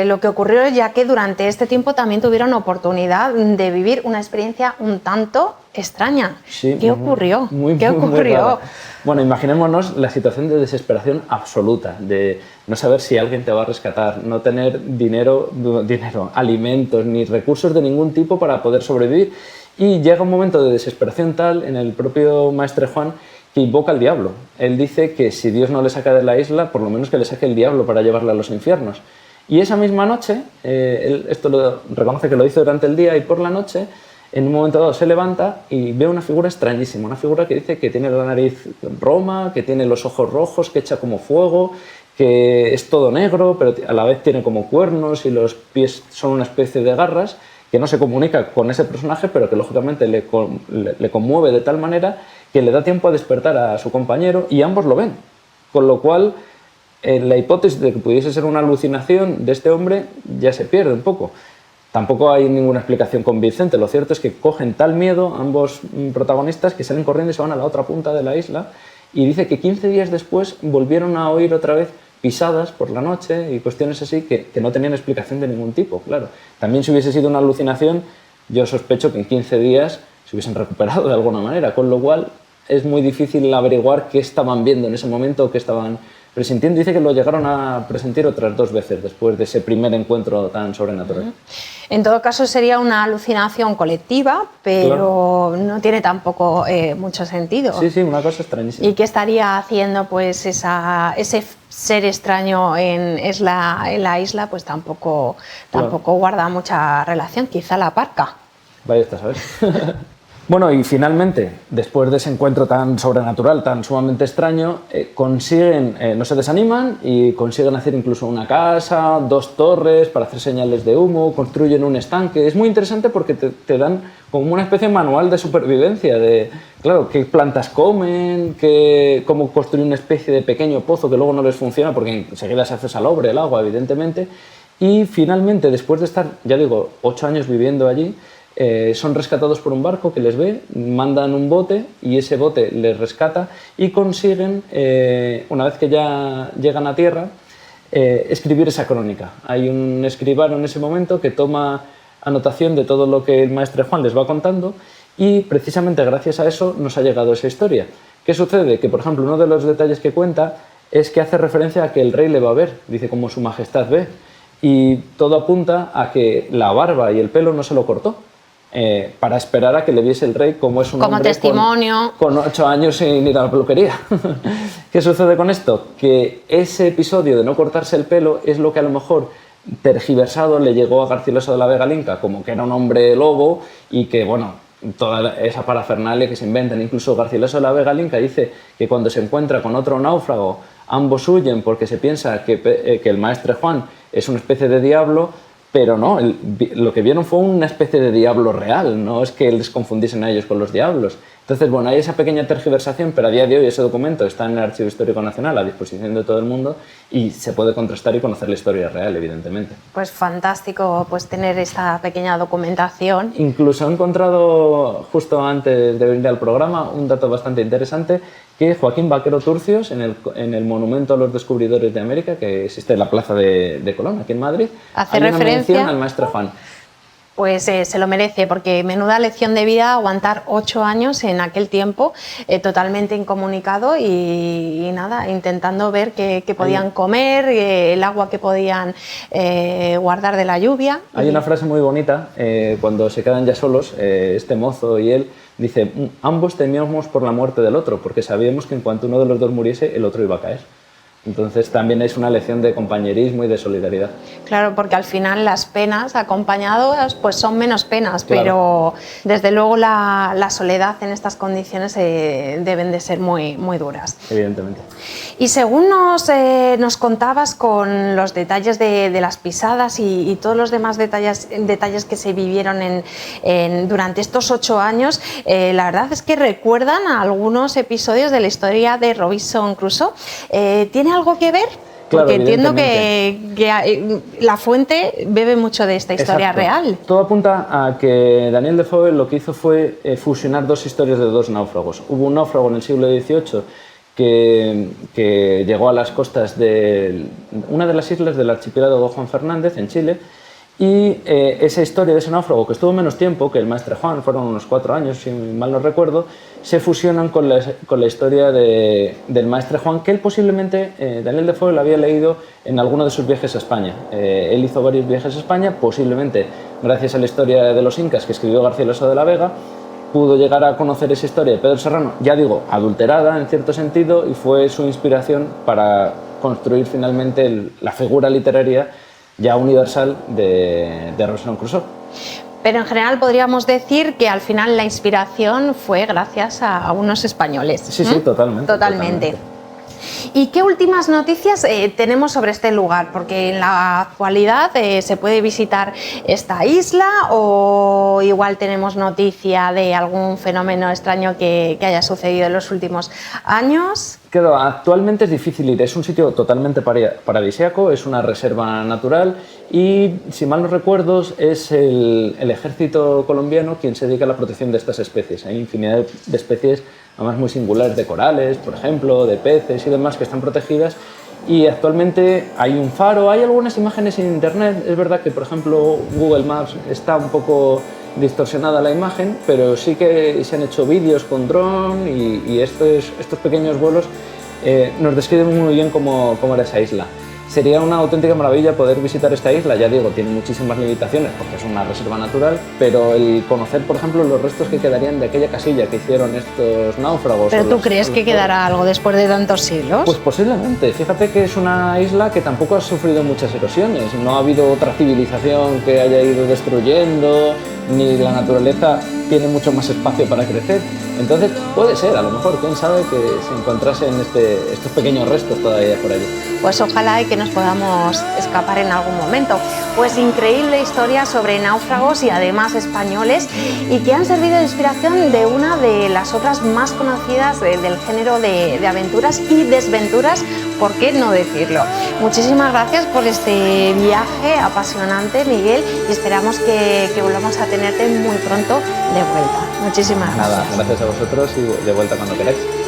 lo que ocurrió, ya que durante este tiempo también tuvieron oportunidad de vivir una experiencia un tanto extraña. Sí, ¿Qué ocurrió? ¿Qué ocurrió? Bueno, imaginémonos la situación de desesperación absoluta, de no saber si alguien te va a rescatar, no tener dinero, alimentos, ni recursos de ningún tipo para poder sobrevivir. Y llega un momento de desesperación tal en el propio Maestre Juan que invoca al diablo. Él dice que si Dios no le saca de la isla, por lo menos que le saque el diablo para llevarle a los infiernos. Y esa misma noche, él esto reconoce que lo hizo durante el día, y por la noche, en un momento dado se levanta y ve una figura extrañísima, una figura que dice que tiene la nariz roma, que tiene los ojos rojos, que echa como fuego, que es todo negro, pero a la vez tiene como cuernos y los pies son una especie de garras, que no se comunica con ese personaje, pero que lógicamente le conmueve de tal manera que le da tiempo a despertar a su compañero y ambos lo ven. Con lo cual, la hipótesis de que pudiese ser una alucinación de este hombre ya se pierde un poco. Tampoco hay ninguna explicación convincente. Lo cierto es que cogen tal miedo ambos protagonistas que salen corriendo y se van a la otra punta de la isla, y dice que 15 días después volvieron a oír otra vez pisadas por la noche y cuestiones así que no tenían explicación de ningún tipo, claro. También si hubiese sido una alucinación, yo sospecho que en 15 días se hubiesen recuperado de alguna manera, con lo cual es muy difícil averiguar qué estaban viendo en ese momento o qué estaban presintiendo. Dice que lo llegaron a presentir otras 2 veces después de ese primer encuentro tan sobrenatural. En todo caso sería una alucinación colectiva, pero claro, no tiene tampoco mucho sentido. Sí, una cosa extrañísima. ¿Y qué estaría haciendo pues ese ser extraño en la isla? Pues tampoco guarda mucha relación, quizá la parca. Vaya usted a saber. Bueno, y finalmente, después de ese encuentro tan sobrenatural, tan sumamente extraño, consiguen, no se desaniman y consiguen hacer incluso una casa, 2 torres para hacer señales de humo, construyen un estanque. Es muy interesante porque te dan como una especie de manual de supervivencia, de, claro, qué plantas comen, cómo construir una especie de pequeño pozo que luego no les funciona porque enseguida se hace salobre el agua, evidentemente. Y finalmente, después de estar, ya digo, 8 años viviendo allí, son rescatados por un barco que les ve, mandan un bote y ese bote les rescata y consiguen, una vez que ya llegan a tierra, escribir esa crónica. Hay un escribano en ese momento que toma anotación de todo lo que el maestre Juan les va contando y precisamente gracias a eso nos ha llegado esa historia. ¿Qué sucede? Que, por ejemplo, uno de los detalles que cuenta es que hace referencia a que el rey le va a ver, dice como su majestad ve, y todo apunta a que la barba y el pelo no se lo cortó. Para esperar a que le viese el rey como es un como hombre testimonio. Con 8 años sin ir a la peluquería. ¿Qué sucede con esto? Que ese episodio de no cortarse el pelo es lo que a lo mejor tergiversado le llegó a Garcilaso de la Vega Linca, como que era un hombre lobo y que, bueno, toda esa parafernalia que se inventan. Incluso Garcilaso de la Vega Linca dice que cuando se encuentra con otro náufrago, ambos huyen porque se piensa que el maestre Juan es una especie de diablo. Pero no, lo que vieron fue una especie de diablo real, no es que les confundiesen a ellos con los diablos. Entonces, bueno, hay esa pequeña tergiversación, pero a día de hoy ese documento está en el Archivo Histórico Nacional a disposición de todo el mundo y se puede contrastar y conocer la historia real, evidentemente. Pues fantástico pues tener esta pequeña documentación. Incluso he encontrado, justo antes de venir al programa, un dato bastante interesante, que Joaquín Vaquero Turcios, en el Monumento a los Descubridores de América, que existe en la Plaza de Colón, aquí en Madrid, hace hay referencia una mención al maestre Juan. Pues se lo merece, porque menuda lección de vida aguantar 8 años en aquel tiempo, totalmente incomunicado y nada, intentando ver qué podían comer, el agua que podían guardar de la lluvia. Hay una frase muy bonita, cuando se quedan ya solos, este mozo y él, dice, ambos temíamos por la muerte del otro, porque sabíamos que en cuanto uno de los dos muriese, el otro iba a caer. Entonces también es una lección de compañerismo y de solidaridad. Claro, porque al final las penas acompañadas pues son menos penas, claro, pero desde luego la soledad en estas condiciones deben de ser muy, muy duras. Evidentemente. Y según nos contabas con los detalles de las pisadas y todos los demás detalles que se vivieron durante estos 8 años, la verdad es que recuerdan a algunos episodios de la historia de Robinson Crusoe. ¿Tiene algo que ver? Claro, porque entiendo que la fuente bebe mucho de esta historia real. Todo apunta a que Daniel Defoe lo que hizo fue fusionar 2 historias de 2 náufragos. Hubo un náufrago en el siglo XVIII que llegó a las costas de una de las islas del archipiélago de Juan Fernández, en Chile, y esa historia de ese náufrago, que estuvo menos tiempo que el maestre Juan, fueron unos 4 años, si mal no recuerdo, se fusionan con la historia del maestre Juan, que él posiblemente, Daniel Defoe, lo había leído en alguno de sus viajes a España. Él hizo varios viajes a España, posiblemente gracias a la historia de los incas que escribió Garcilaso de la Vega, pudo llegar a conocer esa historia de Pedro Serrano, ya digo, adulterada en cierto sentido, y fue su inspiración para construir finalmente la figura literaria ya universal de Robinson Crusoe. Pero en general podríamos decir que al final la inspiración fue gracias a unos españoles. Sí, sí, totalmente. ¿Y qué últimas noticias tenemos sobre este lugar? Porque en la actualidad se puede visitar esta isla o igual tenemos noticia de algún fenómeno extraño que haya sucedido en los últimos años. Claro, actualmente es difícil ir, es un sitio totalmente paradisíaco, es una reserva natural y, si mal no recuerdo, es el ejército colombiano quien se dedica a la protección de estas especies. Hay infinidad de especies, además muy singulares, de corales, por ejemplo, de peces y demás que están protegidas Y actualmente hay un faro, hay algunas imágenes en internet. Es verdad que, por ejemplo, Google Maps está un poco distorsionada la imagen, pero sí que se han hecho vídeos con dron y estos pequeños vuelos nos describen muy bien cómo era esa isla. Sería una auténtica maravilla poder visitar esta isla, ya digo, tiene muchísimas limitaciones porque es una reserva natural, pero el conocer, por ejemplo, los restos que quedarían de aquella casilla que hicieron estos náufragos... ¿Pero tú crees que quedará algo después de tantos siglos? Pues posiblemente. Fíjate que es una isla que tampoco ha sufrido muchas erosiones, no ha habido otra civilización que haya ido destruyendo, ni la naturaleza tiene mucho más espacio para crecer. Entonces puede ser, a lo mejor, quién sabe, que se encontrasen estos pequeños restos todavía por allí. Pues ojalá y que nos podamos escapar en algún momento. Pues increíble historia sobre náufragos y además españoles y que han servido de inspiración de una de las obras más conocidas del género de aventuras y desventuras, ¿por qué no decirlo? Muchísimas gracias por este viaje apasionante, Miguel, y esperamos que volvamos a tenerte muy pronto de vuelta. Muchísimas gracias. Nada, gracias a vosotros y de vuelta cuando queráis.